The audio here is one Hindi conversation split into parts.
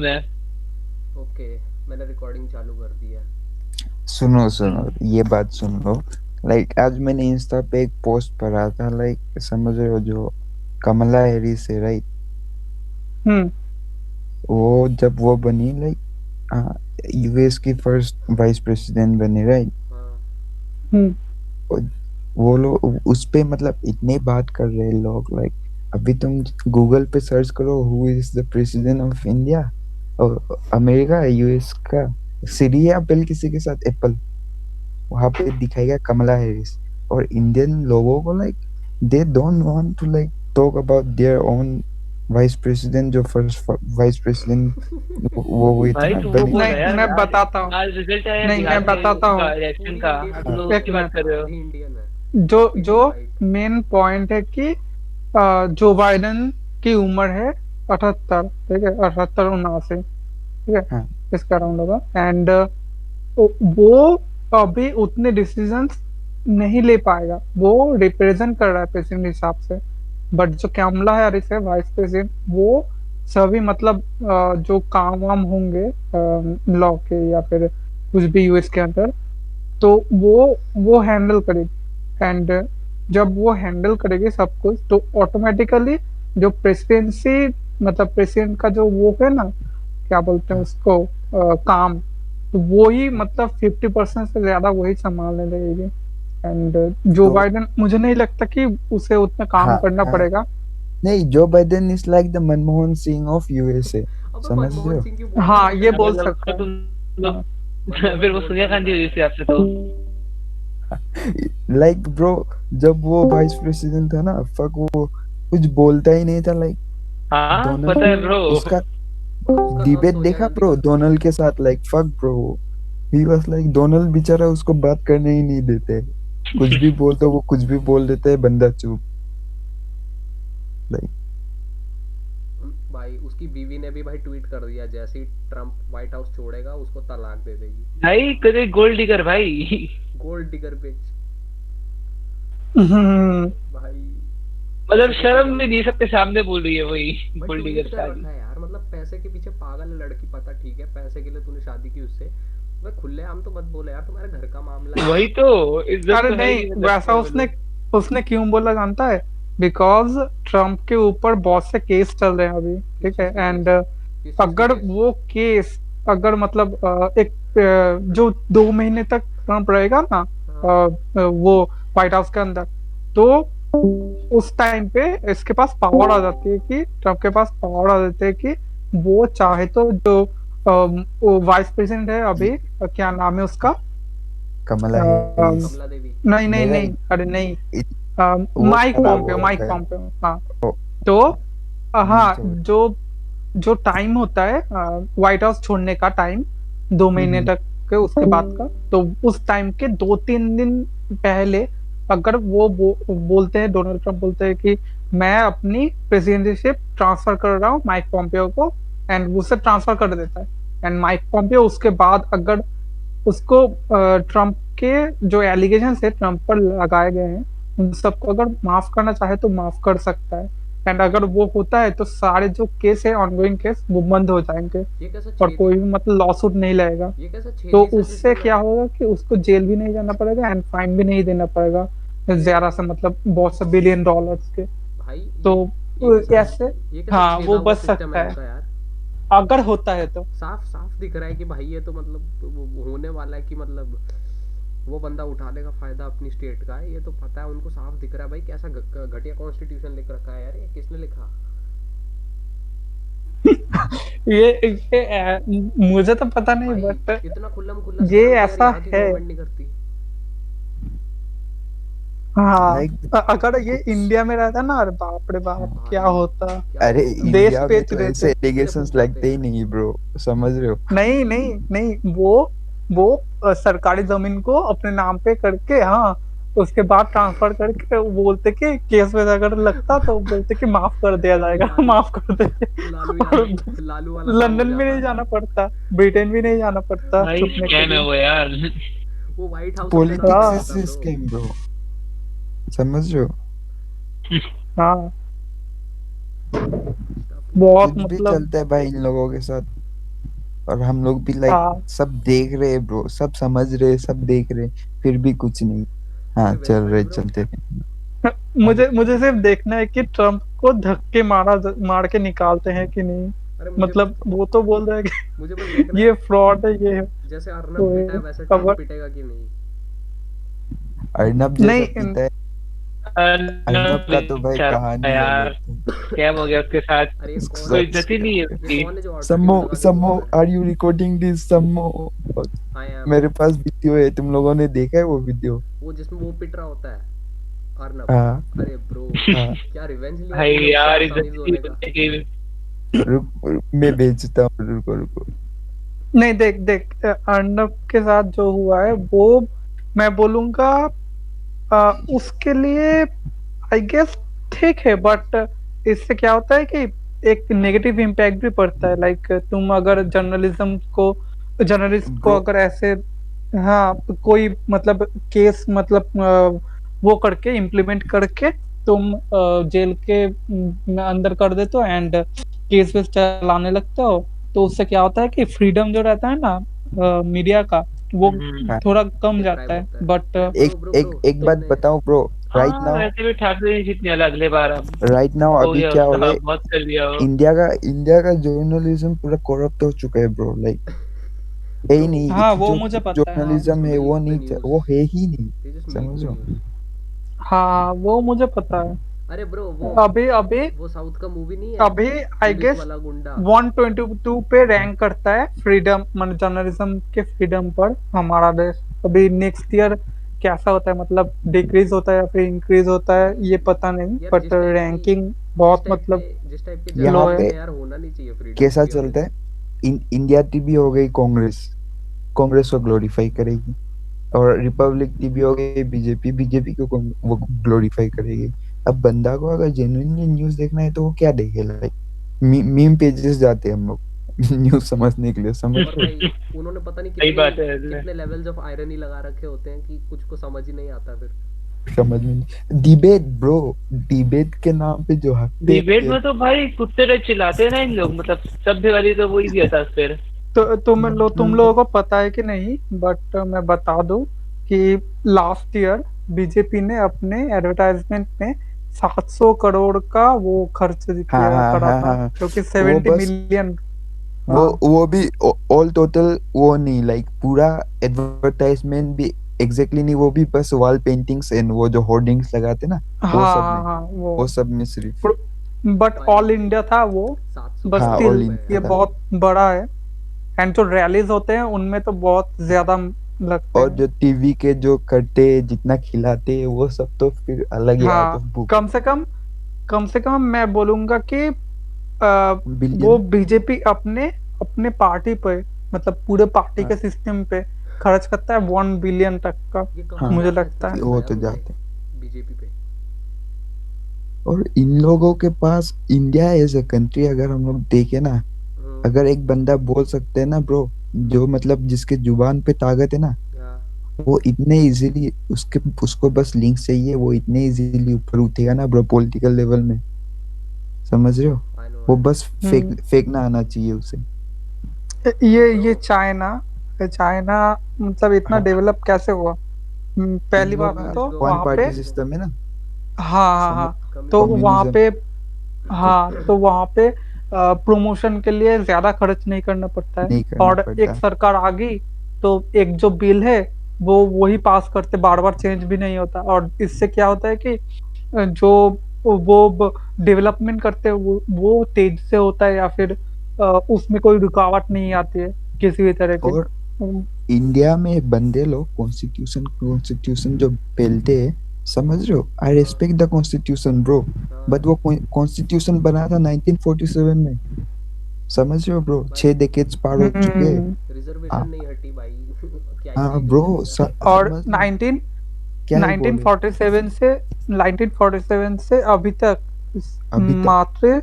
मैं। ओके, मैंने रिकॉर्डिंग चालू कर दी है। सुनो सुनो, ये बात सुन लो। लाइक आज मैंने इंस्टा पे एक पोस्ट पढ़ा था, लाइक समझ रहे हो, जो कमला हैरिस है, राइट? हम्म। वो जब वो बनी, लाइक यूएस की फर्स्ट वाइस प्रेसिडेंट बनी, राइट? हाँ। हम्म। वो लोग उस पे मतलब इतने बात कर रहे हैं लोग, लाइक अभी तुम गूगल पे सर्च करो who is the president of India और अमेरिका यूएस का, सिरी या एप्पल, किसी के साथ एप्पल, वहां पे दिखाएगा कमला हैरिस। और इंडियन लोगों को like they don't want to like talk about their own vice president, जो फर्स्ट वाइस प्रेसिडेंट वो हुई थी भाई ना, तू वो बनी बोल थी। रहा है नहीं, यार, मैं आज बताता हूँ। आज रिजल्ट आया नहीं, बिहार मैं में बताता हूँ। उसका इलेक्शन पूरी का, इंडियन आप है लोग भाई, एक उसकी बात मिनट। कर रहे हो। आधी इंडियन है। जो बाकी जो सब वाइट। मेन पॉइंट है कि जो बाइडेन की उम्र है 78, ठीक है, 78 79, ठीक है, हाँ इसका राउंड होगा। एंड वो अभी उतने डिसीजंस नहीं ले पाएगा, वो रिप्रेजेंट कर रहा है प्रेसिडेंट हिसाब से। बट जो कमला हैरिस है वाइस प्रेसिडेंट, वो सभी मतलब जो काम वाम होंगे लॉ के या फिर कुछ भी यूएस के अंदर, तो वो हैंडल करेगी। एंड जब वो हैंडल करेगी सब कुछ, तो ऑटोमेटिकली जो प्रेसिडेंसी, मतलब प्रेसिडेंट का जो वो है ना, क्या बोलते हैं हाँ उसको, काम, तो वो ही मतलब 50% से ज्यादा वही संभालने लगेगी। एंड जो तो बाइडेन, मुझे नहीं लगता कि उसे उतना काम हाँ करना हाँ, पड़ेगा। नहीं, Joe Biden is like the Manmohan Singh of USA, अबे समझ रहे मनमोहन हो? सिंह क्यों बोल रहा है हाँ, ये हाँ, मनमोहन? बोल मतलब सकता उसको है। तुम लोग हाँ। फिर मनमोहन वो बोल सोनिया क्यों गांधी रहा हुई है? थी आपसे तो। लाइक ब्रो, जब वो वाइस प्रेसिडेंट था ना, फक, वो कुछ बोलता ही नहीं था, लाइक हाँ डोनाल्ड, पता है ब्रो। उसका उसका दोस्त डिबेट सोनिया देखा गांधी ब्रो का था। डोनाल्ड के साथ, like fuck bro, he was like Donald बेचारा उसको बात करने ही नहीं देते, कुछ भी बोल तो वो कुछ भी बोल देते हैं, बंदा चुप, लाइक। भाई उसकी बीवी ने भी भाई ट्वीट कर दिया, जैसे ही ट्रम्प व्हाइट हाउस छोड़ेगा उसको तलाक दे देगी। भाई कदे गोल्ड डिगर भाई। गोल्ड डिगर बिच। हम्म। भाई मतलब ऐसे कैसे शर्म बोल भी नहीं, सकता सबके है? सामने बोल रही है वही भाई गोल्ड ट्वीट डिगर कर साली। रखा है यार, मतलब पैसे के पीछे पागल है लड़की, पता ठीक है पैसे के लिए तूने शादी की उससे। भाई खुलेआम तो मत बोले यार, तुम्हारे घर का मामला है। वही तो, इज्जत अरे तो है ही नहीं, नहीं मतलब वैसा क्या उसने मतलब। उसने क्यों बोला जानता है? बिकॉज ट्रम्प के ऊपर बहुत से केस चल रहे हैं अभी, किस ठीक चीज है। के एंड केस? किस चीज के अगर केस? वो केस, अगर मतलब जो 2 महीने तक ट्रम्प रहेगा ना, हाँ। वो व्हाइट हाउस के अंदर, तो उस टाइम पे इसके पास पावर आ जाती है, कि ट्रम्प के पास पावर आ जाती है कि वो चाहे तो जो वाइस प्रेसिडेंट है अभी, क्या नाम है उसका, कमला अम, हैरिस। कमला देवी। नहीं नहीं मेरा नहीं, अरे नहीं, इत- वो माइक खराब हो पॉम्पियो, माइक रखा है। पॉम्पियो, हाँ। ओ, तो नहीं हाँ, छोड़। जो जो टाइम होता है व्हाइट हाउस छोड़ने का टाइम, 2 महीने हम्म। तक के उसके बाद का, तो उस टाइम के 2 3 दिन पहले अगर बोलते हैं, डोनाल्ड ट्रम्प बोलते हैं कि मैं अपनी प्रेसिडेंटशिप ट्रांसफर कर रहा हूँ माइक पॉम्पियो को, एंड उसे ट्रांसफर कर देता है। एंड माइक पॉम्पियो उसके बाद अगर उसको ट्रम्प के जो एलिगेशन है ट्रम्प पर लगाए गए हैं, उन सबको अगर माफ करना चाहे तो माफ कर सकता है। एंड ये अगर वो होता है तो सारे जो केस है, ऑनगोइंग केस, वो बंद हो जाएंगे ये कैसा और छेदी? कोई भी मतलब लॉसूट नहीं लगेगा। ये कैसा तो छेदी सा उससे सिस्टम है? क्या होगा कि उसको जेल भी नहीं जाना पड़ेगा एंड फाइन भी नहीं देना पड़ेगा, ये ज्यादा से मतलब बहुत से $1 बिलियन के। भाई तो ये कैसा ऐसे, ये कैसा हाँ, छेदा वो हुआ बच सिस्टम है सकता है इनका यार। अगर होता है तो। साफ साफ दिख रहा है कि भाई ये तो मतलब वो होने वाला है कि मतलब वो बंदा उठा लेगा फायदा अपनी स्टेट का है, ये तो पता है उनको, साफ दिख रहा है भाई। कैसा घटिया कॉन्स्टिट्यूशन लिख रखा है यार, ये किसने लिखा? मुझे तो पता नहीं, भाई बट इतना खुल्लम खुल्ला ये स्कैम तो यार ऐसा यहाँ की है। गवर्नमेंट नहीं करती। हाँ, लाइक अगर ये कुछ, इंडिया में रहता ना, अरे बाप रे बाप, क्या भाई होता। क्या अरे होता भाई, देश इंडिया में बेच तो देते। ऐसे कितने एलिगेशंस फूक जाते लगते ही यार। नहीं ब्रो, समझ रहे हो? नहीं नहीं नहीं, वो सरकारी जमीन को अपने नाम पे करके, हाँ, उसके बाद ट्रांसफर करके वो बोलते कि केस में अगर लगता तो बोलते कि माफ कर दिया वो जाएगा, लालू माफ कर देंगे। लालू और यादव, लालू वाला काम हो लंदन भी जाता। नहीं जाना पड़ता, ब्रिटेन भी नहीं जाना पड़ता भाई छुपने के स्कैम है लिए। वो यार। वो व्हाइट हाउस अपने नाम कर पॉलिटिक्स हाँ। लेता इज ब्रो। स्कैम ब्रो, समझ रहे हो? हाँ, स्टफ यार। बहुत कुछ भी मतलब। चलता है भाई इन लोगों के साथ। और हम लोग भी लाइक हाँ सब देख रहे हैं ब्रो, सब समझ रहे, सब देख रहे, फिर भी कुछ नहीं। हाँ अरे चल रहे, वेरीफाइड ब्रो, चलते रहे। मुझे मुझे सिर्फ देखना है कि ट्रम्प को धक्के मार के निकालते हैं कि नहीं। अरे मुझे मतलब बस वो तो बोल रहे हैं मुझे बस कि देखना ये है फ्रॉड है, ये है जैसे वो अर्नब है। पिटा है वैसे ट्रम्प अब पिटेगा कि नहीं। अर्नब जैसा नहीं, पीता है। अर्नब का तो भाई कहानी है यार, अलग। क्या हो गया उसके साथ? अरे ये कौन कोई है, इज्जत ही नहीं है ये उसकी। कौन है जो ऑटो ट्यून सम्मो, लगा के सम्मो, बोल रहा आर यू रिकॉर्डिंग दिस सम्मो? है। I am. मेरे पास वीडियो है, तुम लोगों ने देखा है वो वीडियो? वो जिसमें वो पिट रहा होता है अर्नब। हाँ अरे ब्रो, हाँ। क्या रिवेंज लिया भाई तूने उससे यार, आसानी इज्जत से ही नहीं होने का। होने की। मैं भेजता हूँ, रुको रुको। नहीं, देख देख अर्नब के साथ जो हुआ है वो मैं बोलूंगा उसके लिए आई गेस ठीक है, बट इससे क्या होता है कि एक नेगेटिव इम्पैक्ट भी पड़ता है। लाइक तुम अगर जर्नलिस्ट को ब्रो अगर ऐसे, हाँ, कोई मतलब केस मतलब वो करके इम्प्लीमेंट करके तुम जेल के अंदर कर देते हो एंड केस वेस चलाने लगते हो, तो उससे क्या होता है कि फ्रीडम जो रहता है ना मीडिया का, वो हम्म। हाँ, थोड़ा कम डिप्राइव जाता है। होता है। बट अरे एक ब्रो ब्रो एक ब्रो एक बात तुमने बताऊं ब्रो। राइट हाँ, नाउ, वैसे भी ठाकरे नहीं जीतने वाला अगले बार अब। राइट नाउ हो अभी गया क्या हो उसका, गया, बहुत कर दिया वो। इंडिया का जर्नलिज्म पूरा करप्ट हो चुका है ब्रो। लाइक है ही ब्रो नहीं, हाँ, वो जो मुझे पता है। जर्नलिज्म है दे वो लीक द नहीं, न्यूज़, वो है ही नहीं। दे जस्ट लीक द समझो। न्यूज़। हाँ, वो मुझे पता है। अरे ब्रो अभी अभी वो साउथ का मूवी नहीं है, अभी आई पुलिस गेस वाला गुंडा। 122 पे रैंक करता है फ्रीडम, मतलब जर्नलिज्म के फ्रीडम पर हमारा देश। अभी नेक्स्ट ईयर कैसा होता है, मतलब डिक्रीज होता है या फिर इंक्रीज होता है ये पता नहीं, यार बट रैंकिंग बहुत मतलब जिस टाइप के यहाँ लो है। जर्नलिज्म पे में यार होना नहीं चाहिए फ्रीडम, टू कैसा बी चलता ऑनेस्ट। है, इंडिया टीवी हो गई कांग्रेस, कांग्रेस को ग्लोरीफाई करेगी, और रिपब्लिक टीवी हो गई बीजेपी, बीजेपी को वो ग्लोरीफाई करेगी। अब बंदा को अगर जेन्युइनली न्यूज देखना है तो वो क्या देखे? लाइक मीम पेजेस जाते हैं हम लोग न्यूज समझने के लिए, समझ और रहे भाई उन्होंने पता नहीं सही बात है वैसे। कितने लेवल्स ऑफ आयरनी लगा रखे होते हैं कि कुछ को समझ ही नहीं आता फिर। हो? समझ में नहीं। डिबेट ब्रो, डिबेट के नाम पे जो हत्या डिबेट में तो भाई कुत्ते तो चिल्लाते हैं ना इन लोग, मतलब सभ्य वाली तो वही दिया था फिर। तो तुम मतलब लोगों को पता है कि नहीं, बट मैं बता दूं कि लास्ट ईयर बीजेपी ने अपने एडवर्टाइजमेंट में 700 करोड़ का वो खर्च हाँ किया हाँ करा हाँ था, हाँ, जो कि वो 70 बस मिलियन। वो हाँ वो भी ऑल टोटल वो नहीं, लाइक पूरा एडवर्टाइजमेंट भी एग्जैक्टली नहीं, वो भी बस वॉल पेंटिंग्स एंड वो जो होर्डिंग्स लगाते ना, हाँ वो सब हाँ में, हाँ, वो सब में सिर्फ। बट भाई ऑल इंडिया था वो। 700 बट हाँ करोड़ ऑल स्टिल रुपए इंडिया ये है। था। बहुत बड़ा है। एंड जो रैलीज होते हैं उनमें तो बहुत ज्यादा लगते और हैं। जो टीवी के जो करते, जितना खिलाते, वो सब तो फिर अलग ही आउट ऑफ हाँ, बुक कम से कम मैं बोलूंगा कि आ, वो बिलियन। बीजेपी अपने अपने पार्टी पे, मतलब पूरे पार्टी हाँ के सिस्टम पे खर्च करता है 1 बिलियन तक का, ये कहाँ हाँ, मुझे जाता है लगता है। स्पेसिफिक वो बताया तो तुमने जाते। बीजेपी पे। और इन लोगों के पास इंडिया एज अ कंट्री अगर हम लोग देखे ना, हम्म, अगर एक बंदा बोल सकते हैं ना ब्रो, जो मतलब जिसके जुबान पे ताकत है ना, हाँ वो इतने इजीली उसके उसको बस लिंक चाहिए, वो इतने इजीली ऊपर उठेगा ना ब्रो पॉलिटिकल लेवल में। समझ रहे हो? वो आई नो। बस फेंकना आना चाहिए उसे। ये चाइना चाइना मतलब इतना हाँ, डेवलप कैसे हुआ? इन पहली लोग बात का तो वन वहाँ पे, पार्टी सिस्टम है ना, हाँ हाँ समझ, हाँ, तो वहाँ कम्युनिज्म। पे, हाँ, तो वहाँ पे प्रमोशन के लिए ज्यादा खर्च नहीं करना पड़ता है। नहीं करना और एक पड़ता। सरकार आ गई तो एक जो बिल है वो वही पास करते, बार बार चेंज भी नहीं होता। और इससे क्या होता है कि जो वो डेवलपमेंट करते हैं वो तेज से होता है, या फिर उसमें कोई रुकावट नहीं आती है किसी भी तरह की। और इंडिया में बंदे लोग कॉन्स्टिट्यूशन कॉन्स्टिट्यूशन जो पेलते हैं, समझ रहे हो? आई हाँ रेस्पेक्ट द कॉन्स्टिट्यूशन ब्रो, हाँ बट वो कॉन्स्टिट्यूशन बना था 1947 में। समझ रहे हो ब्रो? भाई, 6 डेकेड्स पार हो चुके हैं। रिजर्वेशन नहीं हटी भाई क्या ही हाँ सही ब्रो, कहेंगे इनका। और समझ लो, 19 क्या ही बोले 1947 से 1947 से अभी तक अभी तक। मात्र,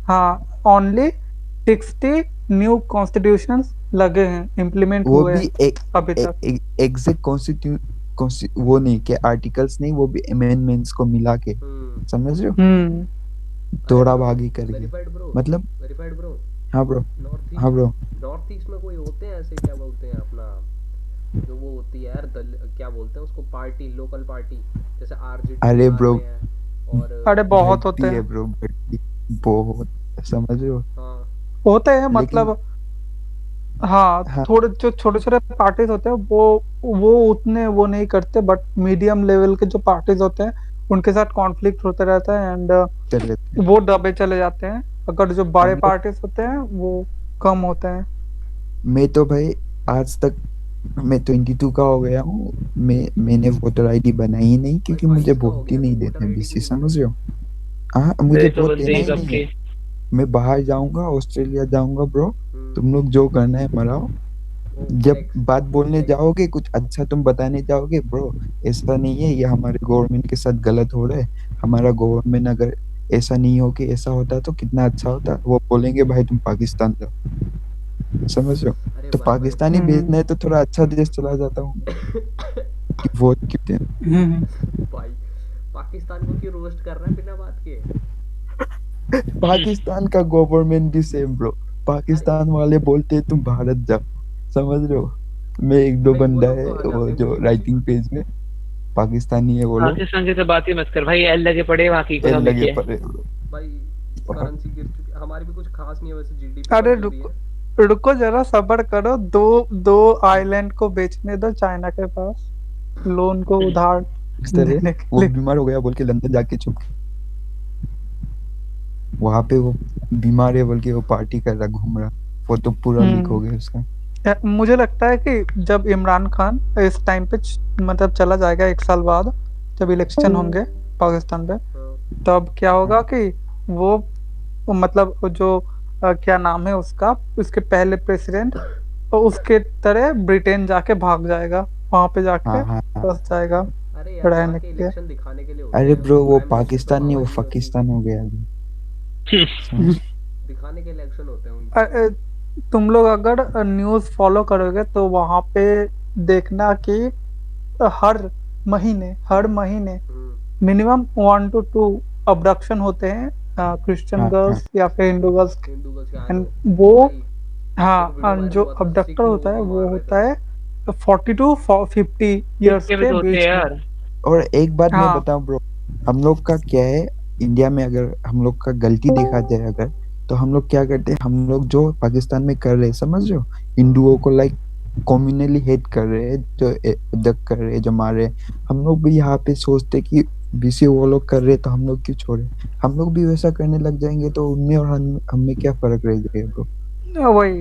हाँ, ओनली 60 न्यू कॉन्स्टिट्यूशंस लगे हैं, इम्प्लीमेंट वो हुए भी हैं एक अभी तक। एग्जैक्ट वो नहीं के आर्टिकल्स नहीं, वो भी अमेंडमेंट्स को मिला के। समझ रहे हो? हम्म दौड़ा भागी करके। वेरीफाइड ब्रो, मतलब वेरीफाइड ब्रो, हाँ ब्रो, नॉर्थ हाँ ईस्ट ब्रो, होते हैं ऐसे, क्या बोलते हैं अपना, जो वो होती है यार क्या बोलते हैं उसको, पार्टी, लोकल पार्टी, जैसे आरजेडी अरे बिहार ब्रो, में है, और अरे बहुत घटती होते है हैं, ब्रो, घटती बहुत, समझ रहे हो। हाँ होते हैं लेकिन मतलब। हाँ, हाँ, थोड़े जो छोटे छोटे पार्टीज होते हैं वो उतने वो नहीं करते, बट मीडियम लेवल के जो पार्टीज होते हैं उनके साथ कॉन्फ्लिक्ट होते रहता है, एंड चल लेते हैं वो दबे चले जाते हैं। अगर जो बड़े हम लोग। पार्टीज होते हैं वो कम होते हैं। मैं तो भाई आज तक, मैं 22 का हो गया हूँ, मैंने वोटर आईडी बनाई ही नहीं, भाई क्योंकि मुझे 22 का हो वोट ही गया नहीं तू, वोटर देते आईडी क्यों बीसी, नहीं समझ बनाई? रहे हो। हाँ, मुझे मेरे तो वोट बंदे देना ही ही कब नहीं के। है। मैं बाहर जाऊंगा, ऑस्ट्रेलिया जाऊंगा ब्रो, हम्म। तुम लोग जो करना है मराओ। वो जब फ्लेक्स, बात बोलने फ्लेक्स। जाओगे, कुछ अच्छा तुम बताने जाओगे, ब्रो ऐसा नहीं है, ये हमारे गवर्नमेंट के साथ गलत हो रहा है, हमारा गवर्नमेंट अगर ऐसा नहीं हो कि ऐसा होता तो कितना अच्छा होता, वो बोलेंगे भाई तुम पाकिस्तान जाओ, समझ रहे हो। अरे तो भाई भाई पाकिस्तानी हम्म भेजना है तो थोड़ा अच्छा देश चला जाता हूँ मैं, कि वोट क्यों देना। हम्म। भाई पाकिस्तान को क्यों रोस्ट कर रहा है बिना बात के? पाकिस्तान का गवर्नमेंट भी सेम ब्रो, अरे पाकिस्तान वाले बोलते हैं तुम भारत जाओ, समझ रहे हो। मैं एक दो भाई वो बंदा लोग है तो आ वो जाते हैं जो बेसिकली। राइटिंग पेज में, पाकिस्तानी है वो लोग, पाकिस्तान की तो बात ही मत कर भाई, एल लगे पड़े वहाँ की एल इकोनॉमी लगे के। पड़े ब्रो। भाई बहुत करेंसी गिर चुकी, हमारी भी कुछ खास नहीं है वैसे, जीडीपी अरे बढ़ी हुई है। रुको जरा सब्र करो, दो दो आइलैंड को बेचने दो चाइना के पास, लोन को उधार इस तरह देने के वो लिए। बीमार हो गया बोल के लंदन जाके छुप के, वहां पे वो बीमार है बोल के वो पार्टी कर रहा, घूम रहा, वो तो पूरा लीक हो हम्म। गया उसका। मुझे लगता है कि जब इमरान खान इस टाइम पे मतलब चला जाएगा 1 साल बाद, जब इलेक्शन होंगे पाकिस्तान पे, हाँ। तब क्या होगा हाँ कि वो मतलब वो जो क्या नाम है उसका, उसके पहले प्रेसिडेंट, तो उसके तरह ब्रिटेन जाके भाग जाएगा, वहां पे जाके हाँ हाँ हाँ। बस जाएगा अरे यार वहाँ रहने के के लिए। इलेक्शन दिखाने के लिए होते अरे हैं, ब्रो, उसमें वो प्राइम मिनिस्टर का पाकिस्तान नहीं, वो पावर ही नहीं होती। पाकिस्तान हो गया अभी, समझ। दिखाने के इलेक्शन होते हैं अ, उनके। अ, तुम लोग अगर न्यूज़ फॉलो करोगे तो वहां पे देखना कि हर हर महीने हम्म। मिनिमम 1 to 2 अबडक्शन होते हैं क्रिश्चियन हाँ हाँ। गर्ल्स या फिर हिंदू गर्ल्स के। हिंदू गर्ल्स के, आई नो एंड वो भाई। एक हाँ, वीडियो वायरल जो हुआ था, अबडक्टर सिख होता लोगों है को वो मार रहे थे। होता है 40 to 50 ईयर्स इसके भी के तो होते हैं बीच में। यार। और एक बात मैं हाँ। बताऊं ब्रो, हम लोग का क्या है, इंडिया में अगर हम लोग का गलती देखा जाए अगर, तो हम लोग क्या करते हैं, हम लोग जो पाकिस्तान में कर रहे हैं, समझ रहे हो, हिंदुओं को लाइक कम्युनली हेट कर रहे हैं, जो अबदक कर रहे हैं, जो मार रहे हैं, हम लोग भी यहाँ पे सोचते कि बीसी वो लोग कर रहे हैं तो हम लोग क्यों छोड़े, हम लोग भी वैसा करने लग जाएंगे तो उनमें और हम में क्या फर्क रह जाएगा ब्रो। वही।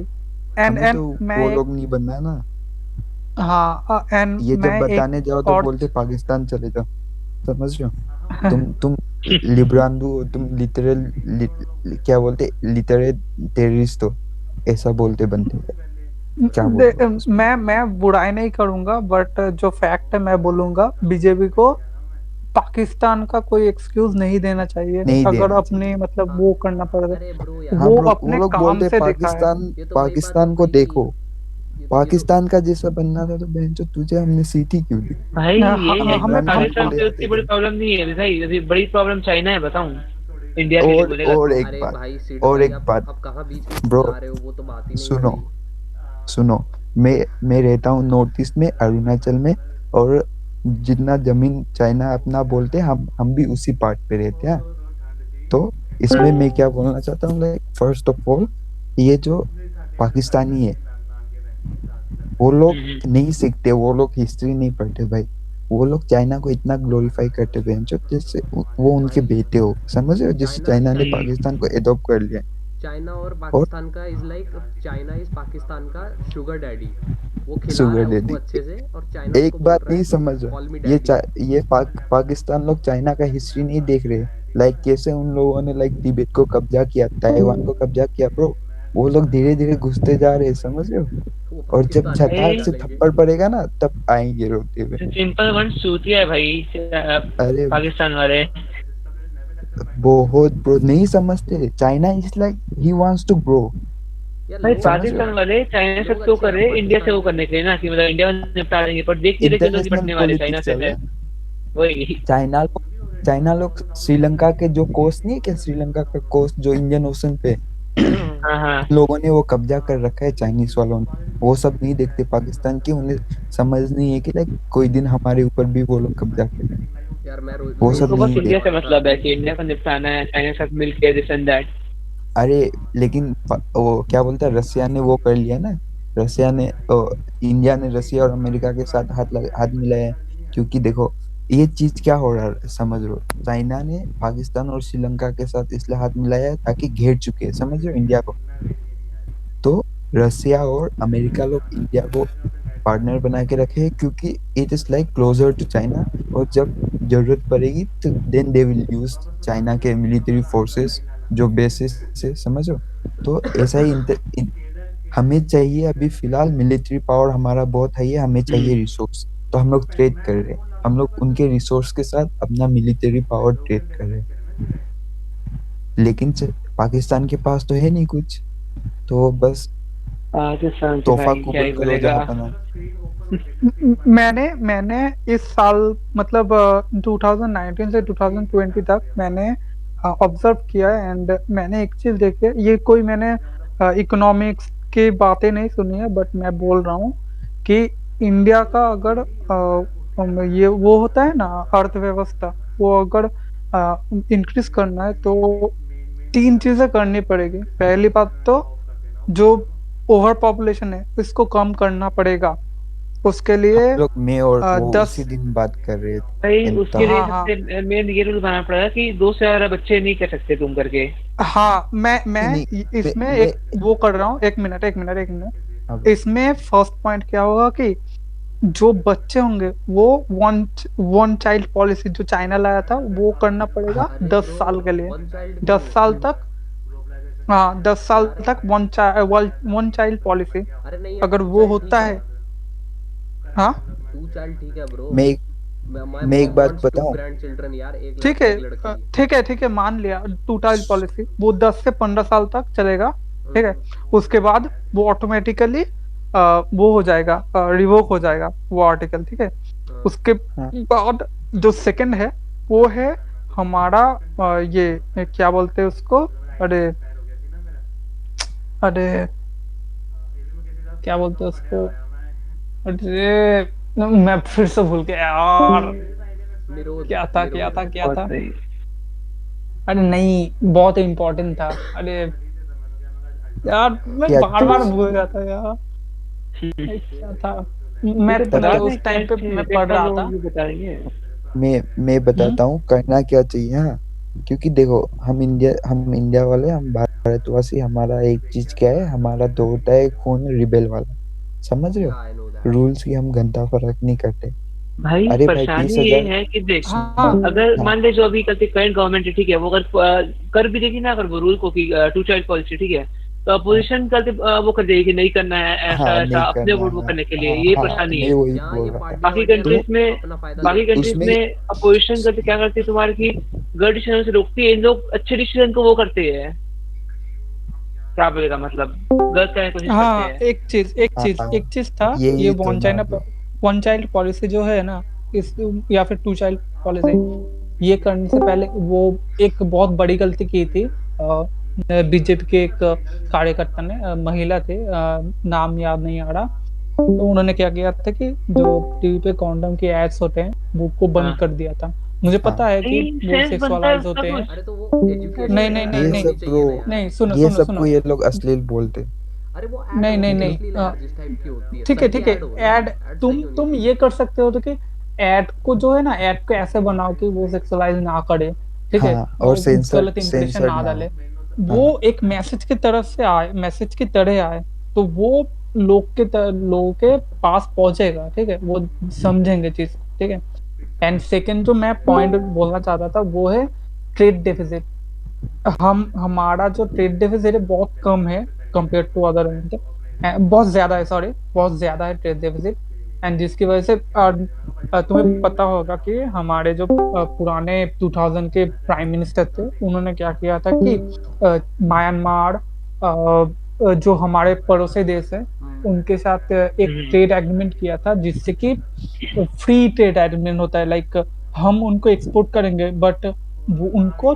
एंड हमें एंड तो मैं वो एक, लोग नहीं बनना है ना, हाँ एंड ये जब मैं एक बताने जाओ तो और बोलते पाकिस्तान चले जाओ, समझ रहे हो। तुम लिब्रांडो हो, तुम लिटरल क्या बोलते, लिटरल टेररिस्ट हो, ऐसा बोलते बनते, क्या बोलते हो उसको। मैं बुराई नहीं करूंगा, बट जो फैक्ट है मैं बोलूंगा, बीजेपी को पाकिस्तान का कोई एक्सक्यूज नहीं देना चाहिए नहीं अगर देना चाहिए। अपने मतलब हाँ। वो करना पड़ रहा अरे ब्रो है। हाँ यार, वो ब्रो, वो अपने लोग काम बोलते से दिखा है। पाकिस्तान, ये तो वही बात हो पाकिस्तान को गई कि देखो, ये तो पाकिस्तान का जैसा बनना था तो बहन जो तुझे हमने सीटी क्यों दी। भाई ये है कि हमें इमरान खान को पाकिस्तान ले से आते उतनी बड़ी थे। प्रॉब्लम नहीं है भाई, अभी बड़ी प्रॉब्लम चाइना है, बताऊं इंडिया के लिए बोलेगा और तो। एक अरे बात, भाई सिड और भाई, एक बात अब कहाँ बीच बीच में ब्रो, जा रहे हो, वो तो बात ही नहीं है सुनो भाई। सुनो, मैं रहता हूँ नॉर्थ ईस्ट में, अरुणाचल में, और जितना जमीन चाइना अपना बोलते हैं, हम भी उसी पार्ट पे रहते हैं। तो इसमें मैं क्या बोलना चाहता हूँ, लाइक फर्स्ट ऑफ ऑल, ये जो पाकिस्तानी है, वो लोग हम्म। नहीं सीखते, वो लोग हिस्ट्री नहीं पढ़ते भाई, वो लोग चाइना को इतना ग्लोरीफाई करते बेंचो, जैसे वो उनके भाई बेटे हो, समझ रहे हो, जैसे चाइना चाइना ने हम्म। पाकिस्तान को एडॉप्ट कर लिया। चाइना और और पाकिस्तान का is like, China is Pakistan का शुगर डैडी। वो खिला रहा शुगर है उसको डैडी, अच्छे से, और चाइना एक उसको बोल बात रहा नहीं है समझ रहा, कॉल मी ये डैडी। पाकिस्तान लोग चाइना का हिस्ट्री नहीं देख रहे, लाइक कैसे उन लोगों ने लाइक तिब्बत को कब्जा किया, ताइवान को कब्जा किया ब्रो, वो लोग धीरे धीरे घुसते जा रहे हैं, समझ रहे हो। वो और जब पाकिस्तान में घुस झटाक से डालेंगे। थप्पड़ पड़ेगा ना, तब आएंगे रोते हुए। सिंपल वन सूतिया है भाई अरे पाकिस्तान वाले। बहुत ब्रो, नहीं समझते, China is like he wants to grow, यार भाई लोग समझ रहे अच्छे हो। पाकिस्तान वाले चाइना से लोग क्यों अच्छे कर हैं रहे हैं, इंडिया से पाकिस्तान वो के। करने के लिए ना, कि मतलब इंडिया में निपटा देंगे, पर देख नहीं रहे कि लोग इंटरनेशनल निपटने वाले चाइना पॉलिटिक्स से चल है। रहा है। वही। चाइना लोग श्रीलंका के जो कोस्ट नहीं है क्या, श्रीलंका का कोस्ट जो इंडियन ओशन पे, हाँ हाँ। लोगों ने वो कब्जा कर रखा है, चाइनीज वालों ने। वो सब नहीं देखते पाकिस्तान की, उन्हें समझ नहीं है कि लाइक कोई दिन हमारे ऊपर भी वो लोग कब्जा करें। यार मैं वो रोहित सब उनको को बस नहीं वही इंडिया देख। से बोल रहा था मतलब है अभी। कि इंडिया को निपटाना है, चाइना के साथ मिलके दिस एंड दैट। अरे लेकिन वो क्या बोलता है, रसिया ने वो कर लिया ना। रसिया ने इंडिया ने रसिया और अमेरिका के साथ हाथ मिलाया है। क्योंकि देखो ये चीज क्या हो रहा है समझ लो, चाइना ने पाकिस्तान और श्रीलंका के साथ इसलिए हाथ मिलाया है ताकि घेर चुके हैं, समझ रहे हो, इंडिया को। तो रसिया और अमेरिका लोग इंडिया को पार्टनर बना के रखे हैं, क्योंकि it is like closer to China. और जब जरूरत पड़ेगी तो then they will use China के मिलिट्री फोर्सेस जो बेसिस से, समझो। तो ऐसा ही हमें चाहिए अभी फिलहाल मिलिट्री पावर हमारा बहुत है, हमें चाहिए रिसोर्स। तो हम लोग ट्रेड कर रहे हैं, हम लोग उनके रिसोर्स के साथ अपना मिलिट्री पावर ट्रेड कर रहे हैं। लेकिन पाकिस्तान के पास तो है नहीं कुछ, तो बस पाकिस्तान से तोहफा भाई क्या ही कुबल करो बोलेगा। जहाँ पना। मैंने मैंने इस साल मतलब 2019 से 2020 तक मैंने ऑब्जर्व किया है, एंड मैंने एक चीज देखी है। ये कोई मैंने इकोनॉमिक्स की बातें नहीं सुनी है, बट मैं बोल रहा हूँ कि इंडिया का अगर ये वो होता है ना, अर्थव्यवस्था, वो अगर इंक्रीज करना है तो तीन चीजें करनी पड़ेगी। पहली बात तो जो ओवर पॉपुलेशन है इसको कम करना पड़ेगा। उसके हम लिए लोग मैं और वो दस, उसी दिन बात कर रहे भाई थे उसके तब। लिए हाँ हाँ सबसे मेन ये रूल बनाना पड़ेगा कि 2 से ज्यादा बच्चे नहीं कर सकते तुम करके। हाँ, मैं नहीं इसमें मैं एक वो कर रहा हूँ। एक मिनट। अब इसमें फर्स्ट पॉइंट क्या होगा कि जो बच्चे होंगे वो वन वन चाइल्ड पॉलिसी जो चाइना लाया था वो करना हाँ पड़ेगा अरे 10 साल ब्रो, के लिए। वन चाइल्ड क्यों? 10 साल तक, हाँ 10 साल यार तक वन चाइल्ड पॉलिसी अरे नहीं यार, अगर टू वो चाइल्ड ठीक होता है। है। हाँ टू चाइल्ड ठीक है ब्रो। मैं माय मैं एक मॉम बात वांट्स टू बताऊं। ग्रैंड चिल्ड्रन यार, एक ठीक लड़का है, एक लड़की। ठीक है, मान लिया टू चाइल्ड पॉलिसी वो 10 से 15 साल तक चलेगा। ठीक है, उसके बाद वो ऑटोमेटिकली वो हो जाएगा, रिवोक हो जाएगा वो आर्टिकल। ठीक है, हाँ। उसके हाँ बाद जो सेकंड है वो है हमारा ये क्या बोलते हैं उसको, अरे अरे क्या बोलते हैं उसको, अरे मैं फिर से भूल गया यार। निरोध क्या था क्या निरोध था क्या बहुत था? सही। अरे नहीं, बहुत इम्पोर्टेंट था। अरे यार मैं क्या बार बार चीज? भूल जाता यार। अरे क्या था? मैं ये तो पता बता उस दें क्या टाइम पे मैं रिलेटेड पढ़ था, रहा वो था। भी बता देंगे। मैं हम्म। बताता हूँ करना क्या चाहिए। हाँ, क्योंकि देखो हम इंडिया वाले, हम भारतवासी, हमारा एक चीज क्या है, हमारा तो होता है खून रिबेल वाला, समझ रहे हो। या आई नो दैट। रूल्स की हम घंटा फर्क नहीं करते। भाई अरे भाई परेशानी बीस ये हजार है कि देख, हाँ अगर हाँ मान ले जो अभी करते करंट गवर्नमेंट है, ठीक है, वो अगर कर भी देगी ना अगर वो रूल को कि 2 चाइल्ड पॉलिसी, ठीक है, तो हाँ अपोजिशन करते वो कर देगी कि नहीं करना है, ऐसा हाँ, ऐसा नहीं अपने करना वोट वो है। करने के लिए, हाँ ये हाँ, परेशानी मैं है। वही यहाँ बोल ये रहा था। पार्टियां बाकी वार्टियां तो कंट्रीज में अपना फायदा बाकी देखती कंट्रीज उसमें में अपोजिशन करते क्या करती है तुम्हारे की गलत डिसीजन से रोकती है, इन लोग अच्छे डिसीजन को वो करते हैं, क्या बोलेगा मतलब गलत करने की कोशिश करते हाँ, हैं। हाँ, एक चीज था ये यही तो ना bro। वन चाइल्ड पॉलिसी जो है ना, इस या फिर टू चाइल्ड पॉलिसी, ये करने से पहले वो एक बहुत बड़ी गलती की थी बीजेपी के एक कार्यकर्ता ने, महिला थे, नाम याद नहीं आ रहा। तो उन्होंने क्या किया था कि जो टीवी पे कॉन्डम के एड्स होते हैं वो को बंद हाँ, कर दिया था। मुझे पता हाँ, है कि नहीं वो सेंस बनता है सेक्सुअलाइज उसका होते हैं। कुछ। अरे तो वो नहीं एजुकेशन नहीं नहीं ये एजुकेशन नहीं होनी सब चाहिए ब्रो, ना यार। नहीं, सुनो ये सुनो सबको सुनो। ये लोग अश्लील बोलते। अरे वो ऐड नहीं नहीं होती है नहीं अश्लील यार, जिस टाइप की होती है ठीक है सही ठीक है। ऐड हो ना, एड ऐड सही होनी तुम चाहिए। ये कर सकते हो तो कि एड को जो है ना, एड को ऐसे बनाओ कि वो सेक्सुअलाइज ना करे। ठीक है, हाँ, और और सेंसर गलत इंप्रेशन सेंसर्ड ना ना हो। डाले। वो हाँ एक मैसेज की तरफ से आए, मैसेज की तरह आए, तो वो लोगों के पास पहुंचेगा। ठीक है, वो समझेंगे चीज। ठीक है, एंड सेकंड जो मैं पॉइंट बोलना चाहता था वो है ट्रेड डेफिसिट। हम हमारा जो ट्रेड डेफिसिट है बहुत कम है कंपेयर टू अदर, बहुत ज्यादा है, सॉरी, बहुत ज्यादा है ट्रेड डेफिसिट। एंड जिसकी वजह से तुम्हें पता होगा कि हमारे जो पुराने 2000 के प्राइम मिनिस्टर थे उन्होंने क्या किया था कि म्यांमार, जो हमारे पड़ोसी देश है, उनके साथ एक ट्रेड एग्रीमेंट किया था, जिससे कि फ्री ट्रेड एग्रीमेंट होता है। लाइक हम उनको एक्सपोर्ट करेंगे बट वो उनको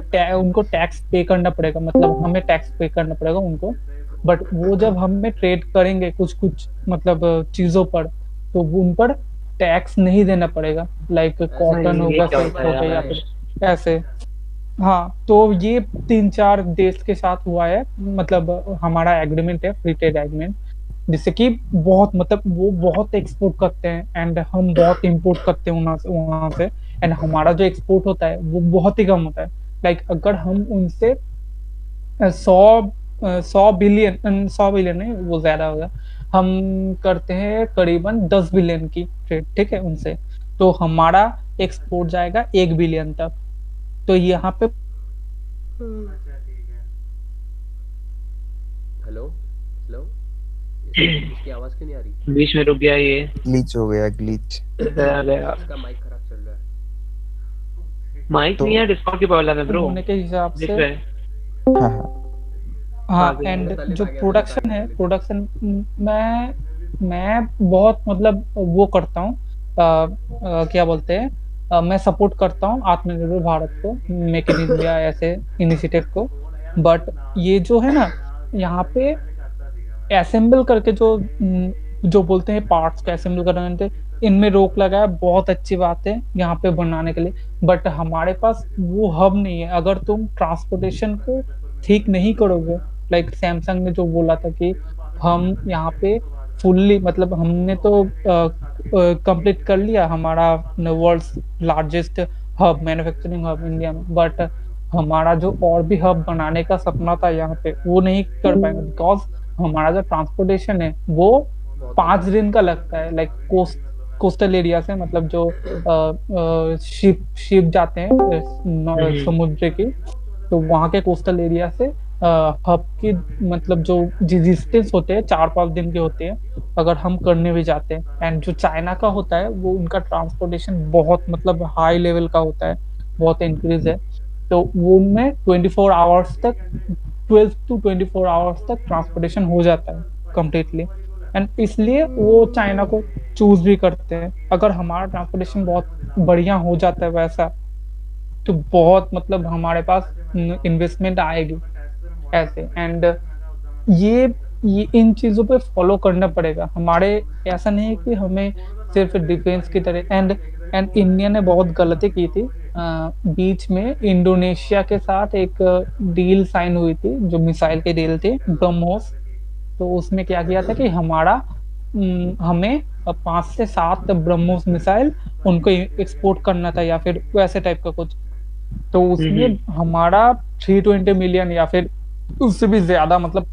टैक्स पे करना पड़ेगा, मतलब हमें टैक्स पे करना पड़ेगा उनको। बट वो जब हमें ट्रेड करेंगे कुछ मतलब चीजों पर, तो वो उन पर टैक्स नहीं देना पड़ेगा, लाइक कॉटन हो ये गया, क्या सिल्क होता हो है गया या यार? फिर ऐसे। हाँ, तो ये 3-4 देश के साथ हुआ है, मतलब हमारा एग्रीमेंट है, फ्री ट्रेड एग्रीमेंट, जिससे कि बहुत मतलब वो बहुत एक्सपोर्ट करते हैं एंड हम बहुत इंपोर्ट करते हैं वहां से। एंड हमारा जो एक्सपोर्ट होता है वो बहुत ही कम होता है। लाइक अगर हम उनसे 100 बिलियन नहीं, वो ज्यादा होगा, हम करते हैं करीबन 10 बिलियन की ट्रेड, ठीक है, उनसे। तो हमारा एक्सपोर्ट जाएगा 1 बिलियन तक। तो यहाँ पे हेलो हेलो, इसकी आवाज क्यों नहीं आ रही? बीच में रुक गया ये। ग्लिच हो गया, ग्लिच। गया गया। इसका माइक खराब चल रहा है। माइक तो नहीं है, डिस्काउंट की प्रॉब्लम है ब्रो। होने के हिसाब दिख से, रहा है। हाँ हाँ, हाँ, आगे एंड दलित जो आ गया, दलित आ प्रोडक्शन गया, है, दलित। प्रोडक्शन मैं बहुत मतलब वो करता हूँ, क्या बोलते हैं, मैं सपोर्ट करता हूँ आत्मनिर्भर भारत को, मेक इन इंडिया ऐसे इनिशिएटिव को। बट ये जो है ना, यहाँ पे असेंबल करके जो बोलते हैं पार्ट्स का असेंबल करने पे, इनमें रोक लगा है, बहुत अच्छी बात है यहाँ पे बनाने के लिए। बट हमारे पास वो हब नहीं है। अगर तुम ट्रांसपोर्टेशन को ठीक नहीं करोगे, लाइक सैमसंग ने जो बोला था कि हम यहाँ पे फुल्ली, मतलब हमने तो कंप्लीट कर लिया हमारा world's largest hub, manufacturing hub India में, बट हमारा जो और भी हब बनाने का सपना था यहाँ पे, वो नहीं कर पाएंगे, बिकॉज हमारा जो ट्रांसपोर्टेशन है वो बहुत 5 दिन का लगता है, लाइक कोस्टल एरिया से, मतलब जो शिप शिप जाते हैं समुद्र की, तो वहाँ के कोस्टल एरिया से हब की, मतलब जो डिस्टेंस होते हैं 4-5 दिन के होते हैं, अगर हम करने भी जाते हैं। एंड जो चाइना का होता है वो उनका ट्रांसपोर्टेशन बहुत मतलब हाई लेवल का होता है, बहुत इंक्रीज है। तो वो उनमें 24 आवर्स तक, 12 to 24 आवर्स तक ट्रांसपोर्टेशन हो जाता है कम्प्लीटली। एंड इसलिए वो चाइना को चूज भी करते हैं। अगर हमारा ट्रांसपोर्टेशन बहुत बढ़िया हो जाता है वैसा, तो बहुत मतलब हमारे पास इन्वेस्टमेंट आएगी ऐसे। एंड ये इन चीजों पे फॉलो करना पड़ेगा हमारे। ऐसा नहीं है कि हमें सिर्फ डिफेंस की तरह। एंड इंडिया ने बहुत गलती की थी, बीच में इंडोनेशिया के साथ एक डील साइन हुई थी, जो मिसाइल की डील थी, ब्रह्मोस। तो उसमें क्या किया था कि हमें 5 से 7 ब्रह्मोस मिसाइल उनको एक्सपोर्ट करना था, या फिर वैसे टाइप का कुछ। तो उसमें हमारा 320 मिलियन या फिर उससे भी ज्यादा, मतलब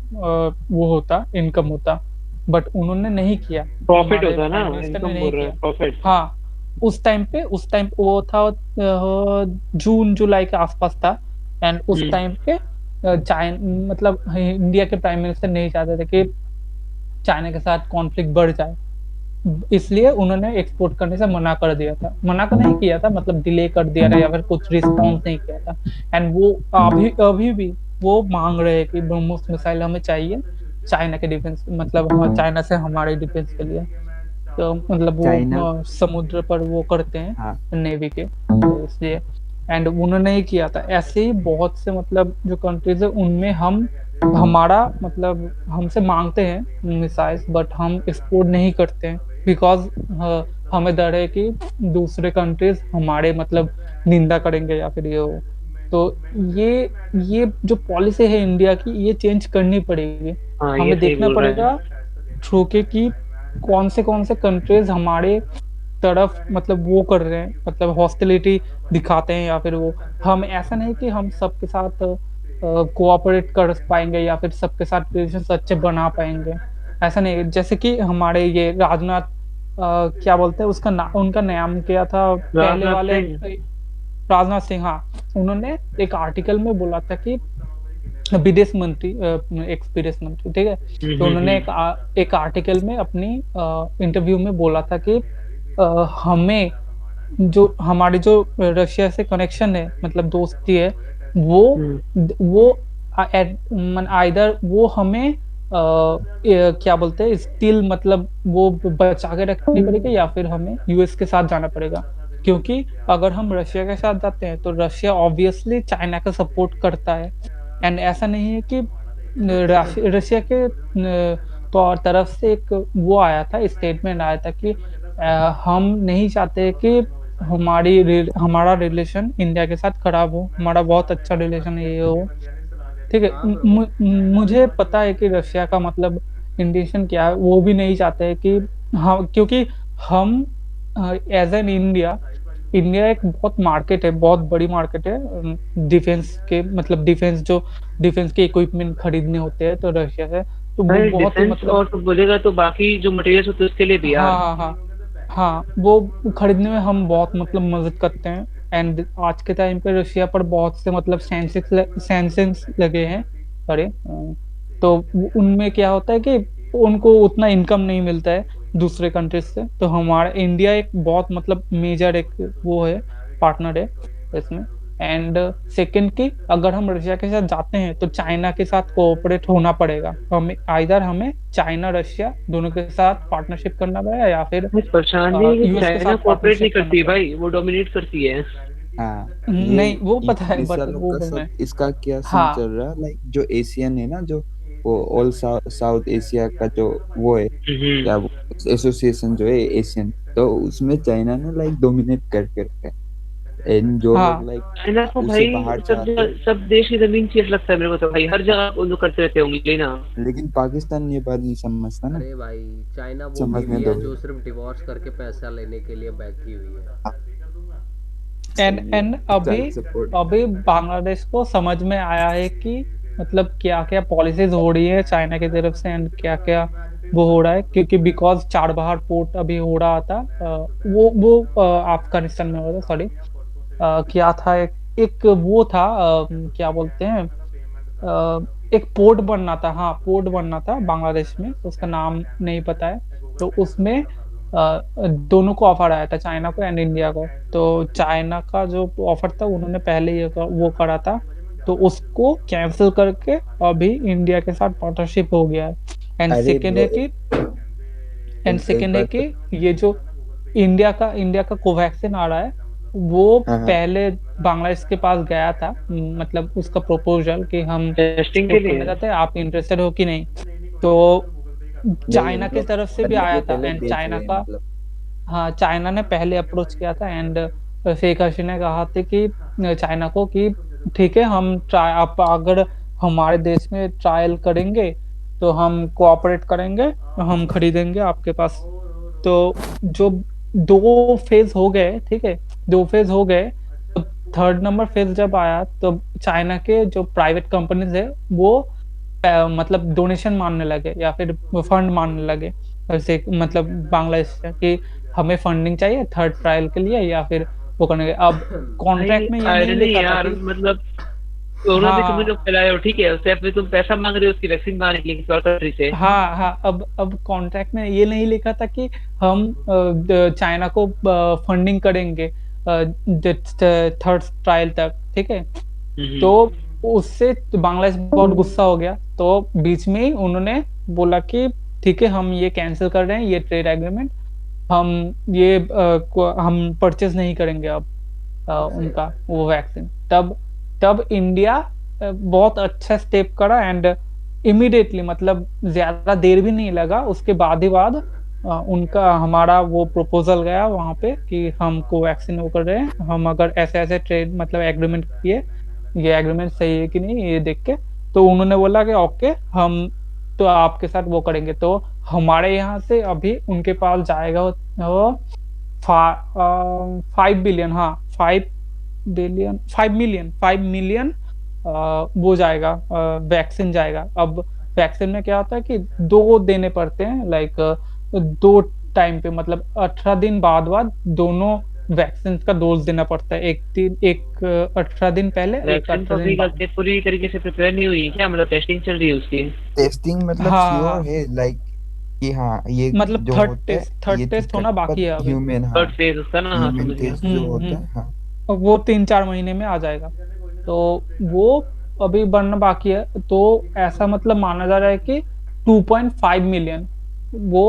वो होता, इनकम होता। बट उन्होंने नहीं किया, प्रॉफिट हमारे होता है ना, प्राइम मिनिस्टर ने इनकम नहीं बोल रहे किया। हैं, प्रॉफिट। हाँ, उस टाइम वो था, जून जुलाई के आसपास था। एंड उस टाइम पे मतलब इंडिया के प्राइम मिनिस्टर नहीं चाहते थे कि चाइना के साथ कॉन्फ्लिक्ट बढ़ जाए, इसलिए उन्होंने एक्सपोर्ट करने से मना कर दिया था। मना तो नहीं किया था, मतलब डिले कर दिया था या फिर कुछ रिस्पॉन्स नहीं किया था। एंड वो अभी भी वो मांग रहे हैं कि ब्रह्मोस मिसाइल हमें चाहिए, चाइना के डिफेंस, मतलब चाइना से हमारे डिफेंस के लिए। तो मतलब वो चाइना, समुद्र पर वो करते हैं हाँ, नेवी के, तो इसलिए। एंड उन्होंने ही किया था। ऐसे ही बहुत से मतलब जो कंट्रीज है उनमें हमारा मतलब हमसे मांगते हैं मिसाइल्स, बट हम एक्सपोर्ट नहीं करते हैं, बिकॉज हमें डर है कि दूसरे कंट्रीज हमारे मतलब निंदा करेंगे या फिर ये हो। तो ये जो पॉलिसी है इंडिया की, ये चेंज करनी पड़ेगी। हाँ, ये हमें सही देखना बोल रहे हैं। पड़ेगा थ्रू के कि कौन से कंट्रीज हमारे तरफ मतलब वो कर रहे हैं, मतलब हॉस्टिलिटी दिखाते हैं, या फिर वो। हम ऐसा नहीं कि हम सबके साथ कोऑपरेट कर पाएंगे या फिर सबके साथ रिलेशंस अच्छे बना पाएंगे, ऐसा नहीं। जैसे कि हमारे ये राजनाथ, क्या बोलते हैं उसका उनका नाम क्या था पहले राजनाथ वाले, सिंह। राजनाथ सिंह, हाँ। उन्होंने एक आर्टिकल में बोला था कि विदेश मंत्री, एक्स विदेश मंत्री, ठीक है। तो उन्होंने एक आर्टिकल में अपनी इंटरव्यू में बोला था कि हमें जो हमारी जो रशिया से कनेक्शन है, मतलब दोस्ती है, वो आइदर वो हमें क्या बोलते हैं स्टिल, मतलब वो बचा के रखनी पड़ेगी, या फिर हमें यूएस के साथ जाना पड़ेगा। क्योंकि अगर हम रशिया के साथ जाते हैं तो रशिया ऑब्वियसली चाइना का सपोर्ट करता है। एंड ऐसा नहीं है कि रशिया के तरफ से एक वो आया था, स्टेटमेंट आया था कि हम नहीं चाहते कि हमारा रिलेशन इंडिया के साथ खराब हो, हमारा बहुत अच्छा रिलेशन ये हो। ठीक है, हाँ हाँ मुझे पता है कि रशिया का मतलब इंटेंशन क्या है, वो भी नहीं चाहते हैं कि हाँ, क्योंकि हम एज एन इंडिया, इंडिया एक बहुत मार्केट है, बहुत बड़ी मार्केट है डिफेंस के, मतलब डिफेंस के इक्विपमेंट खरीदने होते हैं तो रशिया से, तो वो भाई बहुत ही डिफेंस मतलब और तो बोलेगा तो बाकी जो मटेरियल्स होते हैं उसके लिए भी हाँ यार। हाँ हाँ हाँ, वो खरीदने में हम बहुत मतलब मदद करते हैं। एंड आज के टाइम पे रशिया पर बहुत से मतलब सैंक्शंस लगे हैं सारे, तो उनमें क्या होता है कि उनको उतना इनकम नहीं मिलता है दूसरे कंट्रीज से, तो हमारा इंडिया एक बहुत मतलब मेजर एक वो है, पार्टनर है इसमें। एंड सेकंड की, अगर हम रशिया के साथ जाते हैं तो चाइना के साथ कोऑपरेट होना पड़ेगा, हमें चाइना रशिया दोनों के साथ पार्टनरशिप करना पड़ेगा या फिर बस परेशानी है कि यूएस के चाइना साथ कोऑपरेट नहीं पार्टनरशिप करना करती है पड़ेगा। भाई, वो डोमिनेट करती है। हाँ, ये नहीं वो पता है, पुलिस बट वालों वो का बोल रहे सब हैं। इसका क्या सीन हाँ चल रहा है, लाइक जो एशियन है ना, जो वो ऑल साउथ एशिया का जो वो है, क्या वो एसोसिएशन जो है एशियन, तो उसमें चाइना ने लाइक डोमिनेट करके रखा है, एंड जो लोग हाँ लाइक चाइना को उसे भाई बाहर सब चाहते जगह, हैं, सब देश की जमीन चीज लगता है मेरे को तो भाई, हर जगह वो लोग करते रहते होंगे ना। लेकिन पाकिस्तान ये बात नहीं समझता ना। अरे भाई, चाइना वो समझने बीवी दो। है जो सिर्फ डिवोर्स करके पैसा लेने के लिए बैठी हुई है। एंड सही है, एंड अभी चाइल्ड सपोर्ट। अभी बांग्लादेश को समझ में आया है कि मतलब क्या क्या पॉलिसीज हो रही है चाइना की तरफ से, एंड क्या क्या वो हो रहा है, क्योंकि बिकॉज चाबहार पोर्ट अभी हो रहा था, वो अफगानिस्तान में हो रहा था, सॉरी। क्या था, एक वो था, क्या बोलते हैं, एक पोर्ट बनना था, हाँ पोर्ट बनना था बांग्लादेश में, उसका नाम नहीं पता है। तो उसमें दोनों को ऑफर आया था, चाइना को एंड इंडिया को। तो चाइना का जो ऑफर था उन्होंने पहले वो करा था, तो उसको कैंसिल करके अभी इंडिया के साथ पार्टनरशिप हो गया है। एंड अरे सेकेंड ब्रो, है कि एंड एक सेकेंड है बात। कि ये जो इंडिया का कोवैक्सीन आ रहा है, वो हाँ हाँ, पहले बांग्लादेश के पास गया था, मतलब उसका प्रपोजल कि हम टेस्टिंग के सपोर्ट करना लिए। चाहते हैं, आप इंटरेस्टेड हो कि नहीं। तो नहीं है चाइना की ब्रो, तरफ से भी मतलब आया ये था, पहले एंड भेज चाइना रहे हैं का, मतलब। हाँ चाइना ने पहले अप्रोच किया था। एंड शेख हसीना ने कहा था कि चाइना को कि ठीक है, हम ट्राई, आप अगर हमारे देश में ट्रायल करेंगे तो हम कोऑपरेट करेंगे, हम खरीदेंगे आपके पास। तो जो दो फेज हो गए, ठीक है, दो फेज हो गए, तो थर्ड नंबर फेज जब आया तो चाइना के जो प्राइवेट कंपनीज है वो मतलब डोनेशन मांगने लगे या फिर फंड मांगने लगे, जैसे मतलब बांग्लादेश से कि हमें फंडिंग चाहिए थर्ड ट्रायल के लिए या फिर वो करने के। अब भाई कॉन्ट्रैक्ट में ये नहीं आयरनी लिखा था यार, कि मतलब कोरोना भी तुम लोग हाँ फैलाए हो, ठीक है, उससे फिर तुम पैसा मांग रहे हो उसकी वैक्सीन बनाने के लिए किसी और कंट्री से। हाँ हाँ, अब कॉन्ट्रैक्ट में ये नहीं लिखा था कि हम चाइना को फंडिंग करेंगे थर्ड ट्रायल तक, ठीक है। तो हम्म। उससे तो बांग्लादेश बहुत गुस्सा हो गया, तो बीच में ही उन्होंने बोला कि ठीक है, हम ये कैंसिल कर रहे हैं ये ट्रेड एग्रीमेंट, हम हम परचेज नहीं करेंगे अब उनका वो वैक्सीन। तब तब इंडिया बहुत अच्छा स्टेप करा, एंड इमीडिएटली मतलब ज्यादा देर भी नहीं लगा, उसके बाद ही बाद उनका हमारा वो प्रपोजल गया वहां पे कि हम कोवैक्सीन वो कर रहे हैं, हम अगर ऐसे ऐसे ट्रेड मतलब एग्रीमेंट किए, ये एग्रीमेंट सही है कि नहीं ये देख के। तो उन्होंने बोला कि ओके, हम तो आपके साथ वो करेंगे। तो हमारे यहाँ से अभी उनके पास जाएगा वो 5 बिलियन, हाँ 5 मिलियन वो जाएगा, वैक्सीन जाएगा। अब वैक्सीन में क्या होता है कि दो देने पड़ते हैं, लाइक दो टाइम पे, मतलब 18 दिन बाद दोनों वैक्सीन का डोज देना पड़ता है, एक 18 दिन पहले, एक वैक्सीन तो 18 दिन अभी बाद। पूरी तरीके से प्रिपेयर नहीं हुई है क्या, मतलब टेस्टिंग चल रही है उसकी। टेस्टिंग मतलब हाँ श्योर हाँ, है, लाइक कि हाँ ये मतलब जो थर्ड होता है टेस्ट थर्ड ये टेस्ट दिक्कत, होना पर बाकी है अभी। ह्यूमन, हाँ थर्ड फेज उसका ना, हाँ ह्यूमन समझ गया। टेस्ट जो होता है, हाँ। अब वो 3-4 महीने में आ जाएगा, तो वो अभी बनना बाकी है। तो ऐसा मतलब माना जा रहा है कि 2.5 मिलियन वो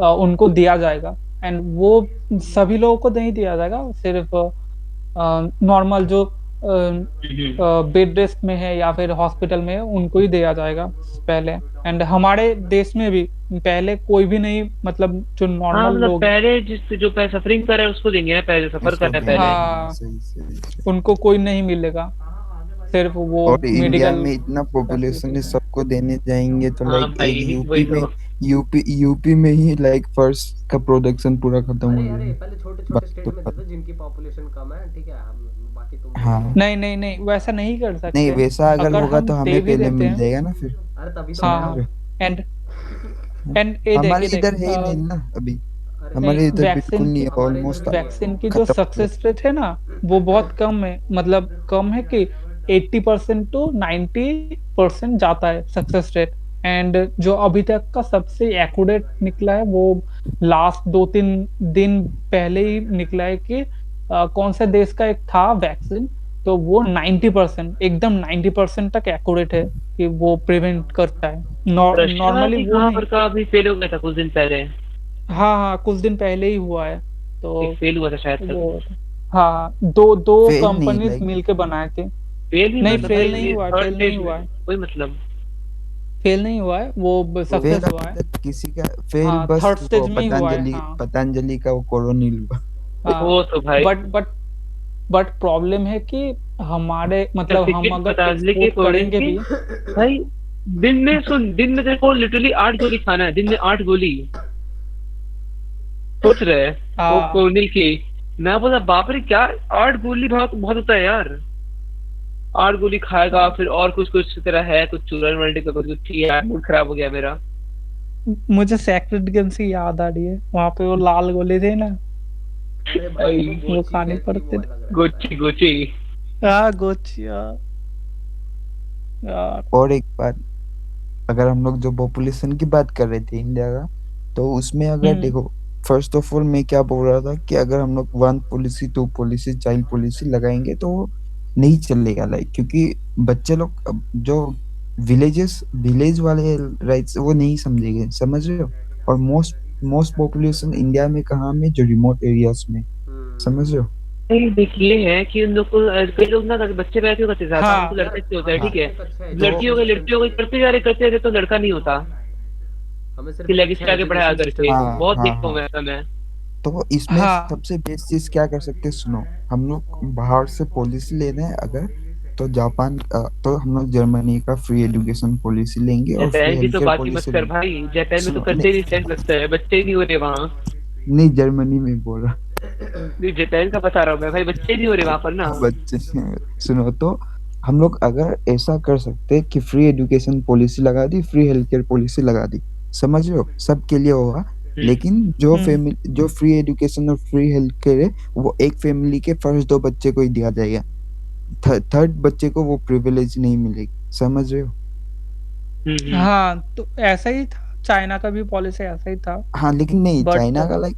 उनको दिया जाएगा, एंड वो सभी लोगों को नहीं दिया जाएगा, सिर्फ नॉर्मल जो बेड रेस्ट में है या फिर हॉस्पिटल में है उनको ही दिया जाएगा पहले। एंड हमारे देश में भी पहले कोई भी नहीं, मतलब जो हाँ नॉर्मल मतलब लोग, पहले जो सफरिंग कर रहा है उसको देंगे ना, पहले जो सफर कर रहा है पहले। हाँ सही सही। उनको कोई नहीं मिलेगा, सिर्फ वो और इंडिया मेडिकल में इतना पॉपुलेशन है, सबको देने जाएंगे तो हाँ लाइक एक भाई वही तो। यूपी में ही लाइक फर्स्ट का प्रोडक्शन पूरा खत्म हो अरे जाएगा। पहले छोटे छोटे बात स्टेट तो में दे दो जिनकी पॉपुलेशन कम है, ठीक है, हम बाकी तुम देख हाँ, लो। नहीं नहीं नहीं वैसा नहीं कर नहीं सकते। वैसा अगर अगर होगा हम तो दे हमें भी पहले देते मिल हैं, जाएगा ना फिर। अरे तभी तो समझ मैं हाँ रहे एंड हो? एंड ये हमारे देखिए इधर है ही नहीं देख ना अभी, अरे हमारे इधर बिल्कुल वैक्सीन नहीं की है, हमारे इधर ऑलमोस्ट भी नहीं है। वैक्सीन की जो खत्म हो गया। सक्सेस रेट है ना वो बहुत कम है, मतलब कम है कि 80% टू 90% जाता है सक्सेस रेट। एंड जो अभी तक का सबसे एक्यूरेट निकला है वो लास्ट 2-3 दिन पहले ही निकला है कि कौन सा देश का एक था वैक्सीन, तो वो 90% एकदम 90% तक एक्यूरेट है कि वो प्रिवेंट करता है। रशिया नॉर्मली की वो कहाँ नहीं। पर का अभी फेल हो गया था कुछ दिन पहले। हाँ हाँ कुछ दिन पहले ही हुआ है, तो एक फेल हुआ था शायद तक। वो हाँ दो दो फेल नहीं कंपनीज लाइक, मिलके बनाए थे। फेल ही नहीं मतलब फेल नहीं भाई हुआ है, थर्ड फेल नहीं स्टेज हुआ में है, कोई मतलब। फेल नहीं हुआ है, वो फेल सक्सेस हुआ अभी है। तक किसी का फेल हाँ बस थर्ड वो स्टेज में ही हुआ है, हाँ पतंजलि का वो कोरोनिल हुआ। हाँ। वो तो भाई बट प्रॉब्लम है कि हमारे मतलब हम सर्टिफिकेट अगर पतंजलि के एक्सपोर्ट कोडिंग करेंगे की भी। भाई। दिन में तेरे को लिटरली 8 गोली खाना है, दिन में 8 गोली। सोच रहे हैं वो हाँ कोनिल की। मैं बोला बाप रे क्या 8 गोली बहुत बहुत होता है यार। 8 गोली खाएगा फिर और कुछ कुछ तरह है, कुछ चूरन वल्टी का कुछ कुछ यार, मूड खराब हो गया मेरा। मुझे सेक्रेट गेम से याद आ रही है, वहां पे वो लाल गोले थे ना, अरे भाई भाई वो वो गोची खाने क्या थी, वो पड़ते थे। अलग रहता गोची है। गोची। हाँ गोचिया यार। और एक बात, अगर हम लोग जो पॉपुलेशन की बात कर रहे थे इंडिया का, तो उसमें अगर हम्म देखो, फर्स्ट ऑफ ऑल मैं क्या बोल रहा था कि अगर हम लोग one policy two policy child policy लगाएंगे तो वो नहीं चलेगा लाइक, क्योंकि बच्चे लोग अब जो विलेज वाले राइट्स वो नहीं समझेंगे, समझ रहे हो? और मोस्ट मोस्ट पॉपुलेशन इंडिया में कहाँ में, जो रिमोट एरियाज में, समझ रहे हो? नहीं देखिए है कि उन लोग को कई लोग ना बच्चे पैदा क्यों करते ज्यादा, हाँ उनको लड़का चाहिए होता है, हाँ ठीक है। एक अच्छा तो लड़की हो गई करते जा रहे तो लड़का नहीं होता हमें सिर्फ कि एक अच्छा लेगेसी आगे बढ़ाया एजुकेशन करके। सिस्टम हाँ चाहिए। बहुत हाँ देखता हूँ हाँ, मैं ऐसा मैं। तो इसमें हाँ सबसे बेस्ट चीज क्या कर सकते हैं, सुनो, हम लोग बाहर से पॉलिसी लेना है अगर, तो जापान तो हम लोग जर्मनी का फ्री एजुकेशन पॉलिसी लेंगे और फ्री जापान की हेल्थ तो केयर बात ही मत पॉलिसी कर लेंगे। भाई, जापान में तो सुनो करते ही नहीं, नहीं सेंस लगता है, बच्चे ही नहीं हो रहे वहाँ। नहीं जर्मनी में बोल रहा, नहीं जापान का बता रहा हूँ मैं भाई, बच्चे नहीं हो रहे वहाँ पर ना। बच्चे। सुनो तो, हम लोग अगर ऐसा कर सकते हैं कि फ्री एजुकेशन पॉलिसी लगा दी, फ्री हेल्थ केयर पॉलिसी लगा दी, समझ रहे हो, सबके लिए होगा। लेकिन हम्म जो फ्री एजुकेशन और फ्री हेल्थ केयर है वो एक फैमिली के फर्स्ट 2 बच्चे को ही दिया जाएगा, थर्ड बच्चे को वो प्रिविलेज नहीं मिलेगी, समझ रहे हो? हम्म। हाँ तो ऐसा ही था, चाइना का भी पॉलिसी ऐसा ही था। हाँ लेकिन नहीं, बट चाइना का लाइक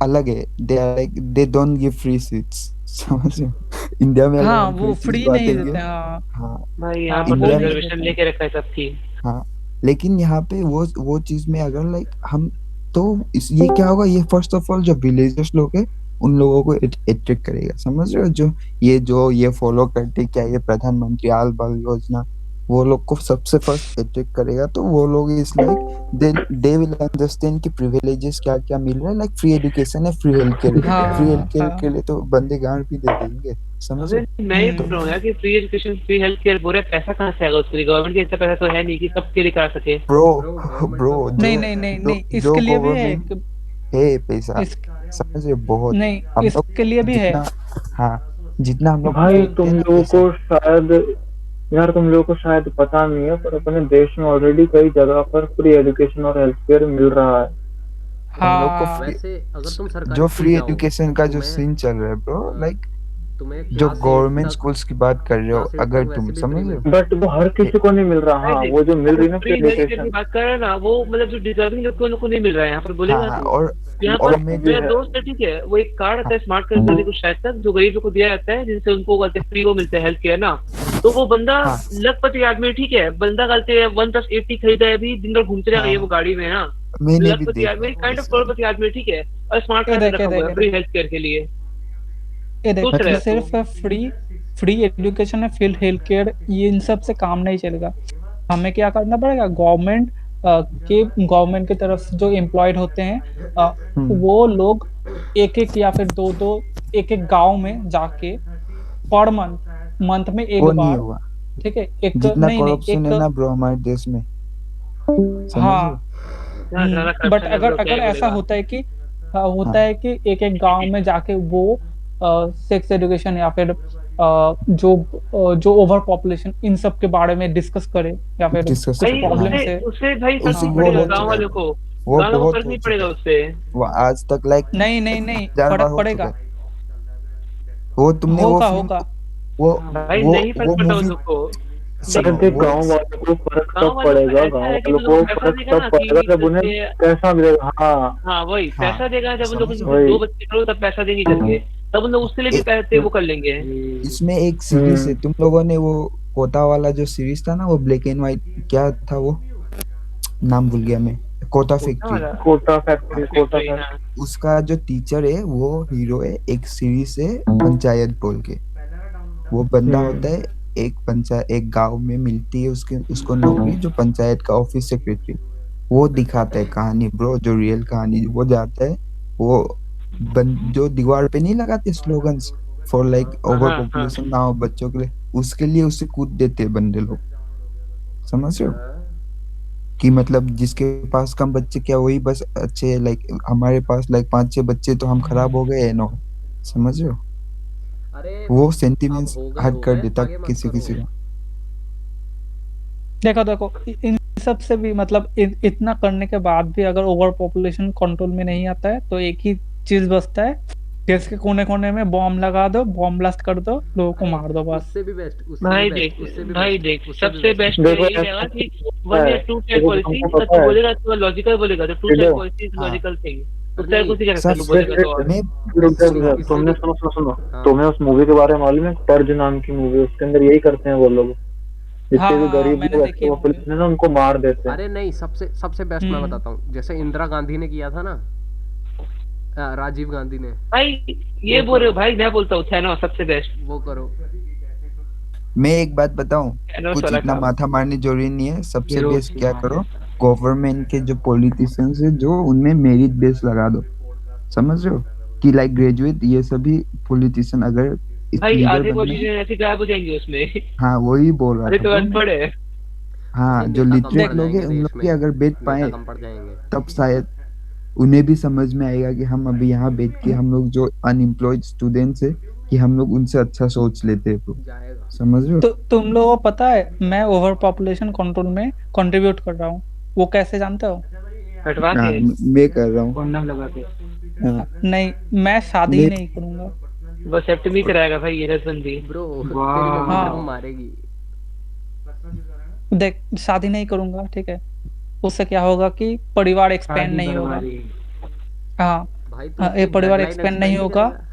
अलग है, they are like they don't give free seats, समझ रहे हो? इंडिया में अगर हाँ हम वो फ्री सीट्स फ्री नहीं बांटेंगे, देते, हाँ हाँ भाई यहाँ हाँ पर तो वो इंडिया में, नहीं रिजर्वेशन देते। लेके रखा है सबकी। हाँ लेकिन यहाँ पे वो चीज में अगर लाइक हम, तो ये क्या होगा, ये फर्स्ट ऑफ ऑल जो विलेजर्स लोग है उन लोगों को अट्रैक्ट करेगा, समझ रहे हो? जो ये फॉलो करते क्या, ये प्रधानमंत्री आवास बाल योजना, वो लोग को सबसे फर्स्ट अट्रैक्ट करेगा, तो वो लोग इस लाइक दे विल अंडरस्टैंड कि प्रिविलेजेस क्या क्या मिल रहा है, लाइक फ्री एजुकेशन है, फ्री हेल्थ केयर है, फ्री हेल्थ हाँ केयर हाँ के लिए तो बंदे गांड भी दे देंगे, समझ अबे रहे मैं ये हो? बोल रहा तो हूँ यार कि free education free health care बोल रहे हैं, पैसा कहाँ से आएगा उसके लिए, गवर्नमेंट के इतना पैसा तो है नहीं कि सबके लिए करा सके। ब्रो ब्रो गवर्नमेंट ब्रो का बहुत जो नहीं नहीं पैसा नहीं है। जो नहीं, जो इसके लिए भी है गवर्नमेंट है पैसा, इस समझ रहे हो? बहुत, नहीं हम लोग इसके लिए भी है। जितना, हाँ जितना हम लोग भाई फेंकते तुम हैं ना लोगों पैसा, को शायद यार तुम लोगों को शायद पता नहीं है, पर अपने देश में ऑलरेडी कई जगह पर फ्री एजुकेशन और हेल्थ केयर मिल रहा है। हम लोग को हाँ वैसे अगर तुम जो सरकारी स्कूल फ्री जाओ एजुकेशन का जो तुम्हें सीन चल रहा है ब्रो, अ, लाइक तुम्हें जो क्लास एट गवर्नमेंट तक स्कूल्स की बात कर रहे हो, क्लास 8 अगर तक तुम वैसे भी फ्री समझ रहे हो, मिलता है। बट वो हर किसी को नहीं मिल रहा। भाई हाँ देख, वो जो मिल रही है ना फ्री फ्री हेल्थ केयर की एजुकेशन, बात कर रहे हैं ना, वो मतलब जो डिजर्विंग लोग को उन लोग को नहीं मिल रहा है यहाँ पर, बोलेगा हाँ तू। यहाँ और पर मैं जो, मेरा दोस्त है, ठीक है, वो एक कार्ड आता है स्मार्ट कार्ड हाँ करने को शायद तक, जो गरीबों को दिया जाता है जिनसे उनको कहते हैं फ्री वो मिलता है हेल्थ केयर ना। तो वो बंदा हाँ लखपति आदमी, ठीक है, बंदा कहते हैं 1+80 खरीदा है अभी, दिन भर घूमते रहेगा ये वो गाड़ी में ना। मैंने भी लखपति आदमी, देखा काइंड ऑफ ऐसा। करोड़पति आदमी, ठीक है, और स्मार्ट ये कार्ड में देख रखा ये हुआ देख है ये फ्री देख हेल्थ केयर के लिए। ये देख, सोच रहे ये हो तू? सिर्फ फ्री फ्री एजुकेशन है, फ्री हेल्थ केयर, ये इन सब से काम नहीं चलेगा। हमें क्या करना पड़ेगा, गवर्नमेंट की तरफ से जो एम्प्लॉयड होते हैं वो लोग एक एक या फिर दो दो एक एक गांव में जाके पर मंथ में एक वो नहीं बार, होगा, ठीक है, एक जितना नहीं नहीं करप्शन एक, है ना ब्रो हमारे देश में, समझ रहे हाँ हो? हाँ, सारा बट करप्शन है अगर ब्रो, क्या अगर ही ऐसा बोलेगा। होता है कि होता हाँ है कि एक एक गांव में जाके वो सेक्स एजुकेशन या फिर जो ओवर पॉपुलेशन इन सब के बारे में डिस्कस करे या फिर डिस्कस कुछ भाई करें, हाँ प्रॉब्लम्स उससे है। उससे भाई फर्क उसी नहीं वो पड़ेगा हो गाँव चुका है वालों ब्रो, को। वो गाँव वालों को बहुत फर्क हो नहीं चुका पड़ेगा है, उससे। वो आज तक लाइक नहीं नहीं नहीं 1000 बार फर्क हो चुका पड़ेगा, है। वो तुमने वो होगा फिल्म, होगा। वो भाई वो नहीं फर्क वो पड़ता उन मूवी लोग को। अरे सुनो देख, देख, वो गाँव वालों को फर्क गाँव तब वालों का पड़ेगा, ऐसा गाँव है कि वालों उन को लोग को पैसा फर्क देगा तब ना पड़ेगा कि जब उन्हें जैसे, पैसा मिलेगा। हाँ हाँ वही हाँ पैसा देगा, जब उन लोग समझ रहे हो? दो वही। बच्चे करो तब पैसा देंगे करके, तब उन लोग उसके लिए भी एक पैसे वो कर लेंगे। इसमें एक सीरीज है, हम्म। तुम लोगों ने वो कोटा वाला जो सीरीज था ना, वो ब्लैक एंड व्हाइट, क्या था वो, नाम भूल गया मैं, कोटा कोटा फैक्ट्री। वाला कोटा हाँ, फैक्ट्री, कोटा फैक्ट्री, हाँ। फैक्ट्री। उसका जो टीचर है वो हीरो है, एक सीरीज है पंचायत बोल के। वो बंदा होता है, एक गांव में मिलती है उसको नौकरी, जो पंचायत का ऑफिस सेक्रेटरी। वो दिखाता है कहानी ब्रो, जो रियल कहानी। वो जाता है, वो जो दीवार पे नहीं लगाते स्लोगन्स फॉर लाइक ओवर हाँ हाँ पॉपुलेशन ना हो बच्चों के लिए, उसके लिए उसे कूद देते हैं बंदे लोग, समझ रहे हो? कि मतलब जिसके पास कम बच्चे, क्या वही बस अच्छे, लाइक हमारे पास लाइक 5-6 बच्चे तो हम खराब हो गए नो, समझ रहे हो? अरे वो अब सेंटिमेंट्स हो गए हर्ट हो कर गए, देता आगे मत किसी करो। किसी का। देखो देखो इन सब से भी मतलब इतना करने के बाद भी अगर ओवर पॉपुलेशन कंट्रोल में नहीं आता है तो एक ही चीज बचता है, देश के कोने कोने में बॉम्ब लगा दो, बॉम्ब ब्लास्ट कर दो, लोगों को अरे मार दो बस। उससे भी बेस्ट, उससे भी भाई बेस्ट, देख, उससे भी भाई बेस्ट, देख, उससे भी सबसे बेस्ट। बेस्ट देखो यही ऐसा रहेगा कि होता वन है, या टू टायर देखो पॉलिसी। तुमको तू पता है। बोलेगा तो लॉजिकल बोलेगा, तो टू टायर देखो पॉलिसी इज हाँ लॉजिकल थिंग। अरे उस टायर नहीं, कुछ नहीं कह सकता सब तू देख बोलेगा देख तो। और मैं रुक जा, रुक सुनो जा। इससे तुमने भी सुनो सुनो सुनो, हाँ तुम्हें उस मूवी के बारे में मालूम है? कर्ज नाम की मूवी, उसके अंदर यही करते हैं वो लोग। हाँ जितने भी हाँ हाँ, गरीब मैंने लोग देखी एक्स्ट्रा है मूवी। पॉपुलेशन है ना, उनको मार देते हैं। अरे नहीं, सबसे सबसे बेस्ट मैं बताता हूँ, जैसे इंदिरा गांधी ने किया था ना, राजीव गांधी ने, भाई ये वो बोल रहे हो करो, भाई, मैं बोलता हूँ थैनोस सबसे बेस्ट। वो करो। मैं एक बात बताऊं, थैनोस कुछ वाला इतना काम। माथा मारने जरूरी नहीं है। सबसे हीरोज बेस्ट की क्या हाँ। करो, गवर्नमेंट के जो पॉलिटिशियंस है जो उनमें मेरिट बेस लगा दो, समझ रहे हो? कि लाइक ग्रेजुएट ये सभी पॉलिटिशियन अगर भाई लीडर आधे बनना है। पॉलिटिशियन ऐसे गायब हो जाएंगे उसमें। हाँ वही बोल रहा अरे था तो ब्रो मैं। अनपढ़ है। हाँ नहीं, जो नेता कम लिटरेट पड़ लोग हैं जाएंगे उन देश लोग में, की अगर बैठ नेता पाए, कम पड़ जाएंगे। तब शायद उन्हें भी समझ में आएगा कि हम अभी यहाँ बैठ के हम लोग जो अनएम्प्लॉयड स्टूडेंट्स है, कि हम लोग उनसे अच्छा सोच लेते हैं ब्रो, जाएगा। समझ रहे हो? तो तुम लोगों को पता है मैं ओवर पॉपुलेशन कंट्रोल में कंट्रीब्यूट कर रहा हूँ, वो कैसे जानते हो? हटवा हाँ के मैं कर रहा हूँ। कॉन्डम लगा के। हाँ, नहीं, मैं शादी ही मैं नहीं करूंगा। वो सेप्टमी कराएगा भाई, ये रसबंदी। ब्रो तेरी वाह। मम्मी तेरे को हाँ मारेगी। देख, शादी नहीं करूंगा, ठीक है, उससे क्या होगा कि परिवार एक्सपेंड शादी नहीं होगा। बर्बादी। हाँ भाई तू हाँ, ये अपनी ब्लड परिवार लाइन एक्सपेंड नहीं एक्सपेंड नहीं होगा। करेगा?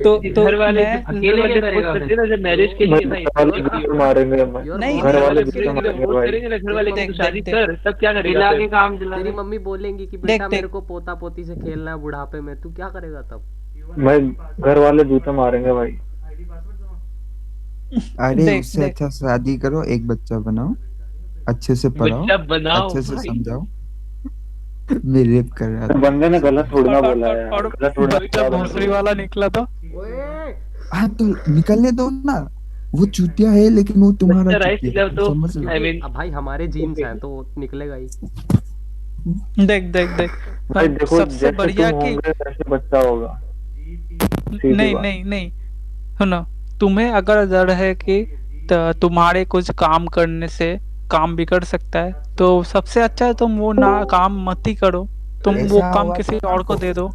तो घर वाले मैं अकेले क्या करेगा करते ना जब मैरिज के मैं लिए भाई घर वाले लड़की हो। बिल्कुल मारेंगे हमें। योर नहीं घर नहीं वाले घर बिल्कुल वाले मारेंगे वोट भाई। करेंगे ना, घर तेरी वाले मम्मी की देख शादी देख कर, देख तब क्या करेगा दिला फिर? के काम दिला तेरी के। मम्मी बोलेंगी कि देख बेटा मेरे देख को पोता पोती से खेलना है बुढ़ापे में, तू क्या करेगा तब? मैं घर वाले जूते मारेंगे भाई। अरे देख उससे देख अच्छा शादी करो, एक बच्चा बनाओ, अच्छे से पढ़ाओ, बच्चा बनाओ अच्छे से भाई। समझाओ। मैं रेप कर रहा था। बंदे ने गलत थोड़ी ना बोला है यार, और गलत थोड़ी ना बच्चा बोला भोसड़ी बंदे वाला निकला तो ओए हाँ तो निकलने दो ना, वो चूतिया है लेकिन वो तुम्हारा बच्चा राइट चूतिया निकला है, तो समझ रहे हो? आई क्योंकि मीन अब भाई हमारे जीन्स ओके। हैं तो निकलेगा ही। देख देख देख भाई देखो, सबसे जैसे बढ़िया तुम कि होंगे वैसे बच्चा होगा, सीधी नहीं बात। नहीं नहीं, सुनो, तुम्हें अगर डर है कि तुम्हारे कुछ काम करने से काम बिगड़ सकता है तो सबसे अच्छा है तुम वो ना काम मत ही करो, तुम वो ऐसा काम हुआ किसी था और को तो, दे दो। तो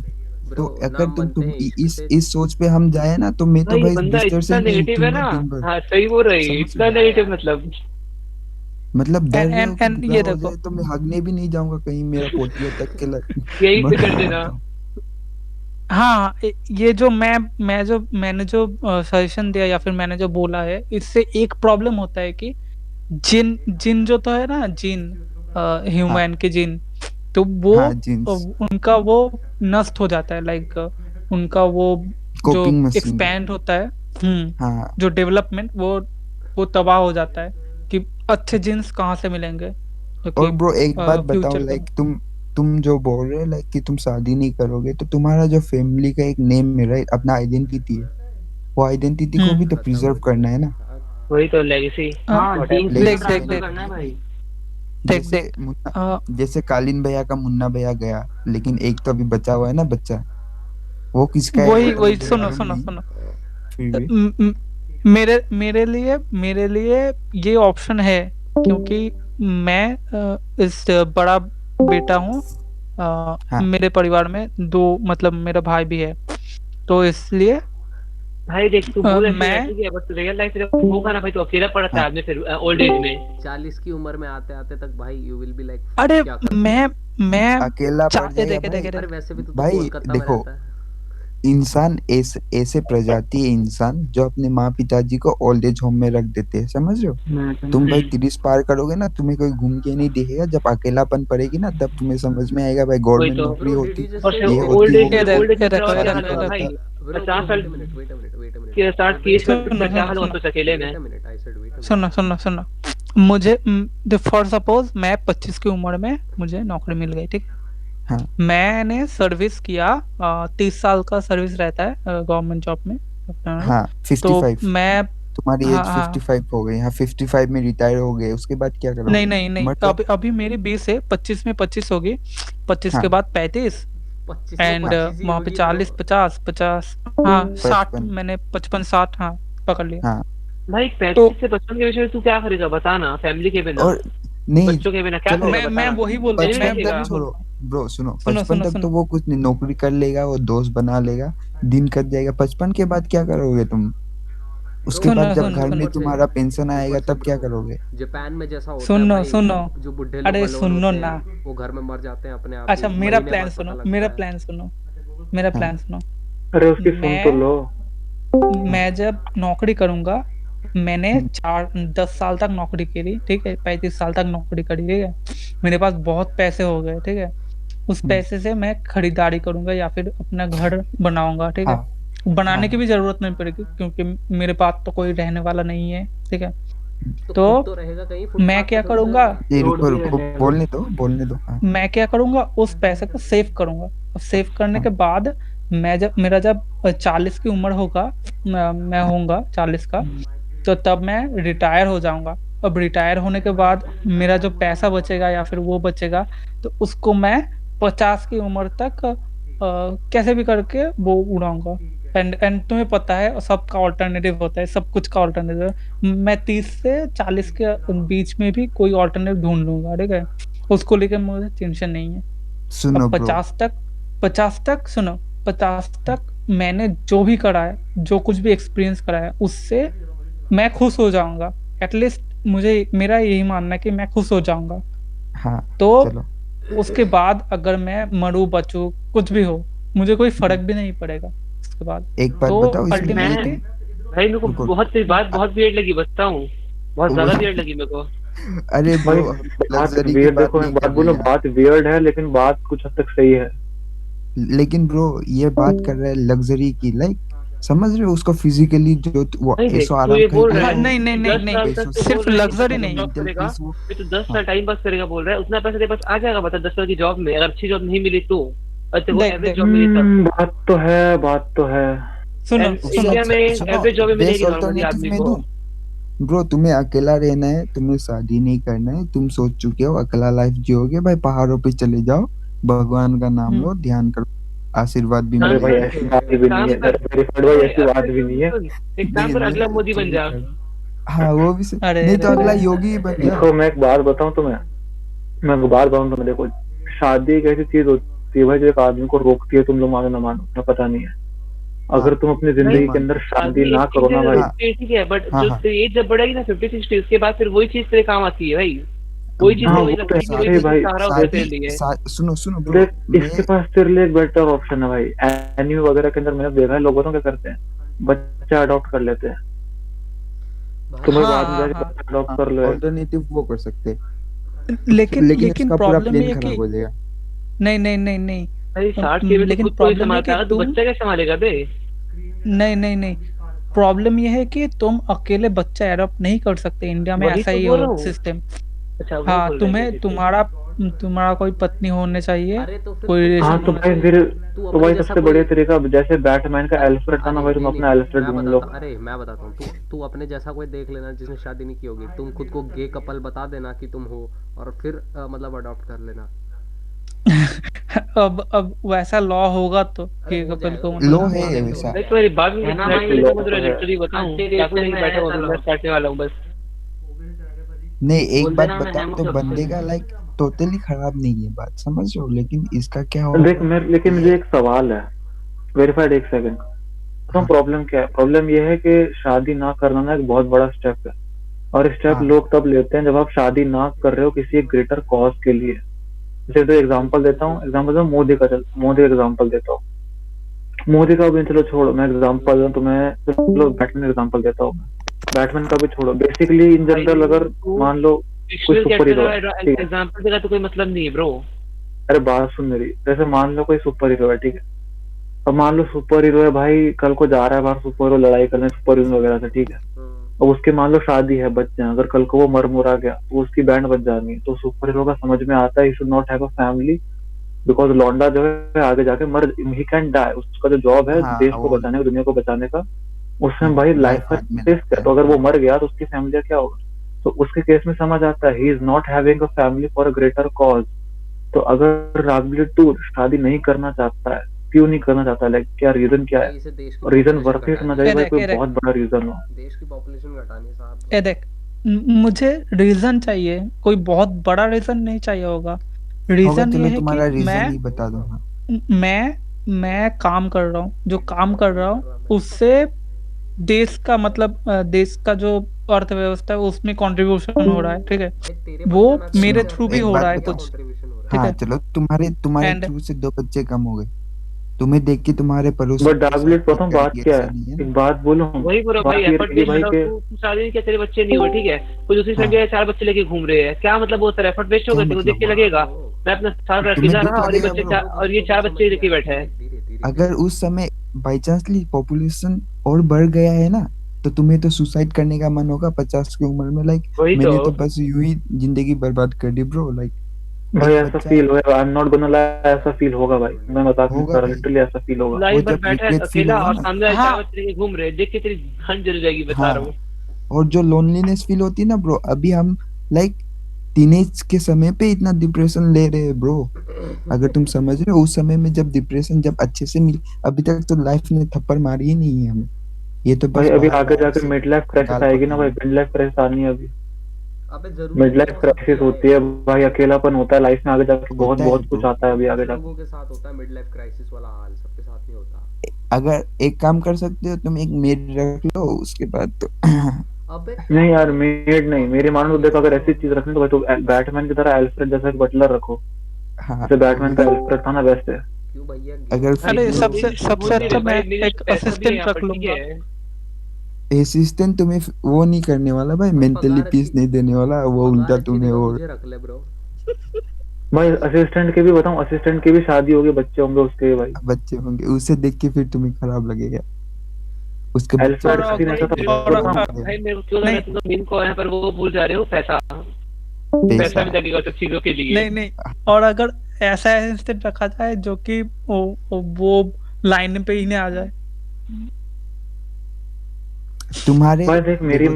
ब्रो अगर नाम तुम बनते हैं इश्क इस से। इस सोच पे हम जाए ना, तो मैं तो भाई भाई बंदा बिस्तर से इतना ही नहीं नेगेटिव है उठूंगा ना। दिन भर, हाँ सही बोल रही है, समझ इतना रहे हो? नेगेटिव मतलब। मतलब डर रहे हो कि एंड बुरा ये हो देखो, जाए तो मैं भागने भी नहीं जाऊंगा कहीं, मेरा पोतिया तक के लग यही पे मर कर ना देना। जाऊं। हाँ, ये जो मैंने जो सजेशन दिया या फिर मैंने जो बोला है, इससे एक प्रॉब्लम होता है कि जिन जिन जो तो है ना, जिन हाँ ह्यूमन के जिन, तो वो हाँ जीन्स उनका वो नष्ट हो जाता है, लाइक उनका वो जो कोपिंग मशीन। एक्सपैंड होता है, हाँ जो डेवलपमेंट, वो तबाह हो जाता है कि अच्छे जीन्स कहाँ से मिलेंगे, और क्योंकि ब्रो एक बात बताओ, फ्यूचर लाइक तुम जो बोल रहे हो लाइक कि तुम शादी नहीं करोगे, तो तुम्हारा जो फैमिली का एक नेम है, राइट, अपना आइडेंटिटी है, वो आइडेंटिटी को भी तो खत्म प्रिजर्व हो करना है जाएगा ना। यार। वही तो लेगेसी। हाँ, देख जीन्स में तो देख लेगेसी ट्रांसफर देख करना है भाई। देख जैसे देख मुन्ना, अ, जैसे कालीन भैया का मुन्ना भैया गया, लेकिन एक तो अभी बचा हुआ है ना बच्चा, वो किसका है वो वही तो वही मुझे सुनो मालूम सुनो नहीं, सुनो, फिर भी। म- म- मेरे लिए ये ऑप्शन है, क्योंकि मैं इस बड़ा बेटा हूँ, हाँ मेरे परिवार में दो, मतलब मेरा भाई भी है, तो इसलिए भाई देख, तू बोल ऐसे रहा है, मैं ठीक है, बट रियल लाइफ में होगा ना भाई, तो अकेला पड़ता है हाँ आदमी फिर ओल्ड एज में। 40 की उम्र में आते आते तक भाई यू विल बी लाइक अरे क्या कर दूं। मैं अकेला पड़ जाएगा देखे भाई। देखे अरे देखे वैसे भी तो भाई कोलकाता में देखो, रहता है। इंसान ऐसे ऐसे प्रजाति है इंसान जो अपने माँ पिताजी को ओल्ड एज होम में रख देते हैं, समझ रहे हो। तुम भाई 30 पार करोगे ना, तुम्हें कोई घूम के नहीं दिखेगा, जब अकेलापन पड़ेगी ना तब तुम्हें समझ में आएगा भाई, वही गवर्नमेंट तो। नौकरी ब्रो डिड होती, यू जस्ट और से फिर ये ओल्ड होती, वो एज में ये होती, ओल्ड एज में फिर और रखो क्या सब हाल होगा होता भाई? था। ब्रो 50 वेट साल a minute wait a minute wait a minute के आई 60 की एज वेट अ में मिनट फिर सुनो क्या सुनो हाल होगा सुनो सोच अकेले में? Wait a minute I said wait a सुनो मिनट। सुनो सुनो, मुझे फॉर सपोज मैं 25 की उम्र में मुझे नौकरी मिल गई, ठीक। हाँ मैंने सर्विस किया, 30 साल का सर्विस रहता है गवर्नमेंट जॉब में अपना, हाँ तो 55, मैं, तुम्हारी हाँ एज हाँ, 55 हो गई, हाँ 55 में रिटायर हो गए, उसके बाद क्या नहीं करोगे? नहीं नहीं, मर जाओ। अभी अभी मेरी 20 है, 25 में 25 होगी, 25 के हाँ बाद 35, 25 में एंड हाँ 25 ही वहाँ पे होगी ब्रो। 40, 50, हाँ 60, 55, मैंने 55 60 हाँ पकड़ लिया। हाँ। भाई तो 35 से 55 के बीच में तू क्या करेगा बता ना, फैमिली के बिना, और नहीं, बच्चों के बिना क्या चलो करेगा मैं बता? वही बोल रहा कुछ हूँ, नहीं मैं 55 देखेगा। तक वही बोल छोड़ो, रहा हूँ। ब्रो सुनो, सुनो 55 सुनो तक सुनो, तो वो कुछ नहीं, नौकरी कर लेगा, वो दोस्त बना लेगा, दिन कट जाएगा। 55 के बाद क्या करोगे तुम? ब्रो उसके वो बाद सुनो जब ऊपर सुनो घर में सुनो ऊपर से तुम्हारा पेंशन आएगा ऊपर से तब ब्रो क्या करोगे? जापान में जैसा होता है सुनो भाई, सुनो, जो बुढ़े लोग अरे अलोन सुनो होते ना, हैं वो घर में मर जाते हैं अपने आप ही, अच्छा मेरा महीने प्लान बाद पता सुनो, लगता मेरा है। प्लान सुनो, मेरा हाँ प्लान सुनो। अरे उसकी सुन तो मैं लो। हाँ मैं जब नौकरी करूंगा, मैंने हम्म, 10 साल तक नौकरी करी, ठीक है, 35 साल तक नौकरी करी, ठीक है, मेरे पास बहुत पैसे हो गए, ठीक है, उस हम्म, पैसे से मैं खरीदारी करूंगा या फिर अपना घर बनाऊंगा, ठीक है, हाँ बनाने की हाँ भी जरूरत नहीं पड़ेगी क्योंकि मेरे पास तो कोई रहने वाला नहीं है, ठीक है, तो तो खुद तो रहेगा कहीं, मैं फुटपाथ पे क्या थोड़ी करूंगा, सोएगा। ये रोड रुको पे रुको, रहने दो। बोलने दो बोलने दो, हाँ मैं क्या करूंगा, उस पैसे को सेव करूंगा, और सेव करने हाँ के बाद जब 40 की उम्र होगा, मैं होऊंगा 40 का, तो तब मैं रिटायर हो जाऊंगा। अब रिटायर होने के बाद मेरा जो पैसा बचेगा या फिर वो बचेगा, तो उसको मैं 50 की उम्र तक कैसे भी करके वो उड़ाऊंगा। एंड तुम्हें पता है सबका ऑल्टरनेटिव होता है, सब कुछ का ऑल्टरनेटिव, मैं 30 से 40 के बीच में भी कोई ऑल्टरनेटिव ढूंढ लूंगा, ठीक है, उसको लेकर मुझे टेंशन नहीं है। सुनो अब ब्रो, 50 तक सुनो, 50 तक मैंने जो भी करा है, जो कुछ भी एक्सपीरियंस करा है, उससे मैं खुश हो जाऊंगा, एटलीस्ट मुझे मेरा यही मानना है कि मैं खुश हो जाऊंगा। हाँ तो चलो, उसके बाद अगर मैं मरूं बचूं कुछ भी हो, मुझे कोई फर्क भी नहीं पड़ेगा उसके बाद। एक बात तो बताओ इसमें, मैं एक अल्टीमेटली, भाई, मेरे को रुको, बहुत सी बात बहुत वियर्ड लगी, बताता हूँ, बहुत ज्यादा वियर्ड लगी मेरे को। अरे भाई ब्रो अभी बात लग्जरी की वियर्ड, बात देखो नहीं मैं कर बात रहे बोलूं, यार, बात वियर्ड है लेकिन बात कुछ हद तक सही है। लेकिन ब्रो ये बात कर रहे हैं लग्जरी की, लाइक समझ रहे हो, उसको फिजिकली जो वो नहीं देख, ऐसो तू आराम ये बोल कहीं रहा हाँ, है नहीं, नहीं नहीं कि नहीं 10 नहीं, साल तक पैसों तू से, बोल सिर्फ रहा है कि लग्जरी अच्छा तुम्हारा नहीं, जॉब मेंटल करेगा, पीस वो, फिर तू 10 हाँ साल टाइम पास करेगा बोल रहा है, उतना पैसा तेरे पास आ जाएगा बता 10 साल की जॉब में, अगर अच्छी जॉब नहीं मिली तो, और तेरे को देख एवरेज देख जॉब मिली तब। बात तो है, बात तो है। सुनो एंड सुनो, इंडिया में सुनो, एवरेज जॉब बेस्ट मिलेगी नॉर्मली ऑल्टरनेटिव आदमी मैं को। दूं ब्रो, तुम्हें अकेला रहना है, तुम्हें शादी नहीं करना है, तुम सोच चुके हो अकेला लाइफ जियोगे भाई, पहाड़ों पे चले जाओ, भगवान का नाम हम्म, लो, ध्यान करो, आशीर्वाद भी अरे काम भाई मिलेगा, कर, ऐसी बात भी नहीं काम है, कर, अरे वेरीफाइड भाई ऐसी बात अबे भी नहीं है। सुन, एक काम नहीं कर, अगला नहीं मोदी जो बन भी जा। करो, हाँ वो भी से, अरे नहीं रे तो रे, अगला योगी ही बन जाओ। देखो मैं एक बात बताऊं तुम्हें, मैं एक बात बताऊं तुम्हें, देखो शादी एक ऐसी चीज होती है भाई जो एक आदमी को रोकती है, तुम लोग मानो ना मानो, तुम्हें पता नहीं है। हाँ अगर तुम अपनी भाई मैं जिंदगी के मान, अंदर शादी शादी ना एक करो चीज ना है, भाई, हाँ रुकती है ठीक है, बट हाँ जो हाँ तेरी एज जब बढ़ेगी ना 50 60, उसके बाद फिर वही चीज तेरे काम आती है भाई। कोई चीज हाँ, समझ वो तो लगती है कि वही है चीज भाई। सहारा होता है तेरे शादी लिए। सुनो सुनो ब्रो, देख मैं इसके पास तेरे लिए एक बेटर ऑप्शन है भाई। एनिमे वगैरह के अंदर मैंने देखा है, लोग बताऊं क्या करते हैं, बच्चा अडॉप्ट कर लेते हैं। तुम्हें भाई हाँ बाद में हाँ जाके हाँ बच्चा अडॉप्ट कर लो। ऑल्टरनेटिव वो कर सकते हैं, लेकिन लेकिन लेकिन उसका पूरा प्रॉब्लम प्लान ये है खराब कि हो जाएगा। नहीं नहीं नहीं नहीं भाई 60 के में तो लेकिन खुद कोई प्रॉब्लम ये संभालता कि है, तो तुम बच्चा क्या संभालेगा बे? नहीं नहीं नहीं प्रॉब्लम ये है कि तुम अकेले बच्चा एडॉप्ट नहीं कर सकते, इंडिया में वही ऐसा तो ही बोल रहा हो हूँ। सिस्टम। अच्छा वो हाँ बोल रहे थे तुम्हें ठीक है। तुम्हारा तुम्हारा कोई पत्नी होने चाहिए, अरे तो फिर कोई तू हाँ रिलेशन तो होना भाई चाहिए। फिर तू तो अपने भाई जैसा सबसे कोई बढ़िया तरीका, जैसे बैटमैन का अरे एल्फ्रेड था ना भाई, तुम नहीं नहीं अपना एल्फ्रेड मैं ढूंढ लो। बताता अरे मैं बताता हूँ, तू अपने जैसा कोई देख लेना जिसने शादी नहीं की होगी, तुम खुद को गे कपल बता देना कि तुम हो, और फिर मतलब अडॉप्ट कर लेना। अब वैसा लॉ होगा तो अरे ये हो कपल जाएगा, को वो लो मतलब है देखो वैसा। भाई तुम्हारी बात में है ना फ्लैट भाई, में लो मैं तो तुझे है। लिटरली बताऊं, तेरे चाकू से लेके मैं बैठा हुआ ऐसा हूँ, लो मैं काटने वाला हूँ बस। नहीं एक बोल बात देना मैं बताओ हेमो तो से बंदे का लाइक टोटली खराब नहीं है बात, समझ रहे हो, लेकिन इसका क्या देख होगा लेकिन ये। मुझे एक सवाल है, वेरीफाइड, एक सेकंड। तो हाँ प्रॉब्लम क्या है? प्रॉब्लम ये है कि शादी ना करना ना एक बहुत बड़ा स्टेप है, और स्टेप हाँ लोग तब लेते हैं जब आप शादी ना कर रहे हो किसी एक ग्रेटर कॉज के लिए। जैसे तो एग्जांपल देता हूँ, मोदी का एग्जांपल देता हूँ। मोदी का भी चलो छोड़ो, मैं एग्जांपल दूं तो मैं चलो बैटमैन एग्जांपल देता हूँ। बैटमैन का भी छोड़ो, बेसिकली इन भाई जनरल अगर तू मान लो कोई फिक्शनल सुपर हीरो है, कैरेक्टर ठीक है। एग्जांपल देगा तो कोई मतलब नहीं है ब्रो। अरे बात सुन मेरी, जैसे मान लो कोई सुपर हीरो है, ठीक है। अब मान लो सुपर हीरो है भाई, कल को जा रहा है बाहर सुपर हीरो लड़ाई करने सुपर हीरो वगैरह से, ठीक है। अब उसके मान लो शादी है, बच्चे हैं, अगर कल को वो मर मुरा गया तो उसकी बैंड बज जानी है, तो सुपर हीरो का समझ में आता है he should not have a family, because लौंडा जो है आगे जाके मर, ही कैन डाई, उसका जो जॉब है हाँ देश को वो बचाने का, दुनिया को बचाने का, उसमें भाई लाइफ लाइफ का हाथ में रिस्क रहता है। है। तो अगर वो मर गया तो उसकी फैमिली का क्या होगा? तो उसके केस में समझ आता है he is not having a family for a greater cause. तो अगर राघवी टू शादी नहीं करना चाहता है, क्यों नहीं करना चाहता, लाइक क्या रीजन क्या है? भाई इसे देश की और रीजन पॉपुलेशन वर्थ इट होना घटानी चाहिए ए भाई, देख कोई ए देख बहुत बड़ा रीजन हो। है, देश की पॉपुलेशन घटानी है साहब। ए देख मुझे रीजन चाहिए, कोई बहुत बड़ा रीजन नहीं चाहिए होगा। होगा रीजन ये चलो है कि तुम्हारा रीजन ही बता दो। हाँ मैं काम कर रहा हूँ, जो काम कर रहा हूँ उससे देश का मतलब देश का जो अर्थव्यवस्था है उसमें कंट्रीब्यूशन हो रहा है, ठीक है। भाई तेरे वो बच्चा ना करे मेरे सुनो तो थ्रू भी एक हो बात रहा है बताओ। कुछ, कंट्रीब्यूशन हो रहा ठीक हाँ है। चलो तुम्हारे एंड थ्रू से 2 बच्चे कम हो गए, तुम्हें देख के तुम्हारे पड़ोसी बट भी डार्क ब्लेड शादी बताऊं बात करेगी, क्या ऐसा है, नहीं है एक ना। बात बोलूं, वही पूरा भाई बात ये एफर्ट रहेगी वेस्ट भाई करो, के तू शादी नहीं किया, तेरे बच्चे नहीं हुए, ठीक है। कोई दूसरी हाँ फैमिली 4 बच्चे लेके घूम रहे हैं, क्या मतलब वो तेरा एफर्ट वेस्ट हो क्या गया? तेरे को देख मतलब के हुआ? लगेगा मैं अपना साल भर तुम्हें अकेला दुख रहा और ये लगेगा बच्चे ब्रो। और ये 4 बच्चे लेके बैठा है। धीरे धीरे अगर उस समय बाई चांसली पॉपुलेशन और बढ़ गया है ना, तो तुम्हें तो सुसाइड करने का मन होगा 50 की उम्र में, लाइक वही तो मैंने तो बस यूं ही जिंदगी बर्बाद कर दी ब्रो, लाइक भाई एक ऐसा बच्चा फील होगा, I am not gonna lie, ऐसा फील होगा भाई, मैं मजाक नहीं होगा कर रहा, भाई। लिटरली ऐसा फील होगा। वो लाइफ भर जब बैठा है रिग्रेट फील अकेला होगा और ना, सामने वाले 4 हाँ बच्चे लेके घूम रहे हैं, देख के तेरी जान जल जाएगी, बता रहा हाँ हूँ। और जो लोनलीनेस फील होती है ना ब्रो, अभी हम लाइक टीनेज के समय पे इतना डिप्रेशन ले रहे हैं ब्रो, अगर तुम समझ रहे हो उस समय में जब डिप्रेशन जब अच्छे से मिल, अभी तक तो लाइफ ने थप्पड़ मारी ही नहीं है हमें, ये तो भाई बस अभी बाहर आगे बाहर जाके से मिड लाइफ क्राइसिस गाल आएगी ना पकड़ी भाई, है। मिड लाइफ क्राइसिस आनी है अभी। अबे जरूरी मिड नहीं है लाइफ वो सबके क्राइसिस होती आए। है भाई, अकेलापन होता है लाइफ में आगे जाके, बहुत होता है बहुत कुछ ब्रो। आता है अभी आगे कुछ जाके। लोगों के साथ होता है मिड लाइफ क्राइसिस वाला हाल, सबके साथ नहीं होता। अगर एक काम कर सकते हो तुम, एक मेड रख लो उसके बाद तो अबे नहीं यार, मेड नहीं, मेरी मानो तो देखो, अगर ऐसी चीज रखनी तो भाई तो बैटमैन की तरह एल्फ्रेड जैसा एक बटलर रखो, हाँ जैसे बैटमैन का भाई एल्फ्रेड था ना वैसे। क्यों भैया अगर गेम भाई अरे फिर तू सबसे मेरी सबसे बोल नहीं अच्छा रही मैं भाई, मेरे एक पैसा भी है असिस्टेंट यहाँ पर, रख ठीक लूंगा। है। असिस्टेंट तुम्हें वो नहीं करने वाला भाई, भाई मेंटली पीस नहीं देने वाला, वो पगार उल्टा अच्छी तुम्हें देगा, और मुझे रख ले ब्रो। भाई असिस्टेंट के भी बताऊं, असिस्टेंट की भी शादी होगी, बच्चे होंगे उसके भाई। बच्चे होंगे, उसे देख के फिर तुम्हें खराब लगेगा, उसके बच्चे एल्फ्रेड और को का सीन शादी भाई ऐसा करके था, मेरे देखो और को कौन बताऊं, करेगा। भाई मेरे को क्यों लग रहा नहीं है तुम मेन को यहाँ पर वो भूल जा रहे हो, पैसा। पैसा पैसा भी लगेगा सब चीजों के लिए। नहीं नहीं और अगर ऐसा असिस्टेंट रखा जाए जो कि वो लाइन पे ही नहीं आ जाए। तुम्हारे भाई देख देखो मेरी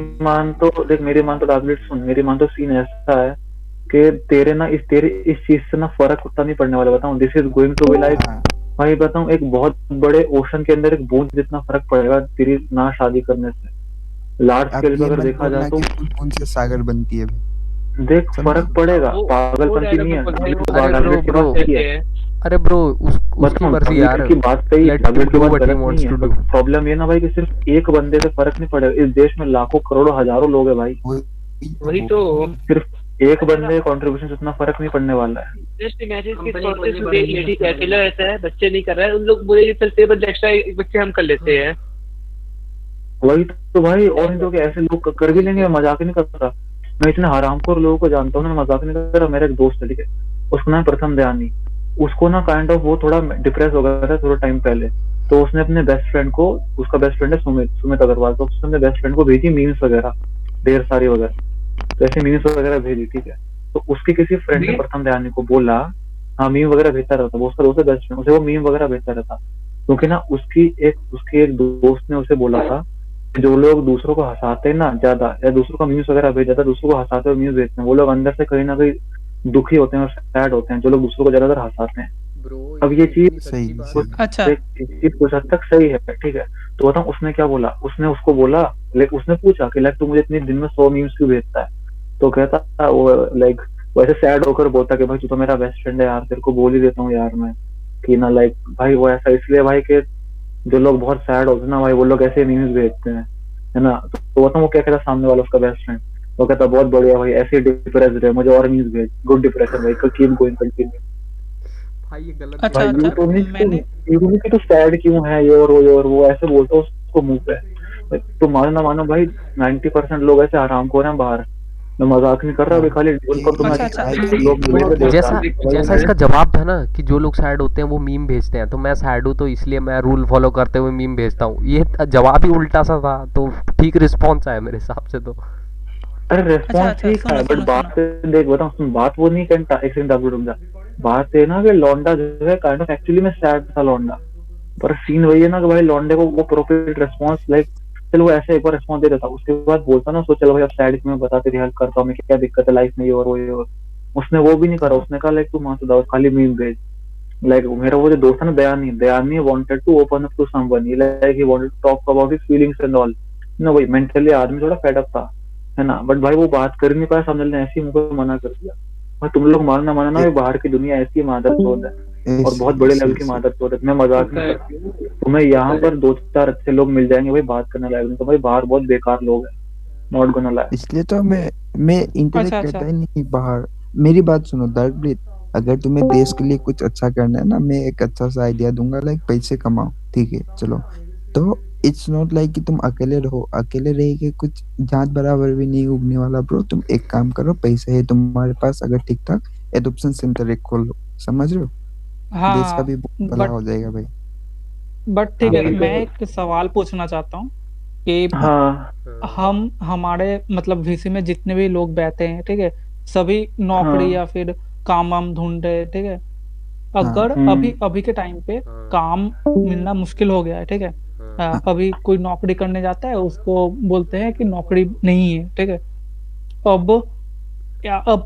मान तो डार्क सुन, मेरी मान तो सीन ऐसा है कि तेरे इस चीज से ना फर्क उतना नहीं पड़ने वाला, बताऊं, this is going to be like, हाँ भाई बताऊं, एक बहुत बड़े ओशन के अंदर एक बूंद जितना फर्क पड़ेगा तेरी ना शादी करने से, लार्ज अब स्केल पे ये अगर मत देखा जाए बोलना तो। कि बूंद से सागर बनती है भाई, देख समझे। फर्क पड़ेगा, वो पागलपंती नहीं है, डायलॉग भाई, वो अरे डार्क ब्रो की ब्रो बात सही है। अरे ब्रो उसकी बताऊं मर्जी यार, की बात सही है, लेट हिम की डू बात व्हाट ही गलत नहीं वांट्स है, टू बट डू। प्रॉब्लम ये ना भाई कि सिर्फ एक बंदे से फर्क नहीं पड़ेगा, इस देश में लाखों करोड़ों हजारों लोग है भाई, वही तो। सिर्फ एक बंदे कंट्रीब्यूशन से उतना फर्क नहीं पड़ने वाला है। जस्ट इमेजिन कि कंपनी प्रोसेस खोलनी देख पड़ेगी ले, तो ठीक है, उसमें अकेला रहता है, बच्चे नहीं कर रहा है, उन लोग बोले चलते बंदे एक्स्ट्रा एक बच्चे हम कर लेते हैं। वही तो भाई, और नहीं तो कि ऐसे लोग कर भी लेंगे, मैं मजाक नहीं करता। मैं इतने हरामखोर लोगों को जानता हूँ ना, मजाक नहीं कर रहा। मेरा एक दोस्त है, ठीक है, उसका नाम है प्रथम दयानी। उसको ना काइंड ऑफ वो थोड़ा डिप्रेस हो गया था थोड़ा टाइम पहले, तो उसने अपने बेस्ट फ्रेंड को, उसका बेस्ट फ्रेंड है सुमित सुमित अग्रवाल, तो उसने अपने बेस्ट फ्रेंड को भेजी मीम्स वगैरह ढेर सारी वगैरह, तो ऐसे मीम्स वगैरह भेजी, ठीक है। तो उसके किसी फ्रेंड ने मीम? प्रथम दयानी को बोला, हाँ मीम वगैरह भेजता रहता, वो उसका दोस्त है बेस्ट फ्रेंड, उसे वो मीम वगैरह भेजता रहता। क्योंकि ना उसकी एक दोस्त ने उसे बोला था, जो लोग दूसरों को हंसाते हैं ना ज्यादा, या दूसरों का मीम्स वगैरह भेज जाता है, दूसरों को हंसाते हुए मीम्स भेजते हैं, वो लोग अंदर से कहीं ना कहीं दुखी होते हैं और सैड होते हैं, जो लोग दूसरों को ज्यादातर हंसाते हैं। ब्रो अब ये ये इतनी चीज सच्ची बात सही अच्छा कुछ हद तक सही है, ठीक है। तो बताऊं उसने क्या बोला, उसने उसको बोला, लाइक उसने पूछा कि लाइक तू मुझे इतने दिन में 100 मीम्स क्यों भेजता है। तो कहता वो लाइक वैसे सैड होकर बोलता कि भाई तू तो मेरा बेस्ट फ्रेंड है यार, तेरे को बोल ही देता हूँ यार मैं, कि ना लाइक भाई वो ऐसा इसलिए भाई कि जो लोग बहुत सैड होते हैं ना भाई, वो लोग ऐसे मीम्स भेजते हैं, है ना। तो बताऊं वो क्या कहता सामने वाला उसका बेस्ट फ्रेंड, वो कहता बहुत बढ़िया भाई, ऐसे डिप्रेस्ड है, मुझे और मीम्स भेज, गुड डिप्रेशन भाई, कीप गोइंग कंटिन्यू। भाई ये गलत अच्छा भाई बात अच्छा है यू तो नहीं मैंने यू नहीं कि तू सैड क्यों है, ये और वो ऐसे बोलता है उसको मुंह पे। तो मानो ना मानो भाई 90% लोग ऐसे आराम को रहे हैं बाहर। मैं मजाक नहीं कर रहा, अभी हाँ खाली उन पर तो मैं अच्छा अच्छा लोग मिलेंगे देख रहा जैसा हूँ जैसा भाई। इसका जवाब था ना कि जो लोग सैड होते हैं वो मीम भेजते हैं, तो मैं सैड हूँ तो इसलिए मैं रूल फॉलो करते हुए मीम भेजता हूँ, ये जवाब ही उल्टा सा था, तो ठीक रिस्पॉन्स आया मेरे हिसाब से तो। अरे अच्छा रेस्पॉन्स अच्छा ठीक है, सुनो बट सुनो सुनो बात देख बताऊँ सुन, बात वो नहीं करता, एक सेकंड आपको रुक जा। बात है ना कि लौंडा जो है काइंड ऑफ एक्चुअली में सैड था लौंडा, पर सीन वही है ना कि भाई लौंडे को वो प्रोपेट रिस्पॉन्स लाइक, चल वो ऐसे एक बार रिस्पॉन्स दे देता, उसके बाद बोलता ना उसको, चलो भाई अब सैड मैं बता तेरी हेल्प करता हूँ, मैं क्या दिक्कत है लाइफ में, ये और वो ये और। उसने वो भी नहीं करा, उसने कहा लाइक तू मासूदा हो, खाली मीम भेज। लाइक मेरा वो जो दोस्त है ना दयानी wanted to open up to someone, like he wanted to talk about his feelings and all ना, वही मेंटली आदमी थोड़ा फेड अप था, है ना। बट भाई वो बात कर नहीं पाया, सामने वाले ने ऐसे ही मुझको मना कर दिया। और तुम लोग मानना माना ना, ये बाहर की दुनिया ऐसी मादर चौध है, और ऐसे बहुत बड़े ऐसे लेवल की ऐसे मादर चौध है, मैं मजाक होता नहीं है कर क्यों? रहा। तुम्हें यहाँ होता है। पर 2-4 अच्छे लोग मिल जाएंगे भाई बात करने लायक, नहीं तो भाई बाहर बहुत बेकार लोग हैं, नॉट गोना लाई। इसलिए तो मैं अच्छा इंटरेक्ट अच्छा करता ही नहीं बाहर। मेरी बात सुनो दर्दप्रीत, अगर तुम्हें देश के लिए कुछ अच्छा करना है ना, मैं एक अच्छा सा आइडिया दूंगा, लाइक पैसे कमाओ, ठीक है चलो। तो इट्स नॉट लाइक कि तुम अकेले रहो, अकेले रह के कुछ जांच बराबर भी नहीं उगने वाला ब्रो। तुम एक काम करो, पैसे है तुम्हारे पास अगर ठीक ठाक, एडॉप्शन सेंटर एक खोल लो, समझ रहे हो, देश का हाँ भी भला बट हो जाएगा भाई। ठीक हाँ है, वही भाई। तो। मैं एक सवाल पूछना चाहता हूँ कि हाँ हम हमारे मतलब वीसी में जितने भी लोग बैठे हैं, ठीक है, सभी नौकरी हाँ। या फिर काम वाम ढूंढ रहे हैं, ठीक है। हाँ अगर अभी हम्म। अभी के टाइम पे हाँ काम मिलना मुश्किल हो गया है, ठीक है। हाँ हाँ अभी कोई नौकरी करने जाता है, उसको बोलते हैं कि नौकरी नहीं है, ठीक है। अब या अब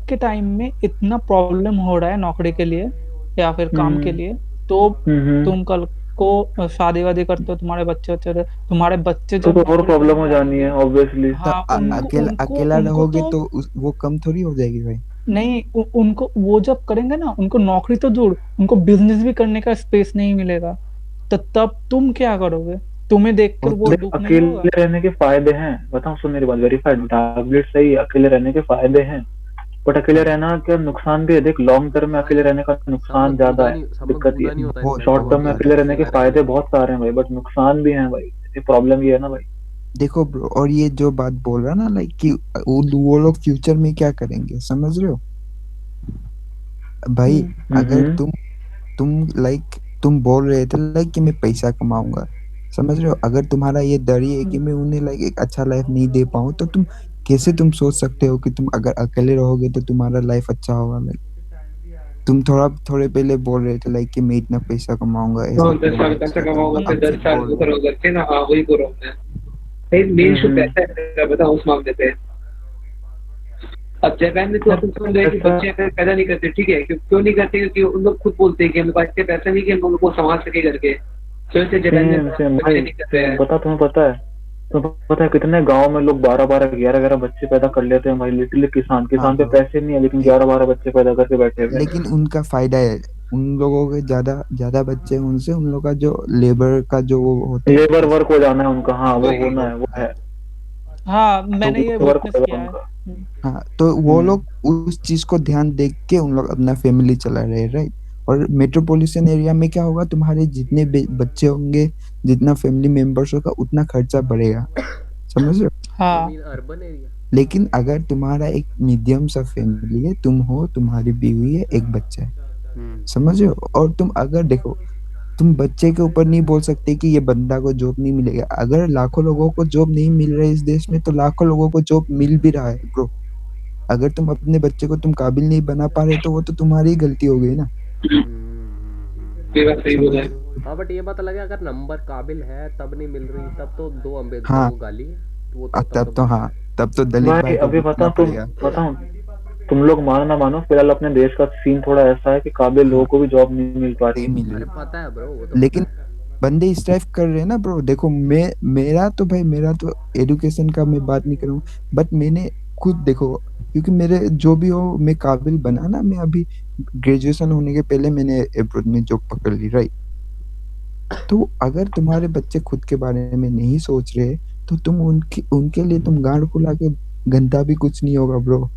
के टाइम में इतना प्रॉब्लम हो रहा है नौकरी के लिए या फिर काम के हम्म। लिए, तो हम्म। तुम कल को शादी वादी करते हो, तुम्हारे बच्चे बच्चे रहे, तुम्हारे बच्चे तो जब और नौकरी प्रॉब्लम करने हो जानी जाएंगे, है ऑब्वियसली। तो हाँ उनको अकेला उनको अकेला उनको रहोगे तो तो वो कम थोड़ी हो जाएगी भाई। नहीं, उनको वो जब करेंगे ना, उनको नौकरी तो दूर, उनको बिजनेस भी करने का स्पेस नहीं मिलेगा। तो तब तुम क्या करोगे? तुम्हें देखकर वो वो तो देख दुख नहीं होगा? अकेले रहने के फायदे हैं, बताऊं सुन मेरी बात, वेरीफाइड टैबलेट सही है, अकेले रहने के फायदे हैं, बट अकेले हाँ रहना क्या नुकसान भी है। देख लॉन्ग टर्म में अकेले भाई रहने का नुकसान ज्यादा है, सब में दिक्कत ये गूदा नहीं होता बहुत इनमें, शॉर्ट कभी टर्म बहुत में भी अकेले ज्यादा। रहने के अकेले फायदे रहना। बहुत सारे हैं भाई, बट नुकसान भी हैं भाई, ये प्रॉब्लम ये है ना भाई। देखो ब्रो, और ये जो बात बोल रहा ना लाइक कि वो लोग फ्यूचर में क्या करेंगे, समझ रहे हो भाई। अगर हम्म। तुम लाइक तुम बोल रहे थे लाइक कि मैं पैसा कमाऊंगा, समझ रहे हो, अगर तुम्हारा ये डर ही है कि मैं उन्हें लाइक एक अच्छा लाइफ नहीं दे पाऊँ, तो तुम कैसे तुम सोच सकते हो कि तुम अगर अकेले रहोगे तो तुम्हारा लाइफ अच्छा होगा। लाइक तुम थोड़े पहले बोल रहे थे लाइक कि मैं इतना पैसा कमाऊंगा, ऐसा हाँ 10 साल करूंगा पैसा वैसा कमाऊंगा, करूंगा, फिर अब फिर 10 साल बोल वो रहे हो। करो करके ना, हाँ वही बोल रहा हूँ मैं। भाई मेन इशू हम्म। पैसा है मेरा, बताओ उस मामले पे। अब जापान में तो अब तुम सुन रहे हैं कि ऐसा बच्चे पैदा नहीं करते, ठीक है, क्यों नहीं करते? क्योंकि उन लोग खुद बोलते हैं कि हमारे पास इतने पैसा नहीं कि हम उनको संभाल सके करके, तो इसलिए जापान में सेम सेम बच्चे भाई, नहीं करते सेम हैं। पता तुम्हें पता है, तो पता है कितने गांव में लोग 12-12 11-11 बच्चे पैदा कर लेते हैं भाई, लिटरली किसान हाँ किसान पे ब्रो, पैसे नहीं है, लेकिन 11-12 बच्चे पैदा करके बैठे हुए हैं। लेकिन उनका फायदा है, उन लोगों के ज्यादा ज्यादा बच्चे हैं, उनसे उन लोग का जो लेबर का जो वो होता है लेबर पैसा। वर्क हो जाना है उनका, हाँ वो वही। होना है, वो हाँ है। हाँ मैंने ये वर्क विटनेस होगा किया है। उनका। हाँ, तो वो लोग उस चीज को ध्यान देख के उन लोग अपना फैमिली चला रहे, राइट। और मेट्रोपॉलिटन एरिया में क्या होगा, तुम्हारे जितने बच्चे होंगे, जितना फैमिली मेंबर्स होगा, उतना खर्चा बढ़ेगा, समझ रहे हो। You हाँ mean urban area? लेकिन अगर तुम्हारा एक मीडियम सा फैमिली है, तुम हो, तुम्हारी बीवी है, एक बच्चा है, समझ रहे हो, और तुम अगर देखो, तुम बच्चे के ऊपर नहीं बोल सकते कि ये बंदा को जॉब नहीं मिलेगा। अगर लाखों लोगों को जॉब नहीं मिल रहा है इस देश में, तो लाखों लोगों को जॉब मिल भी रहा है ब्रो। अगर तुम अपने बच्चे को तुम काबिल नहीं बना पा रहे, तो वो तो तुम्हारी गलती हो गई ना, ये बात सही बोला समझ है। रहे हो? हाँ बट ये बात अलग है, अगर नंबर काबिल है तब नहीं मिल रही, तब तो दो अम्बेडकर हाँ, को गाली है, तो वो तो तब तब तो बात हाँ, है। तब तो दलित भाई भाई को अभी भुगतना बताऊं पड़ेगा। तुम लोग मानो ना मानो, फिलहाल अपने देश का सीन थोड़ा ऐसा है कि काबिल लोगों हाँ, को भी जॉब नहीं मिल पा रही नहीं है। मिल अरे रही, पता है ब्रो, वो तो लेकिन पता है। बंदे स्ट्राइव कर रहे हैं ना ब्रो। देखो मेरा तो भाई, मेरा तो एजुकेशन का मैं बात नहीं करूँ, बट मैंने खुद देखो, क्योंकि मेरे जो भी हो, मैं काबिल बना ना। मैं अभी ग्रेजुएशन होने के पहले मैंने अब्रॉड में जॉब पकड़ ली, राइट। तो अगर तुम्हारे बच्चे खुद के बारे में नहीं सोच रहे, तो तुम उनके लिए तुम गांड फुला के गंदा भी कुछ नहीं होगा ब्रो।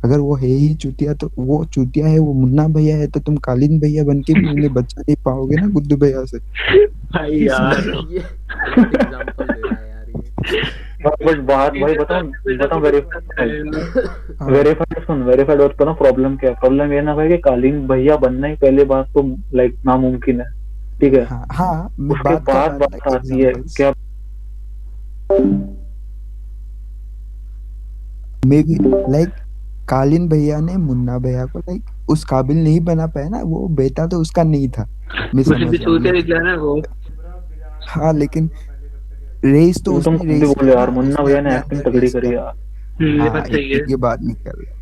अगर वो है ही चूतिया, तो वो चूतिया है, वो मुन्ना भैया है, तो तुम कालीन भैया बन के भी उन्हें बचा नहीं पाओगे ना गुड्डू भैया से। भाई यार ये गलत एग्जांपल दे रहा है यार ये। बट बात भाई बताऊं वेरीफाइड बात को ना, प्रॉब्लम क्या है? प्रॉब्लम ये ना भाई कि कालीन भैया बनना ही पहले बात तो लाइक नामुमकिन है, ठीक है। हाँ हाँ, मैं उसके बात कर बाद रहा बात था आती है एग्जांपल्स। क्या? मे भी लाइक कालीन भैया ने मुन्ना भैया को लाइक उस काबिल नहीं बना पाया ना, वो बेटा तो उसका नहीं था, मैं मुझे समझ भी रहा हूँ, चूतिया लेकिन निकला ना वो। हाँ, लेकिन रेस तो तुम उसने खुद भी रेस बोले किया यार, ना, मुन्ना उसने भैया ने अपने एक्टिंग अंदर तगड़ी रेस करी किया। यार। ये हाँ, बात सही है एक्टिंग की बात नहीं कर रहा,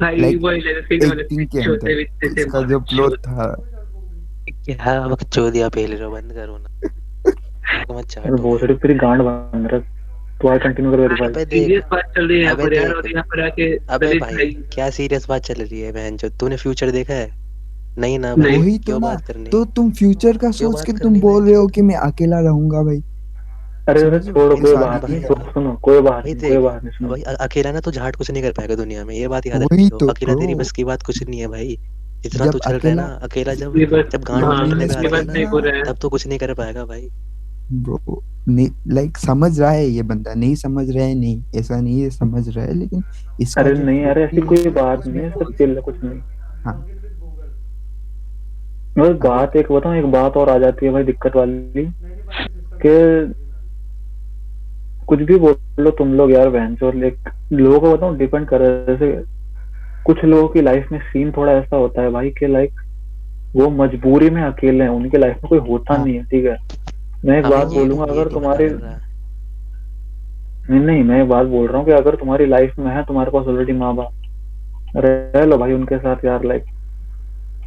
भाई, लाइक वही ले सेम वाले एक्टिंग के छोटे अंदर बच्चे से उसका जो मार प्लॉट था। क्या बकचोदिया पेल रहे हो, बंद करो ना, आग मत अरे चाटो बहुत मेरे। सारी तेरी गांड बन रहा। तू आगे कंटिन्यू कर वेरीफाइड। अबे देख, सीरियस बात चल रही है यहाँ अबे पर यार, देख, और यहाँ पर आके अबे दलित भाई भाई। क्या सीरियस बात चल रही है बहन? जो तूने फ्यूचर देखा है? नहीं ना भाई, नहीं वही तो क्यों ना, बात करनी, तो तुम फ्यूचर का क्यों सोच बात के तुम करनी बोल बहन रहे चो। हो कि मैं अकेला रहूंगा भाई, अरे समझ रहे हो, छोड़ो, मेरी कोई शादी बात नहीं नहीं, भाई करना। सुनो कोई बात भाई नहीं, कोई देख, बात नहीं, सुनो। भाई अकेला ना तो झाट कुछ नहीं कर पाएगा दुनिया में, ये बात याद वही रखियो। तो अकेला ब्रो, तेरी बस की बात कुछ नहीं है भाई। जितना जब तू चल रहा है अकेला ना, अकेला जब ये बात, जब गांड हाँ फूटने पे लोनलीनेस आ ये बात जाएगा बढ़ेगा सही ना, ना बोल रहे हैं। तब तो कुछ नहीं कर पाएगा भाई। ब्रो, नहीं लाइक समझ रहा है ये बंदा, नहीं समझ रहा है, नहीं ऐसा नहीं है, समझ रहा है, लेकिन इसका अरे जो नहीं, अरे ऐसी कोई है बात नहीं उसमें है, सब फॉल्ट। चिल है, कुछ नहीं। हाँ, बस अगर बात एक बताऊं, एक बात और आ जाती है भाई दिक्कत वाली, कि कुछ भी बोल लो तुम लोग यार, बहन चोद लोगों को बताऊं, डिपेंड कर रहा है। जैसे कुछ लोगों की लाइफ में सीन थोड़ा ऐसा होता है भाई कि लाइक वो मजबूरी में अकेले हैं, उनके लाइफ में कोई होता हाँ नहीं है, ठीक है। मैं एक हमें बात ये बोलूंगा, ये अगर नहीं पता तुम्हारे, चल रहा। नहीं, मैं एक बात बोल रहा हूँ कि अगर तुम्हारी लाइफ में है, तुम्हारे पास ऑलरेडी माँ बाप, रह लो भाई उनके साथ यार, लाइक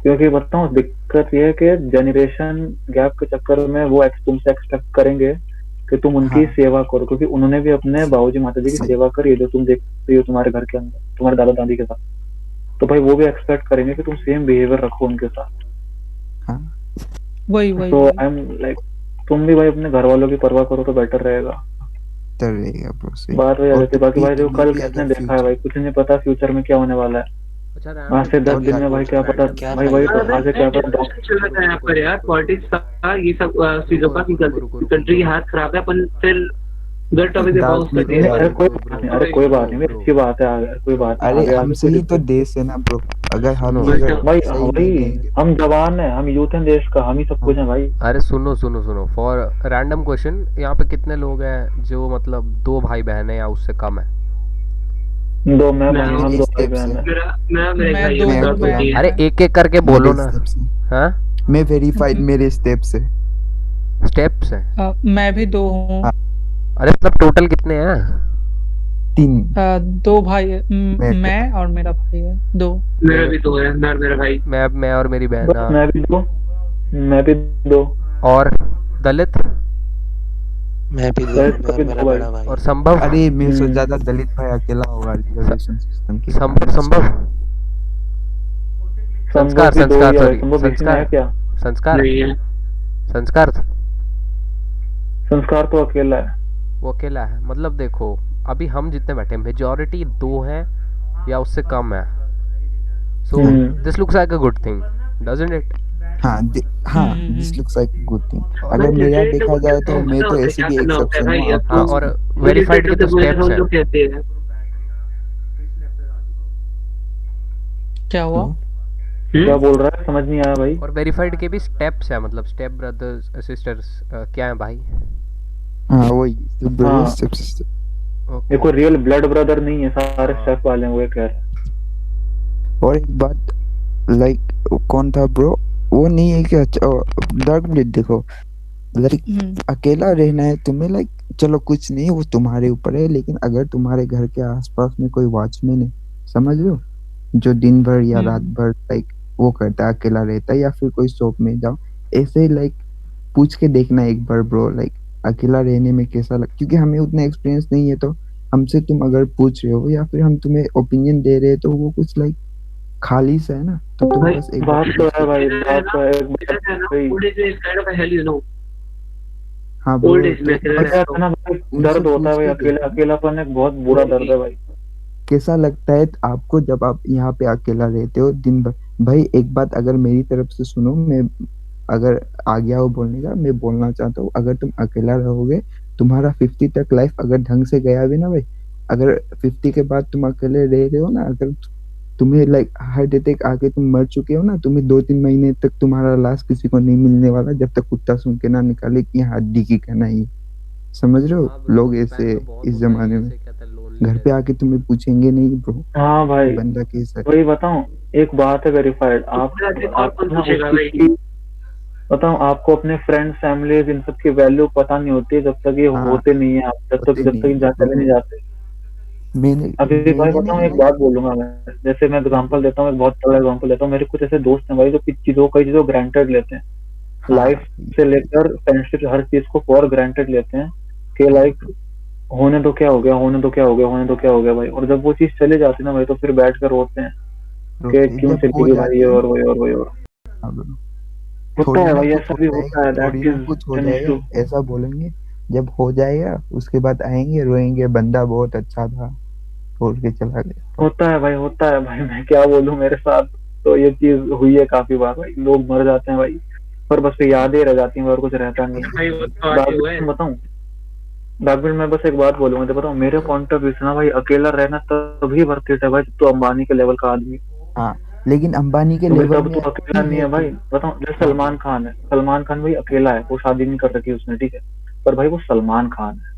क्योंकि बताऊं दिक्कत ये है कि जनरेशन गैप के चक्कर में वो तुमसे एक्सपेक्ट करेंगे कि तुम उनकी हाँ, सेवा करो, क्योंकि उन्होंने भी अपने बाबूजी माताजी की सही, सेवा करी है, जो तुम देखते हो तुम्हारे घर के अंदर, तुम्हारे दादा दादी के साथ। तो भाई वो भी एक्सपेक्ट करेंगे कि तुम सेम बिहेवियर रखो उनके साथ। हाँ, वही वही तो वही आई एम लाइक, तुम भी भाई अपने घर वालों की परवाह करो तो बेटर रहेगा। तर रहेगा ब्रो, सही। बात वही आ और जाती है। बाकी भाई देखो, तुम्हें कल भी किसने अगर देखा है भाई, फ्यूचर, कुछ नहीं पता फ्यूचर में क्या होने वाला है। अच्छा आज से 10 और दिन में भाई क्या पता, क्या भाई वही तो, फायदा अरे आज से क्या पता डिस्कशन चल रहा था यहाँ पर यार, पॉलिटिक्स का, ये सब चीजों का, कंट्री की हालत खराब है, अपन फिर गलत टॉपिक पे बाउंस कर दिए। अरे कोई बात नहीं, अरे कोई बात नहीं, अच्छी बात है, आगे कोई बात नहीं, अरे आगे आगे हमसे कोई ही तो दिक्कत। देश है ना ब्रो, अगर हम ही सुनो अगर भाई सही नहीं वही, रहेंगे। हम जवान है, हम यूथ हैं देश का, हम ही सब कुछ है भाई। अरे सुनो सुनो सुनो, फॉर रैंडम क्वेश्चन, यहाँ पे कितने लोग हैं जो मतलब 2 भाई बहन है या उससे कम है? दो मैं मैं हम मेरे 2 भाई स्टेप बहन से, है। मेरे मैं भाई दो मैं बता दो अकेला दिए। हूँ, अरे एक एक करके बोलो मेरे ना। स्टेप से, हाँ, मैं वेरीफाइड मेरे स्टेप से। स्टेप्स है। मैं भी 2 हूँ। हाँ, अरे मतलब टोटल कितने हैं? 3 2 भाई है, मैं मैं और मेरा भाई है 2। मेरा भी 2 है, मैं और मेरा भाई। मैं और मेरी बहन। बस हाँ। मैं भी 2, मैं भी 2, और दलित मैं भी 2, दलित मैं का और भी मेरा 2 भाई। बड़ा भाई। और संभव। अरे मैं सोच ज्यादा दलित भाई अकेला होगा रिजर्वेशन सिस्टम के संभव कारण। संभव संस्कार संभव भी 2 संस्कार ही है, सॉरी, संभव बीच में है संस्कार क्या? संस्कार नहीं है। संस्कार। संस्कार तो अकेला है। वो अकेला है, मतलब देखो अभी हम जितने बैठे मेजॉरिटी 2 हैं या उससे कम है, so this looks like a good thing, doesn't it? हाँ हाँ, this looks like good thing. और अगर भाई मेरा लिटरली देखा जाए तो मैं करना तो होता है, ऐसे क्या भी करना होता है एक्सेप्शन भाई हूँ अब हाँ, आपको। और तो वेरीफाइड के डिक्टेटर तो से बोले तो स्टेप्स हम हैं। लोग कहते हैं। क्या हुआ? क्या बोल रहा है समझ नहीं आया भाई। और वेरीफाइड के भी स्टेप्स है, मतलब स्टेप ब्रदर्स सिस्टर्स क्या है भाई? हाँ वही, तो ब्रदर हाँ स्टेप सिस्टर। ये कोई रियल ब्लड ब्रदर नहीं है, सारे हाँ। स्टेप वाले हैं, वो कह रहे हैं। और एक बात, लाइक कौन था ब्रो, वो नहीं है कि अच्छा डार्क ब्लेड देखो, लाइक अकेला रहना है तुम्हें, लाइक चलो कुछ नहीं, वो तुम्हारे ऊपर है, लेकिन अगर तुम्हारे घर के आसपास में कोई वॉचमैन है, समझ लो, जो दिन भर या रात भर लाइक वो करता है, अकेला रहता है, या फिर कोई शॉप में जाओ, ऐसे ही लाइक पूछ के देखना एक बार ब्रो, लाइक अकेला रहने में कैसा लग, क्योंकि हमें उतना एक्सपीरियंस नहीं है, तो हमसे तुम अगर पूछ रहे हो या फिर हम तुम्हें ओपिनियन दे रहे हैं, तो वो कुछ लाइक खाली सा है ना, तो तुम भाई बस एक बार बात तो पूछ है के। भाई, मेरा है बात ना, तो है, एक मेरा बात है ना, भाई। Old age is kind of a hello, you know. हाँ ब्रो, ओल्ड एज में तो अकेले बस क्या रहता है हूँ। ना भाई, उनसे दर्द होता है पूछ भाई, के अकेले देखो अकेलापन एक बहुत बुरा दर्द है भाई। कैसा लगता है आपको जब आप यहाँ पे अकेला रहते हो दिन भर। भाई एक बात अगर मेरी तरफ से सुनो, मैं अगर आ गया हो बोलने का, मैं बोलना चाहता हूँ, अगर तुम अकेला रहोगे, तुम्हारा 50 तक लाइफ अगर ढंग से गया भी ना भाई, अगर 50 के बाद तुम अकेले रह रहे हो ना, अगर तुम्हें लाइक हार्ट अटैक आके तुम मर चुके हो ना, तुम्हें 2-3 महीने तक तुम्हारा लाश किसी को नहीं मिलने वाला, जब तक कुत्ता सूंघ के ना निकाले कि यहाँ हड्डी की कहना ही। समझ रहे हो, हाँ ब्रो, लोग इस ऐसे में बहुत इस होता है जमाने ये, में से क्या था, घर पे लोनलीनेस। आके तुम्हें पूछेंगे नहीं ब्रो हाँ कि भाई, बंदा कैसा है। वही बताऊं, एक बात है वेरीफाइड, आप मेरा से और आपको कौन ना पूछेगा उसकी भाई? बताऊं, आपको अपने फ्रेंड्स फैमिलीज इन सब की वैल्यू पता नहीं होती है जब तक ये हाँ, होते नहीं है, आप होते जब तक नहीं है चले नहीं ब्रो। जाते। मैंने अभी भाई मैंने बताऊं, नहीं एक लाइक। बात बोलूंगा मैं, जैसे मैं हाँ एग्जांपल बोलो। देता हूँ, एक बहुत बड़ा एग्जांपल देता हूँ, मेरे कुछ ऐसे दोस्त हैं भाई जो कई चीजों ग्रांटेड लेते हैं, लाइफ हाँ से लेकर फ्रेंडशिप, हर चीज को फॉर ग्रांटेड लेते हैं कि हाँ लाइक होने तो क्या हो गया, होने तो क्या हो गया, होने तो क्या हो गया भाई, और जब वो चीज चली जाती है ना भाई, तो फिर बैठ कर रोते हैं कि रोते क्यों जब चली हो गई भाई, जाती ये है और ना। वही और वही और। हाँ ब्रो, होता थोड़ी है ना भाई, कुछ ऐसा हो भी जाएगा, होता है, थोड़ी दैट ना इज कुछ हो एन जाएगा, इशू। ऐसा बोलेंगे। जब हो जाएगा उसके बाद आएंगे रोएंगे, बंदा बहुत अच्छा था, छोड़ के चला गया। होता है भाई, होता है भाई, मैं क्या बोलूं, मेरे साथ तो ये चीज हुई है काफी बार भाई, लोग मर जाते हैं भाई, पर बस यादें रह जाती हैं और कुछ रहता नहीं भाई वो तो है। आगे बाकी हुआ है। मैं बताऊं, बाकी मैं बस एक बात बोलूंगा, तो बताऊं मेरे पॉइंट ऑफ व्यू से ना भाई, अकेला रहना तभी वर्थ इट है भाई, जब तू अंबानी के लेवल का आदमी, हाँ, लेकिन अंबानी के क्योंकि लेवल तब में तो अकेला अभी नहीं है है तू। भाई। बताऊं, जैसे हाँ सलमान ब्रो। खान है, सलमान खान भाई अकेला है, वो शादी नहीं कर रखी उसने, ठीक है, पर भाई वो सलमान खान है,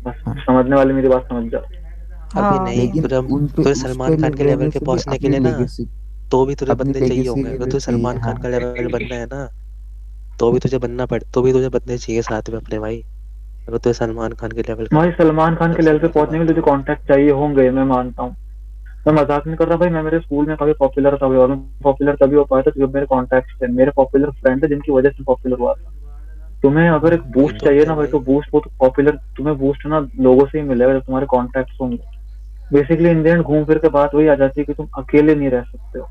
बस हाँ, समझने वाले मेरी बात समझ जाओ। अभी हाँ नहीं, लेकिन पूरा उन पे पूरे उस सलमान पे खान के लेवल रहने के से भी पहुंचने के अपनी लिए ना, लेगेसी, तो भी तुझे अपनी बंदे चाहिए लेगेसी होंगे, भी अगर तुझे वैसे ही है। सलमान खान हाँ का लेवल बनना है ना, तो भी तुझे बंदे चाहिए साथ में अपने भाई, अगर तुझे सलमान खान के लेवल का भाई सलमान खान तब के लेवल पे सीधी सी पहुंचने के बात लिए है तुझे वो। कॉन्टैक्ट चाहिए होंगे, मैं मानता हूँ, मैं मजाक नहीं कर रहा भाई, मैं मेरे स्कूल में काफी पॉपुलर था भाई, और मैं पॉपुलर तभी हो पाया था जब मेरे कॉन्टैक्ट थे, मेरे पॉपुलर फ्रेंड थे जिनकी वजह से पॉपुलर हुआ था। तुम्हें अगर एक वही बूस्ट तो चाहिए होता है ना भाई, भाई। तो बूस्ट वो तो पॉपुलर, तुम्हें बूस्ट ना लोगों से ही मिलेगा जब तुम्हारे कॉन्टैक्ट होंगे। बेसिकली इन द एंड घूम फिर के बात वही आ जाती है कि तुम अकेले नहीं रह सकते हो।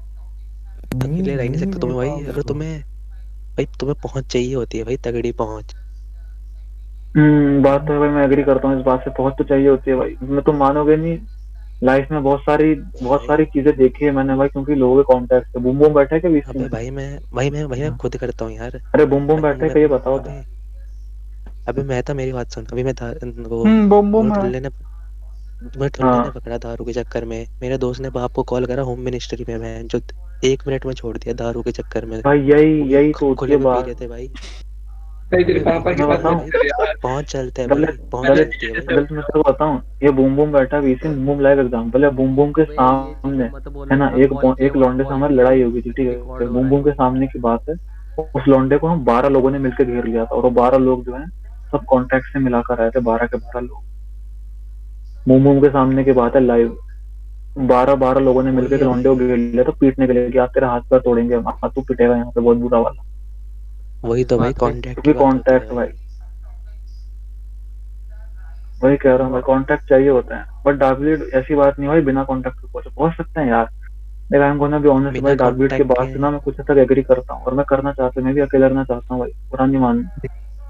नहीं, अकेले रह नहीं नहीं सकते रह तुम्हें भाई, पाओगे अगर ब्रो। तुम्हें पहुंच चाहिए होती है भाई, तगड़ी पहुंच। बात तो है भाई, मैं एग्री करता हूँ इस बात से, बहुत तो चाहिए होती है भाई, मैं तुम मानोगे नहीं, लाइफ में बहुत भाई सारी चीजें देखी है मैंने भाई, क्योंकि लोगों के कॉन्टैक्ट से। बूम बूम बैठा है क्या बीसी अबे में? भाई मैं हाँ खुद करता हूँ यार। अरे बूम बूम भाई बैठा है मैं क्या, ये बताओ तो। अबे अबे मैं था, मेरी बात सुन, अभी मैं था वो बम वो बम है। ठुल्ले ने मैं ठुल्ले ने हाँ पकड़ा दारू के चक्कर में, मेरे दोस्त ने बाप को कॉल करा होम मिनिस्ट्री में, मैं जो 1 मिनट में छोड़ दिया दारू के चक्कर में। भाई, वो यही भी यही तो होती है खुले में पी बात। लेते भाई। भाई तेरे अबे पापा की मैं वही बात तो है मत बताऊं, भाई, कर यार। पहुंच चलते हैं भाई, गलत पहुंच गलत चलती है भाई। गलत मैं तेरे को बताऊं, ये बूम बूम बैठा है बीसी में, बूम बूम लाइव एग्जांपल है, बूम बूम के अबे ये चीजें सामने, मत है बोलना ना, यार, कॉल पे एक लौंडे से कॉल हमारी पे लड़ाई हो गई थी, ठीक रिकॉर्ड है, हो बूम रहा बूम है। के सामने की बात है। उस लौंडे को हम 12 लोगों ने मिलकर घेर लिया था, और वो 12 लोग जो है सब कॉन्टैक्ट से मिलाकर आए थे, 12 के 12 लोग। बूम बूम के सामने की बात है, लाइव 12 12 लोगों ने वही मिलकर है लौंडे को भाई, घेर लिया था, पीटने के लिए कि आप तेरा हाथ पैर तोड़ेंगे, हम हाथ तू पिटेगा यहाँ पे बहुत बुरा वाला, और वही किस तो भाई, बात पे? कांटेक्ट की क्योंकि बात होती है कॉन्टैक्ट भाई। भाई, वही कह रहा हूँ भाई, कॉन्टैक्ट चाहिए होता है, बट डार्कब्लीड ऐसी बात नहीं भाई, बिना कॉन्टैक्ट के पहुंच सकते हैं यार। देखा, I am gonna be honest बिना भाई, डार्कब्लीड की कांटेक्ट के बात से ना मैं कुछ हद तक एग्री करता हूँ, और मैं करना चाहता हूँ, मैं भी अकेले रहना चाहता हूँ भाई, बुरा नहीं मान।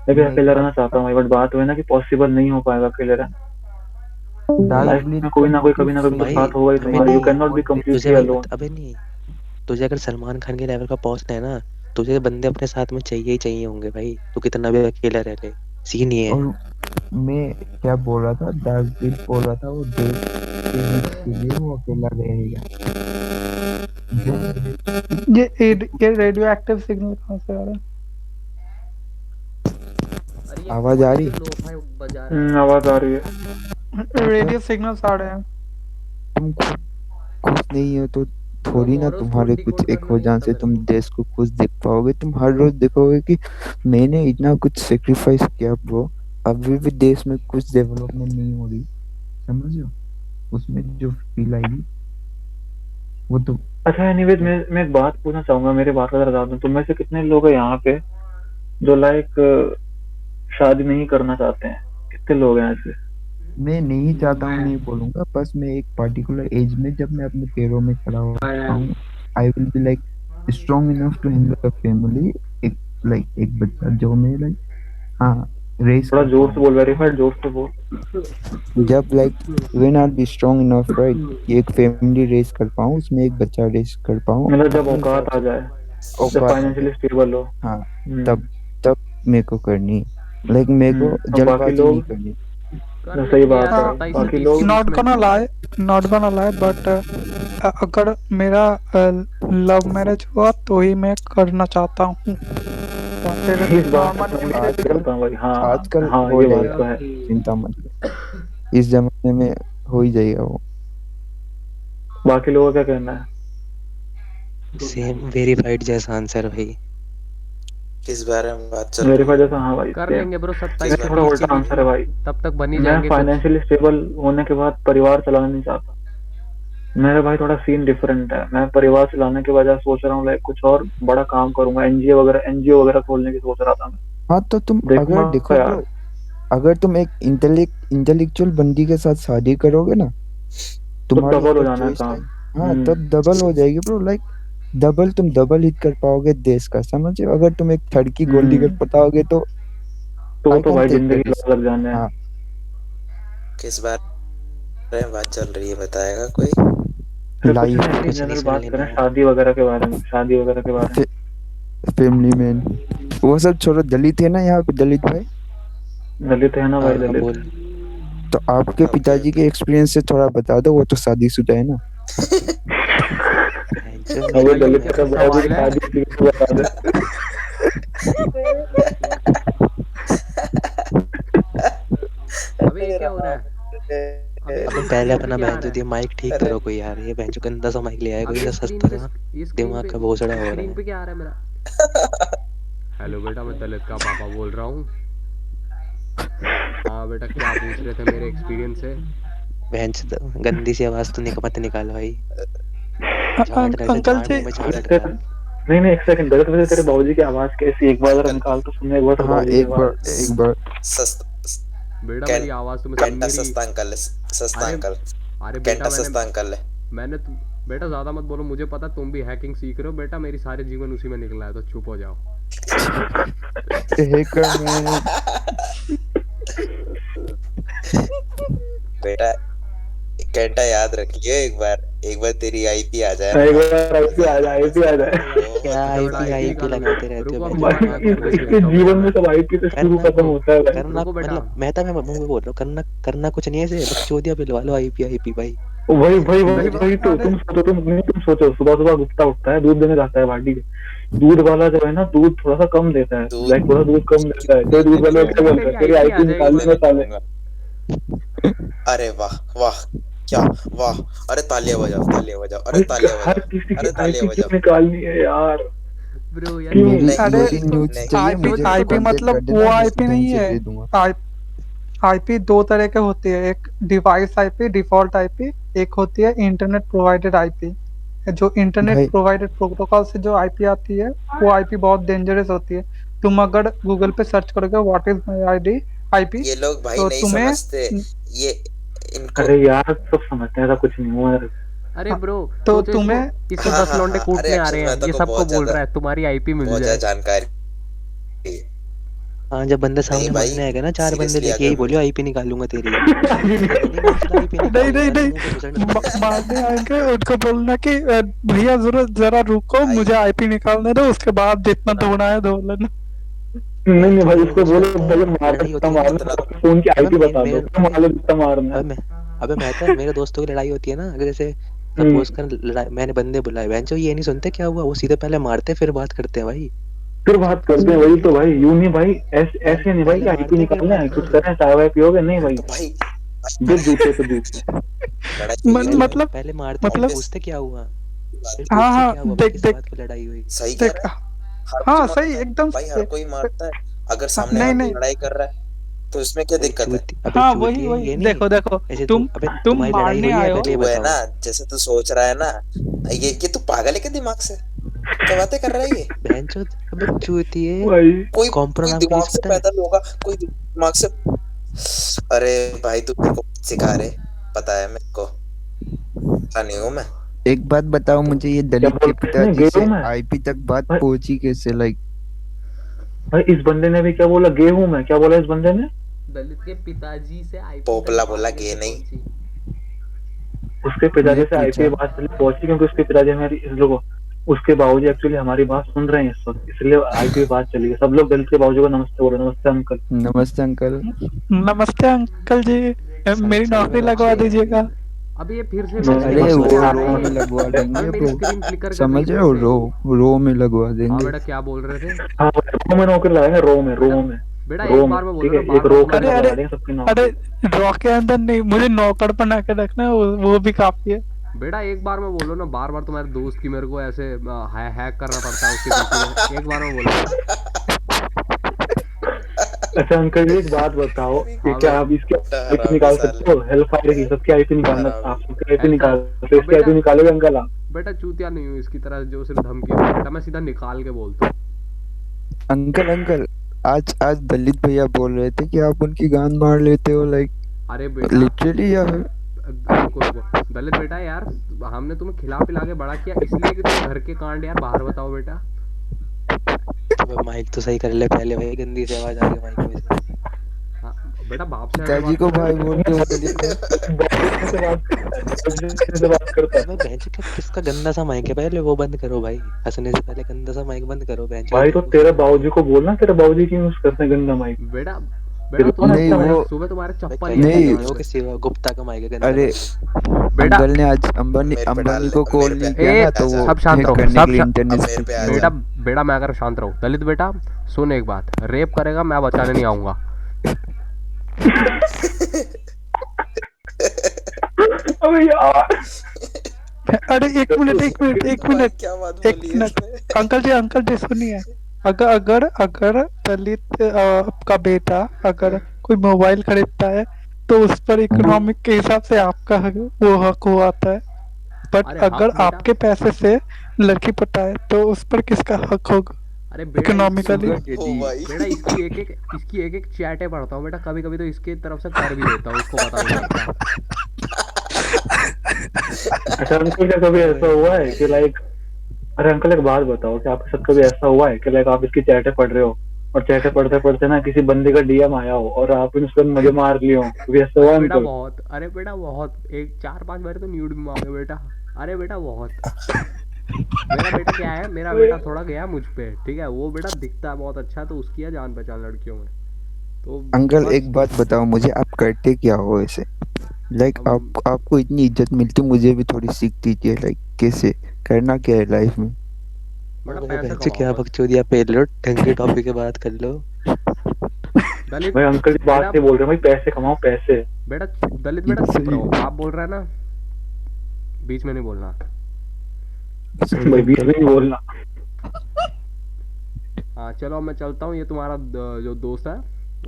मैं भी मैं एक अकेला बात रहना चाहता हूँ भाई, बट बात वो है ना कि पॉसिबल नहीं हो पाएगा अकेले रहना। डार्क लाइफ ब्लीड में कोई ना कोई का कभी ना कभी तो भाई साथ होगा ही अबे तुम्हारा, यू कैन नहीं, नॉट बी बहुत तुझे कम्प्लीटली भाई अलोन। अबे नहीं, तुझे अगर सलमान खान के लेवल का पहुंचना है ना, तुझे बंदे अपने साथ में चाहिए ही चाहिए होंगे भाई, तू कितना भी अकेला रह ले, सीन ये है। और मैं क्या बोल रहा था, डार्क ब्लीड बोल रहा था वो देश के हित के लिए वो अकेला रहेगा। जो ये रेडियो एक्टिव सिग्नल कहाँ से आ रहा है? अरे ये आवाज कौन आ है रही? जो लो-फाई बजा रहा है? आवाज आ रही है। रेडियो सिग्नल्स आ रहे हैं। तुम खुश नहीं हो तो ब्रो थोड़ी ना मोरस कोड तुम्हारे कुछ डिकोड एक करना हो नहीं जहाँ आता से मेरे तुम को। देश को खुश देख पाओगे। तुम हर रोज देखोगे कि मैंने इतना कुछ सेक्रीफाइस किया ब्रो, अभी भी देश में कुछ डेवलपमेंट नहीं हो रही, समझ रहे हो? उसमें जो फील आएगी वो तो अच्छा एनीवेज, मैं एक बात पूछना चाहूंगा, मेरी बात का जरा तुम में से कितने लोग हैं यहाँ पे जो लाइक शादी नहीं करना चाहते हैं? कितने लोग हैं ऐसे? मैं नहीं चाहता हूँ नहीं बोलूंगा, बस मैं एक पर्टिकुलर एज में जब मैं अपने पैरों में खड़ा हो पाऊँ, I will be like strong enough to handle a family, एक लाइक एक बच्चा जो मैं लाइक हाँ रेस थोड़ा कर जोर से पाऊँ। बोल, वेरीफाइड जोर से बोल। जब like when I be strong enough right कि एक फैमिली रेस कर पाऊँ, उसमें एक बच्चा रेस कर पाऊँ मतलब जब अपने हिसाब औकात आ से, जाए, जब औकात आ फाइनेंशियली जाए, स्टेबल हो। हाँ तब तब मेरे को करनी है, लाइक मेरे को और बाकी जल्दबाजी नहीं लोग? करनी। कर सही लेंगे बात यार है। 27 से बाकी 30 लोग? के बीच में। नॉट गोना लाई बट अगर मेरा लव मैरिज हुआ तो ही मैं करना चाहता हूँ, या फिर इस बात से नॉर्मल मैं भी एग्री आजकल करता हूँ भाई। हाँ आजकल हाँ, हो ये बात जाएगा, तो है। चिंता मत कर, इस जमाने में हो ही जाएगा वो। बाकी लोगों का क्या कहना है? सेम वेरीफाइड जैसा आंसर भाई। किस बारे में बात चल मेरे रही पास है? जैसा, हाँ भाई कर सेम। लेंगे ब्रो 27 किस से मेरा बारे थोड़ा 30 के उल्टा बीच आंसर है में। भाई। तब तक बन ही मैं जाएंगे कुछ। फाइनेंशियली स्टेबल होने के बाद परिवार चलाना नहीं चाहता। मेरा भाई थोड़ा सीन डिफरेंट है। मैं परिवार चलाने के बजाय सोच रहा हूँ लाइक कुछ और बड़ा काम करूंगा, एनजीओ वगैरह खोलने की सोच रहा था मैं। हाँ तो तुम अगर देखूंगा देखो यार। ब्रो, अगर तुम एक इंटेलेक्चुअल बंदी के साथ शादी करोगे ना, तो तुम्हारी डबल हो अगर जाना है चॉइस काम। लाइक हाँ तब डबल हो जाएगी ब्रो, लाइक डबल तुम डबल हिट कर पाओगे देश का, समझ रहे हो? अगर तुम एक थर्ड की गोली कर पताओगे तो तो वो आई तो कैन भाई टेक द जिंदगी रिस्क। लग जाने हैं। हाँ किस बारे में बात चल रही है, बताएगा कोई? फिर कुछ लाइफ नहीं, ऐसे कुछ नहीं जनरल सुन बात करें लेना। शादी वगैरह के बारे में, शादी वगैरह के बारे में। फैमिली मैन वो सब छोड़ो, दलित है ना यहाँ पे, दलित भाई, दलित है ना हाँ भाई, हाँ दलित। बोल। तो आपके ओके पिताजी ओके। के एक्सपीरियंस से थोड़ा बता दो, वो तो शादीशुदा है ना। जो अब वो मेरी भाई तो ये दलित मैं है तो कैसा बड़ा सवाल बुरी है? शादी होती है, तो बता दे। अबे ये क्या हो रहा है? अबे अबे मेरी पहले स्क्रीन पे अपना क्या आ बहन रहा जो है? माइक ठीक अरे करो कोई यार, ये बहन जो गंदा सा माइक ले आया अब कोई ये ना स्क्रीन सस्ता पे सा, ये दिमाग का भोसड़ा हो रहा स्क्रीन है। पे क्या आ रहा है मेरा? हेलो बेटा, मैं दलित का पापा बोल रहा हूँ। हाँ बेटा, क्या पूछ रहे थे मेरे एक्सपीरियंस से? बहन गंदी सी आवाज तो मत निकाल भाई, झाड़ रहे थे, अंकल झाड़ जी मुंह में झाड़ वैसे डाल। नहीं, एक सेकंड, गलत वजह तेरे बाबूजी की आवाज कैसी? एक बार जरा अंकल निकाल तो सुनने, एक बार तेरे हाँ बाबूजी की एक बार आवाज। एक बार सस्ता बेटा कैन मेरी आवाज तुम्हें सुन कैंटा नहीं रही? सस्ता अंकल है, सस्ता अरे अंकल। अरे बेटा, कैंटा सस्ता अंकल है। बेटा ज्यादा मत बोलो, मुझे पता तुम भी हैकिंग सीख रहे हो बेटा। मेरी सारे जीवन उसी में निकला है, तो चुप हो जाओ। Hacker man. बेटा कैंटा याद रखिए, एक बार तेरी आईपी आ जाए एक ना, बार आईपी आ जाए, आईपी आ जाए। क्या तो बेटा आईपी आईपी आईपी निकालो। लगाते रहते हो रुको बहन अभी जो, तुम्हारी दिमाग आईपी का खोज भोसड़ा इसके भेजता है। हूँ बेटा जीवन में मैं। सब आईपी से शुरू करना खत्म होता है भाई। करना रुको बेटा। मतलब मैं बोल रहा हूँ, करना कुछ नहीं है इसे, बस चोदिया पिलवा लो आईपी आईपी भाई। वही वही वही मेरे वही तो अरे तुम सोचो, सुबह सुबह गुस्सा उठता है, दूध देने जाता है वाडी के। दूध वाला जो है ना, दूध थोड़ा सा कम देता है, दूध लाइक थोड़ा दूध कम देता है, तो दूध वाले क्यों क्या बेटा बोलते मेरी हैं, तेरी आईपी आ आईपी जाएगी निकाल मैं देना नहीं बस। साले। कहूंगा। अरे वाह वाह, क्या वाह, अरे तालियां बजाओ, तालियां बजाओ, अरे भाई तालियां हर बजाओ, किसी की अरे तालियां आईपी क्यों बजाओ। निकालनी है यार? ब्रो यार क्यों? मेरी नहीं मेरी तो न्यूज़ नहीं चाहिए, सोच मुझे तो आईपी कांटेक्ट कर मतलब वो देना, मैं आईपी बहन नहीं से है। दे दूंगा। आईपी दो तरह के होती है, एक डिवाइस आईपी डिफॉल्ट आईपी, एक होती है इंटरनेट प्रोवाइडेड आईपी। जो इंटरनेट भाई प्रोवाइडेड प्रोटोकॉल से जो आईपी आती है वो आईपी बहुत डेंजरस होती है। तुम अगर गूगल पे सर्च करोगे what is my ID IP, ये लोग भाई तो नहीं तुम्हें समझते ये, इनको। अरे यार सब समझते हैं, ऐसा कुछ नहीं हुआ यार। अरे हाँ, ब्रो, तो सोचो तुम्हें इसको हाँ 10 हाँ लौंडे हाँ, अरे कूटने आ अक्षत रहे हैं, मेहता ये को सबको बोल रहा है तुम्हारी आईपी मिल बहुत जाए। ज्यादा जानकारी है। हाँ जब बंदा नहीं सामने भाई मारने आएगा ना, 4 बंदे सीरियसली लेके यही अगर बोलियो आईपी निकालूंगा तेरी। नहीं मैं खुद आईपी नहीं निकालूंगा नहीं ना, नहीं, मुंह पे घुसड़ मारने आएंगे उनको बोलना कि भैया जरा जरा रुको, भाई मुझे आईपी निकालने दो, उसके बाद जितना इतना दौड़ना है दौड़ लेना। नहीं नहीं भाई, जो उसको कुछ बोलो करता भैया है मारो लड़ाई जितना होती है ना। मारना, इतना अपने फोन की अबे आईपी मेरे बता दो, मेरे उसको अबे मारो जितना मारना अबे है। मैं अबे मैं तो मेरे दोस्तों की लड़ाई होती है ना, अगर जैसे हम्म। सपोज कर लड़ाई मैंने बंदे बुलाए, बहनचोद ये नहीं सुनते क्या हुआ, वो सीधे पहले मारते फिर बात करते हैं भाई। फिर बात करते हैं, वही तो भाई, यूं नहीं भाई, ऐसे पहले ऐसे नहीं भाई पहले कि आईपी मारते फिर निकालना बात है, कुछ करते हैं। करें, चाय वाय पियोगे, नहीं भाई, तो भाई जो जूते पे जूते। लड़ाई चाहिए तो पहले भाई मतलब पहले मारते फिर मतलब ऑब्वियस पूछते क्या हुआ, फिर हाँ पूछते हाँ, क्या हुआ भाई, देख किस देख बात पे लड़ाई हुई। सही कह देख, रहा है। हर कोई हाँ सही, मारता है एकदम भाई, हर सही। कोई मारता है। अगर हाँ, सामने नहीं वाला नहीं, लड़ाई कर रहा है तो इसमें क्या अबे दिक्कत है? अबे हाँ वही चूतिए वही, ये नहीं। देखो देखो, ऐसे तू तुम अबे तुम तुम्हारी लड़ाई मारने हुई है आए हो। पहले ये तू है बताओ। ना, जैसे तू सोच रहा है ना, ये तू पागल है क्या दिमाग से? क्या बातें कर रहा है ये? बहनचोद अबे चूतिए, भाई कोई कॉम्प्रो कोई नाम की दिमाग चीज से पता है। पैदा होगा, कोई दिमाग से। अरे भाई तू मेरे को सिखा रहे, पता है मेरे को, पता नहीं हूँ मैं। एक बात बताओ मुझे, ये क्या दलित के बोलते हैं ना, पिताजी गेहूं से में आईपी तक बात भाई, पहुंची कैसे, लाइक भाई इस बंदे ने भी क्या बोला, गेहूं में, क्या बोला इस बंदे ने? दलित के पिताजी से आईपी पोपला तक बोला बात गे कैसे नहीं। पहुंची? उसके पिताजी मैं से आईपी पूछा। बात चली पहुंची, क्योंकि उसके पिताजी हमारी इस लोगों, उसके बाबूजी एक्चुअली हमारी बात सुन रहे हैं इस वक्त, इसलिए आईपी बात चली है। सब लोग दलित के बाबूजी को नमस्ते बोलो, नमस्ते अंकल। नमस्ते अंकल। नमस्ते अंकल जी, मेरी सच में नौकरी लगवा नमस्ते। दीजिएगा। अब ये फिर से सच में मेरे अरे पे नमस्ते वो आ रो रहा में है। लगवा अबे देंगे मेरी ब्रो, स्क्रीन फ्लिकर कर रही समझ है रहे फिर हो, से। रो में लगवा हाँ देंगे। बेटा क्या बोल रहे थे? हाँ रो में नौकरी लगाएंगे, रो में, रो में, बेटा रो एक में, बार में ठीक बोलो है, ना, बार एक बार रो के तुम्हारे अंदर लगा अरे देंगे सबकी अरे, नौकरी। ड्रॉ के अंदर नहीं, मुझे नौकर बना के रखना है, वो भी काफी है। बेटा एक बार में बोलो ना, बार बार तुम्हारे दोस्त की मेरे को ऐसे हैक करना पड़ता है उसके पीछे में। एक बार में बोलो बेटा। अच्छा अंकल जी, एक बात बताओ कि हाँ क्या बेटा। आप इसकी आईपी हरामी निकाल साले, सकते हो? हेल्प फायर की सबकी आईपी निकालना, हरामी। आप सबकी आईपी हेल्प निकाल सकते हो, अब इसकी आईपी बेटा, निकालोगे अंकल आप? बेटा चूतिया नहीं हूँ इसकी तरह जो सिर्फ धमकी दे। बेटा मैं सीधा निकाल के बोलता हूँ। अंकल अंकल, आज आज दलित भैया बोल रहे थे कि आप उनकी गांड मार लेते हो, लाइक अरे बेटा लिटरली, या फिर रुको रुको, दलित बेटा यार, हमने तुम्हें खिला पिला के बड़ा किया, इसलिए कि तुम घर के कांड यार बाहर बताओ बेटा। अबे माइक तो सही कर ले पहले भाई, गंदी सी आवाज आ रही है माइक में से। हाँ बेटा बाप से ऐसे पिताजी बात को कर रहे भाई हो? बोलते हो दलित में। से बात करता है अबे बहनचोद क्या किसका गंदा सा माइक है, पहले वो बंद करो भाई, हंसने से पहले गंदा सा माइक बंद करो भाई। तो बहनचोद। तेरे बाबूजी को बोलना, तेरे बाबूजी क्यों यूज करते हैं गंदा माइक? बेटा बेटा बिल्कुल तुम्हारे नहीं सुबह वो सुबह तुम्हारे भाई चप्पल कहीं नहीं नहीं, नहीं है हो कि सिवा गुप्ता का माइक है गंदा अरे वाला। बेटा। अंकल ने आज अंबानी मेरे पे डाल अंबानी ले, को अब कॉल मेरे पे नहीं किया ए ना, तो वो सब शांत हैक रहो, करने सब के लिए इंटरनेट मेरे से पे आ किया बेटा हुआ है। बेटा मैं अगर शांत रहूँ, दलित बेटा सुन एक बात, रेप करेगा मैं बचाने नहीं आऊंगा। अबे यार, अरे एक मिनट एक मिनट एक भाई मिनट क्या बात एक बोली है मिनट, इसने? अंकल जी सुनिए। अगर अगर अगर दलित आपका बेटा अगर कोई मोबाइल खरीदता है तो उस पर इकोनॉमिक के हिसाब से आपका वो हक हो आता है, बट अरे अगर हक बेटा, आपके पैसे से लड़की पटाए तो उस पर किसका हक होगा अरे बेटा इकोनॉमिकली? शुगर ओ डैडी। भाई बेटा इसकी एक एक चैटे पढ़ता हूँ बेटा, कभी कभी तो इसके तरफ से कर भी देता हूँ, इसको पता नहीं लगता। अच्छा अंकल, क्या कभी ऐसा हुआ है कि लाइक, अरे अंकल एक बात बताओ कि आपके साथ कभी ऐसा हुआ है कि लाइक आप इसकी चैटें पढ़ रहे हो और चैटें पढ़ते पढ़ते ना किसी बंदे का डीएम आया हो और आपने उस पर मजे मार लिए हो? कभी ऐसा हुआ अरे बेटा अंकल? बहुत, अरे बेटा बहुत, एक 4-5 बार तो न्यूड भी मांगे बेटा। अरे बेटा बहुत। मेरा बेटा क्या है, मेरा बेटा थोड़ा गया मुझ पे, ठीक है, वो बेटा दिखता है बहुत अच्छा, तो उसकी है जान पहचान लड़कियों में, तो अंकल बस। एक बात बताओ मुझे, आप करते क्या हो ऐसे, लाइक हम आपको इतनी इज्जत मिलती, मुझे भी थोड़ी सीख दीजिए, लाइक कैसे करना क्या है लाइफ में। बेटा भाई पैसे बहनचोद क्या कमाओ बस। बकचोदिया पेल लो, ढंग के टॉपिक पे बात कर लो। दलित भाई अंकल इस बात बेटा, से बोल रहे हैं, भाई पैसे कमाओ पैसे। बेटा दलित बेटा चुप रहो, आप बोल रहे हैं ना, बीच में नहीं बोलना। भाई बीच में नहीं बोलना। हाँ चलो अब मैं चलता हूँ, ये तुम्हारा जो दोस्त है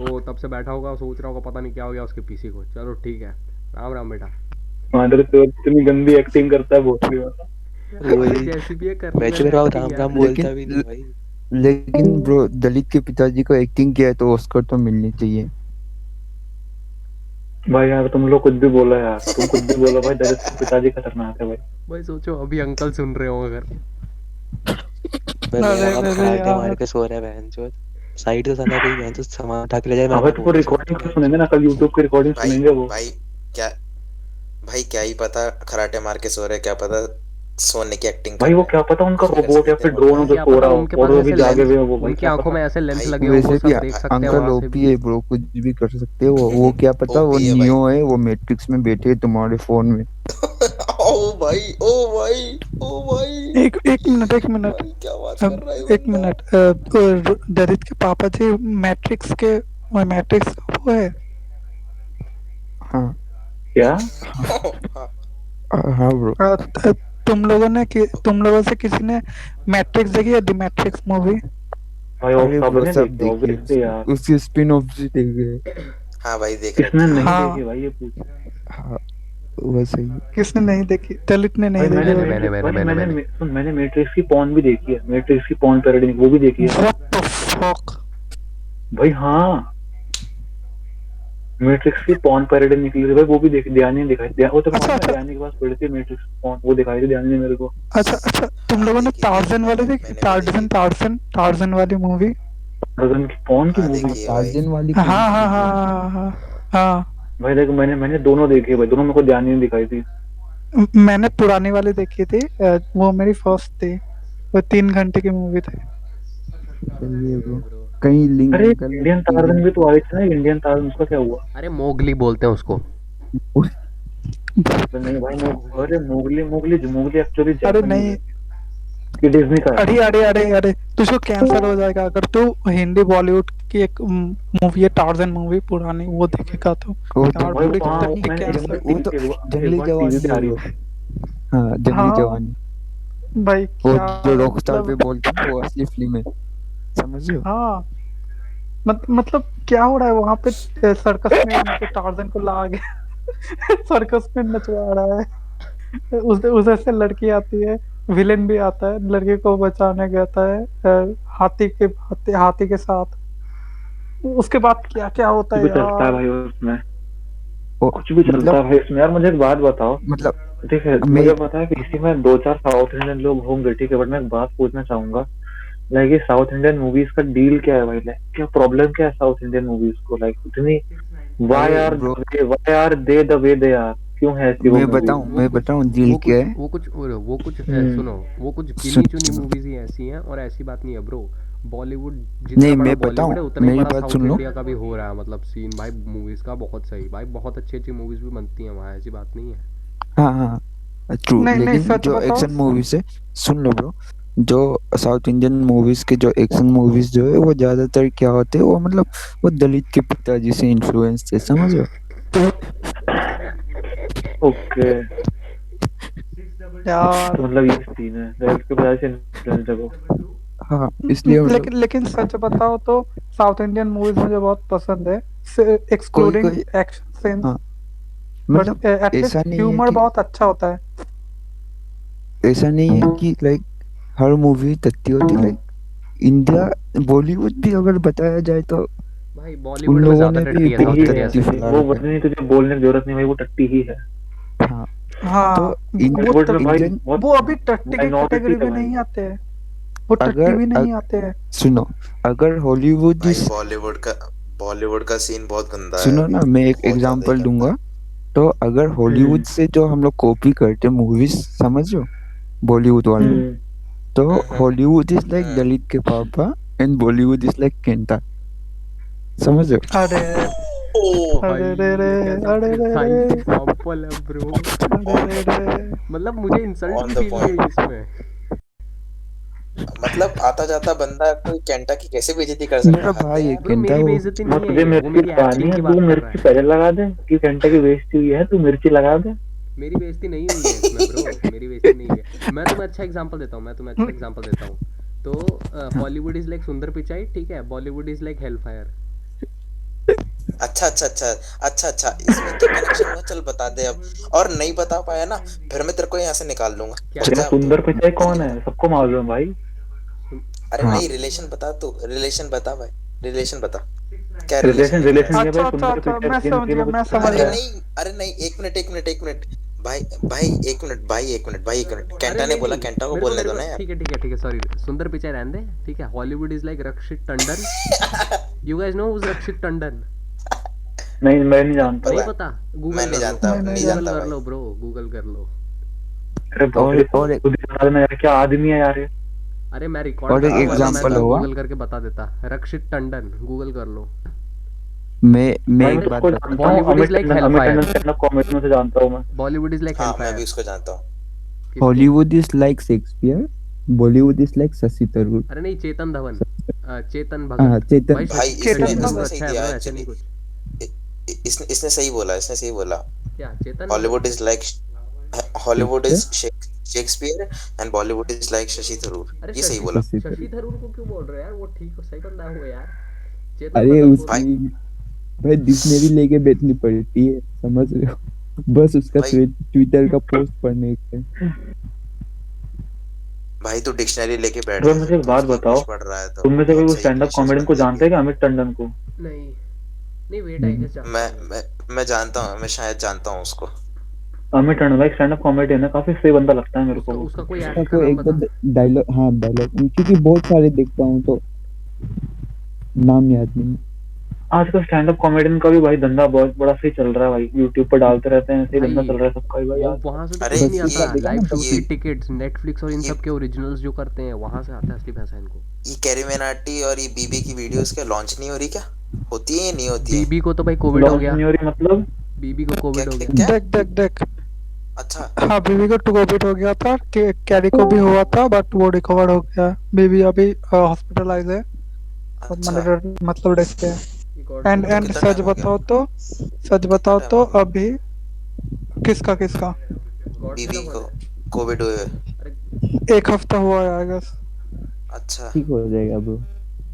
वो तब से बैठा होगा, सोच रहा होगा पता नहीं क्या हो गया उसके पीसी को। चलो ठीक है, राम राम बेटा। मादर तो इतनी गंदी एक्टिंग करता है भोसड़ी वाला। अरे वही जैसी भी है कर ली बहनचोद मैंने मेरा acting राम यार। राम बोलता भी नहीं भाई। लेकिन ब्रो दलित के पिताजी को एक्टिंग किया है तो ऑस्कर तो मिलनी चाहिए। भाई यार तुम लोग कुछ भी बोलो यार, तुम कुछ भी बोलो भाई, दलित के पिताजी खतरनाक है भाई। भाई सोचो अभी अंकल सुन रहे हो अगर। भाई मेरा अरे बाप अरे खराटे मार यार, के सो रहा है बहनचोद। साइड से साला कोई बहन तो सामान उठा के ले जाए, मैं हाँ ना भाई, तो वो बोलूँ रिकॉर्डिंग उसको। सुनेंगे ना, कल यूट्यूब की रिकॉर्डिंग भाई सुनेंगे वो। भाई क्या भाई क्या ही पता खराटे मार के सो रहे, क्या पता सोने की एक्टिंग कर भाई वो रहे हैं। क्या पता उनका कुछ भी कर रोबोट सकते या हैं फिर दिमाग ड्रोन हो में। जो क्या सो पता रहा हो उनके और पास वो भी ऐसे जागे लेंस, हुए हो, वो भाई उनकी क्या आंखों पता। में ऐसे लेंस भाई लगे हो, वो वैसे भी सब देख सकते हैं अंकल वहां से ओपी भी। है ब्रो, कुछ भी कर सकते हो। वो क्या पता वो ओपी है भाई। नियो है, वो मैट्रिक्स में बैठे है तुम्हारे फोन में। ओ भाई ओ भाई ओ भाई एक एक मिनट, एक मिनट। भाई क्या बात कर अब रहा है एक बंदा। मिनट, दरित के पापा जी मैट्रिक्स के, मैट्रिक्स का वो है। हाँ क्या? हाँ हाँ ब्रो। तुम लोगों से किसी ने मैट्रिक्स देखी है, द मैट्रिक्स मूवी? भाई वो अरे ब्रो सबने सब देखी देखिए, ऑब्वियसली यार। उसकी स्पिन ऑफ भी देखिए। हाँ भाई देख किसने रखी है। नहीं हाँ। देखी भाई, ये पूछ। हाँ वो सही है। किसने नहीं देखी? दलित ने भाई नहीं देखी मैंने होगी। मैट्रिक्स, सुन, मैंने मैट्रिक्स की पॉन भी देखी है, मैट्रिक्स की पॉन पैरोडी वो भी देखी है व्हाट द फक। भाई। हाँ, मैट्रिक्स की पॉन पैरोडी निकली थी भाई, वो भी देखी, ध्यान दिखाई वो तो अच्छा मैं अच्छा ध्यान के पास पड़ी थी मैट्रिक्स पॉन, वो दिखाई थी ध्यान ने मेरे को। अच्छा अच्छा, तुम हाँ लोगों ने देखी थी, टार्जन वाली देखी? मैंने भी देखी थी। टार्जन वाली मूवी? टार्जन की पॉन की हाँ मूवी? देखी है भाई। टार्जन वाली हाँ कौन हाँ सी हाँ ब्रो? हाँ हाँ हाँ। भाई देखो, मैंने दोनों देखी है भाई, दोनों मेरे को ध्यान ही नहीं दिखाई थी। मैंने पुरानी वाली देखी थी, वो मेरी फर्स्ट थी। वो 3 घंटे की मूवी थी। सही है ब्रो, कहीं लिंक अरे कर इंडियन लेते टार्जन भी तो आई थी ना, इंडियन टार्जन, उसका क्या हुआ? अरे मोगली बोलते हैं उसको। तो नहीं भाई, अरे मोगली मोगली मोगली एक्चुअली अरे जापानीज नहीं, है, ये डिज्नी का है। अरे अरे अरे अरे, तुझको कैंसर हो जाएगा अगर तू हिंदी बॉलीवुड की एक मूवी है टार्जन मूवी पुरानी, वो देखेगा तो। वो यार भाई पूरी हाँ, टट्टी मैंने एक कैंसर। बार वो तो टीवी एक जंगली बार टीवी जवानी पे आ है रही ब्रो। थी। हाँ जंगली हाँ जवानी। भाई वो क्या, जो रॉकस्टार पे मतलब बोलते हैं वो असली फिल्म है, समझ रहे हो? हाँ, मतलब क्या हो रहा है वहां पे? सर्कस में उनको टार्जन को ला के सर्कस में नचवा रहा है। उधर से लड़की आती है, विलेन भी आता है, लड़की को बचाने जाता है हाथी के साथ। उसके बाद क्या क्या होता कुछ है भी चलता है यार। भाई उसमें, वो कुछ भी चलता मतलब है भाई उसमें यार। मुझे एक बात बताओ, मतलब ठीक है, मैं मुझे पता है कि इसी में दो चार साउथ इंडियन लोग होंगे, ठीक है, बट मैं एक बात पूछना चाहूंगा, लाइक ये साउथ इंडियन मूवीज का डील क्या है भाई? लाइक क्या प्रॉब्लम क्या है साउथ इंडियन मूवीज को, लाइक इतनी अरे bro why are they the way they are, क्यों है ऐसी वो मूवीज? वो मैं कुछ बताऊं डील क्या है। वो कुछ हम्म। सुनो, वो कुछ गिनी चुनी सुन मूवीज ही ऐसी हैं, और ऐसी बात नहीं है ब्रो। बॉलीवुड जितना नहीं, बड़ा मैं बॉलीवुड बताऊं, है उतना ही मेरी बड़ा बात साउथ सुन लो। इंडिया का भी हो रहा है, मतलब सीन भाई मूवीज का बहुत सही भाई, बहुत अच्छी अच्छी मूवीज भी बनती हैं वहाँ, ऐसी बात नहीं है। हाँ हाँ ट्रू, नहीं नहीं, लेकिन सच जो बताओ। एक्शन मूवीज है, सुन लो ब्रो, जो साउथ इंडियन मूवीज के जो एक्शन मूवीज जो है वो ज्यादातर क्या होते हैं, वो मतलब वो दलित के पिताजी से इन्फ्लुएंस थे, समझ रहे हो? ओके, यार तो मतलब ये सीन है, दलित के वजह से influence है वो। हाँ इसलिए मतलब लेकिन सच बताओ तो साउथ इंडियन मूवीज मुझे बहुत पसंद है, कोई एक्सक्लूडिंग कोई एक्शन सीन्स। हाँ बट मतलब एटलीस्ट ऐसा नहीं है ह्यूमर कि बहुत अच्छा होता है। लाइक हर मूवी तथ्य होती, लाइक इंडिया बॉलीवुड भी अगर बताया जाए तो भाई उन बॉलीवुड में लोगों ज्यादा ने भी टट्टी है टट्टी बहुत साउथ ही इंडिया है तथ्य से। फैला वो, रखा है। वरना तुझे बोलने की जरूरत नहीं भाई, वो टट्टी ही है। हाँ तो हाँ, वो बॉलीवुड में भाई इंडियन बहुत वो अभी टट्टी की माइनॉरिटी कैटेगरी है में भाई। नहीं आते हैं, वो टट्टी अगर भी नहीं आते हैं। सुनो, अगर हॉलीवुड भाई इस बॉलीवुड का सीन बहुत गंदा है, सुनो ना, मैं एक बहुत ज्यादा ही एग्जांपल गंदा दूंगा। तो अगर हॉलीवुड हम्म। से जो हम लोग कॉपी करते मूवीज, समझ रहे हो, बॉलीवुड वाले, हम्म। तो है। हॉलीवुड इज लाइक हम्म। दलित के पापा and Bollywood is like Kenta, समझ रहे हो? अरे ओ भाई अरे रे रे, ये कैसा अरे रे प्रिसाइज रे, एग्जांपल है ब्रो। अरे रे रे। मतलब मुझे इंसल्ट ऑन भी द फील हुई पॉइंट, इसमें। मतलब आता जाता बंदा कोई कैंटा की कैसे बेइज्जती कर सकता मेरा है, हद है भाई है यार। ब्रो केंटा मेरी वो। बेइज्जती मैं नहीं है तुझे ये, वो मिर्ची मेरी लगानी एक्टिंग है, की तू बात कर रहा मिर्ची है। पहले लगा दे कि घंटे की बेइज्जती हुई है, तू मिर्ची लगा दे। मेरी बेइज्जती नहीं हुई है इसमें ब्रो, मेरी बेइज्जती नहीं हुई है। मैं तुम्हें अच्छा एग्जांपल देता हूँ, तो हॉलीवुड इज लाइक सुंदर पिचाई, ठीक है, बॉलीवुड इज लाइक हेलफायर। अच्छा अच्छा अच्छा अच्छा अच्छा, इसमें क्या कनेक्शन हुआ, चल बता दे अब। और नहीं बता पाया ना, फिर मैं तेरे को यहाँ से निकाल लूंगा। क्या? हट तेरा जा अब तू, सुंदर पिचाई कौन जल्दी है, बता। सबको मालूम है भाई। अरे हाँ नहीं, रिलेशन बता तू, रिलेशन बता भाई, रिलेशन बता, क्या रिलेशन रिलेशन दिख रहा है रिलेशन इसमें? ये अच्छा भाई, अच्छा सुंदर अच्छा, पिचाई मैं के समझ में गया, कुछ मैं समझ खास अरे है? गया। नहीं, अरे नहीं, एक मिनट एक मिनट एक मिनट, भाई भाई एक मिनट भाई एक मिनट भाई एक मिनट अरे कैंटा ने नहीं बोला नहीं कैंटा को मेरे को बोलने मेरे दो को ना यार। ठीक है सॉरी सुंदर पिचाई रहने दे ठीक है Hollywood is like Rakshit Tandon you guys know who's Rakshit Tandon नहीं मैं नहीं जानता नहीं भाई। पता मैं गूगल नहीं कर लो जानता मैं नहीं नहीं गूगल जानता कर भाई। लो ब्रो गूगल कर लो अरे और भाई और एक खुद ही बता देना यार, क्या आदमी है यार ये। अरे मैं रिकॉर्ड और एक कर रहा हूँ ना मैं एग्जांपल तो हुआ। गूगल करके बता देता रक्षित टंडन गूगल कर लो मैं भाई एक मैं तो बात उसको बता। जानता हूँ, Bollywood is like hell Amit fire Tandon stand up comedy में से जानता हूँ मैं। बॉलीवुड इज लाइक हेल हाँ मैं भी फायर उसको जानता हूँ। किसको Hollywood is like Shakespeare, Bollywood is like Shashi Tharoor. अरे नहीं चेतन धवन चेतन हाँ भगत चेतन। भाई भाई शशि इसने शशि चेतन थरूर इसने भगत। सही अच्छा है दिया ब्रो ऐसे नहीं एक्चुअली। कुछ इसने सही बोला, इसने सही बोला। क्या Chetan Hollywood Bhagat is like Hollywood is Shakespeare Shakespeare and Bollywood is like Shashi Tharoor, अरे ये सही शशि बोला। शशि शशि थरूर। थरूर को क्यों बोल रहे हो यार वो ठीक सही बंदा है वो यार चेतन अरे भगत बोलो भाई उसकी भाई डिक्शनरी लेके बैठनी पड़ती है, समझ रहे हो? बस उसका भाई ट्विटर का पोस्ट पढ़ने के। भाई तू डिक्शनरी लेके बैठ तो जा, मुझे जब एक तू बात उसका बताओ, कुछ पढ़ रहा है तो तुम में से कोई बहुत वो सही स्टैंड अप क्वेश्चंस कॉमेडियन बन को जाएंगे। जानते हैं क्या, अमित टंडन को? नहीं नहीं वेट आई नहीं गेस जानता मैं हूँ मैं मैं जानता हूँ, मैं शायद जानता हूँ उसको। अमित टंडन भाई स्टैंड अप कॉमेडियन है, काफी सही बंदा लगता है मेरे को उसका वो। उसका कोई उसका एक्ट का कोई नाम एक दो बता डायलॉग, हाँ डायलॉग, क्योंकि बहुत सारे देखता हूँ तो नाम याद नहीं। आजकल स्टैंड अप कॉमेडियन का भी भाई धंधा बहुत बड़ा सही चल रहा है भाई, यूट्यूब पर डालते रहते हैं, सही भाई धंधा चल रहा है सबका ही भाई वो आजकल। वहां से तो अरे कुछ नहीं बस आता उसका देखा लाइव ना शो ये फ्री टिकट्स नेटफ्लिक्स और इन ये सब के ओरिजिनल्स जो करते हैं वहां से आता है असली पैसा इनको ये कैरीमेनाटी और ये बीबी की वीडियोस क्या लॉन्च नहीं हो रही क्या? होती है या नहीं होती है? बीबी को तो भाई कोविड हो लॉन्च गया नहीं हो रही मतलब? बीबी को क्या कोविड हो क्या गया क्या? देख देख देख। अच्छा हाँ बीवी को कोविड हो गया था, कैरी को भी हुआ था, बट वो रिकवर हो गया। बीवी अभी हॉस्पिटलाइज है, अच्छा मतलब डेथ पे है। ये गॉड एंड सेव तो कर एंड कितना सच टाइम हो गया? बताओ तो, सच कितना बताओ टाइम तो हो गया अभी किसका किसका गॉड से बीबी ना को बोले कोविड हुए? अरे 1 हफ्ता हुआ है आई गेस। अच्छा ठीक हो जाएगा ब्रो।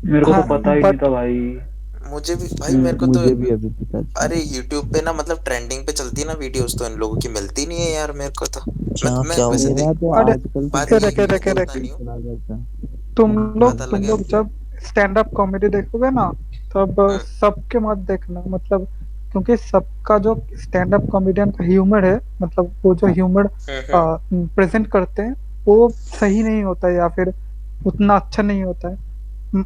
मेरे को तो हाँ पता ही नहीं बट था भाई। मुझे भी भाई, मेरे को तो मुझे भी अभी पता चला। अरे यूट्यूब पे ना मतलब ट्रेंडिंग पे चलती है ना वीडियोस, तो इन लोगों की मिलती नहीं है यार मेरे को तो। क्या मैं क्या वैसे हुआ? देख मेरा तो अरे आजकल तो बात ये है रखे कि मैं रखे देखता रखे नहीं हूँ। चला जाता। तुम बात अलग तुम है। लोग जब स्टैंड अप कॉमेडी देखोगे ना, तब हम्म सबके मत देखना, मतलब क्योंकि सबका जो स्टैंड अप कॉमेडियन का ह्यूमर है, मतलब वो जो ह्यूमर हम्म। प्रेजेंट करते हैं, वो सही नहीं होता है या फिर उतना अच्छा नहीं होता है।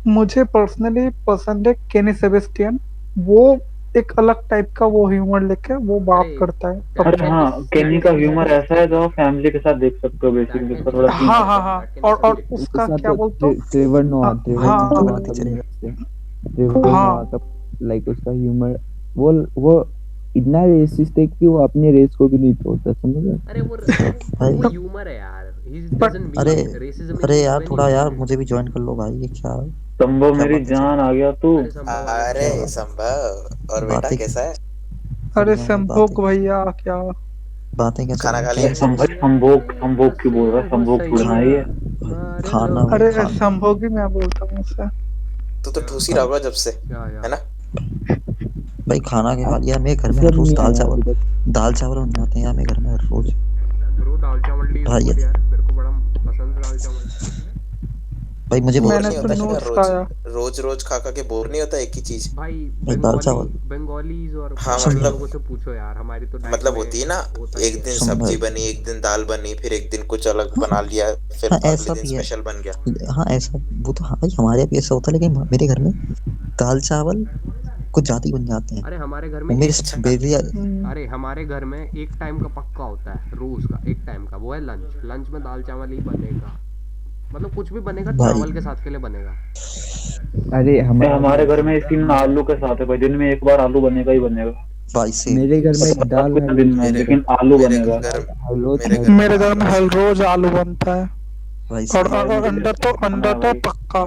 मुझे पर्सनली पसंद है केनी सेबेस्टियन। वो एक अलग टाइप का वो ह्यूमर लेके वो बात अरे करता है दैट अरे अपने। कैन हाँ, बी केनी का दैट ह्यूमर ऐसा है जो आप फैमिली के साथ देख सकते हो, बेसिकली कैन उसका बी थोड़ा सीन हाँ है। हाँ हाँ। दैट कैन बी और सब्जेक्टिव उसका उसका क्या तो बोलते हो? ट्रेवर नोआ, हाँ तो का बात ही चलेगा। ट्रेवर नोआ हाँ का लाइक उसका ह्यूमर, वो इतना रेसिस्ट है कि वो अपने रेस को भी नहीं छोड़ता, समझ रहे हो? अरे वो भाई ह्यूमर है यार ही बट डजंट अरे मीन रेसिज्म इन अरे यार इवन थोड़ा यार इंटेंडेड मुझे भी ज्वाइन कर लो भाई, ये क्या संभव क्या मेरी बातें चल जान आ गया तू। अरे संभव आ गया अरे क्या संभव बात संभव और बेटा बातें कैसा है? अरे बढ़िया भाई, बातें संभोग भैया क्या। बातें क्या चल खाना रही खा क्या लिया? भाई संभोग संभोग क्यों बोल रहा है? संभोग थोड़ी ना है ये। खाना भाई अरे खाना संभोग भी मैं बोलता हूँ उससे। तू तो ठूस ही रहा भाई होगा जब से, या है ना? भाई खाना के खा लिया मेरे घर में हर सब रोज नहीं आया अभी तक। दाल चावल बन जाते हैं यार मेरे घर में हर रोज ब्रो दाल चावल इज भाई गुड यार मेरे को बड़ा पसंद है दाल चावल भाई मुझे बोर बहुत मैंने नहीं तो होता पसंद क्या नोट्स रोज? खाया। रोज रोज खा खा के बोर नहीं होता एक ही चीज? भाई भाई दाल चावल बंगालीज और हाँ पहाड़ी सुन भाई लोगों से पूछो यार हमारी तो डाइट मतलब में होती है ना, होता ही एक है दिन सुन सब्जी भाई बनी, एक दिन दाल बनी, फिर एक दिन कुछ अलग हाँ बना लिया, फिर हाँ अगले ऐसा दिन भी है स्पेशल बन गया। हाँ ऐसा वो तो हाँ भाई हमारे यहाँ भी ऐसा होता है लेकिन मेरे घर में दाल चावल कुछ ज्यादा ही बन जाते हैं अरे हमारे घर वो में मेरे अच्छा बेलिया अरे हमारे घर में एक टाइम का पक्का होता है रोज का एक टाइम का वो है लंच लंच में दाल चावल ही बनेगा मतलब कुछ भी बनेगा भाई चावल के साथ के लिए बनेगा अरे हमारे घर में इसी में आलू के साथ है भाई, दिन में एक बार आलू बनेगा ही बनेगा। भाई से मेरे घर में पता दाल कुछ हर दिन रोज में, मेरे बनता लेकिन है। आलू मेरे बनेगा। घर हर रोज मेरे हर घर मेरे घर में आलू हर से रोज आलू बनता है। भाई और, से और, भाई और मुझे अंडा है तो भाई। पक्का।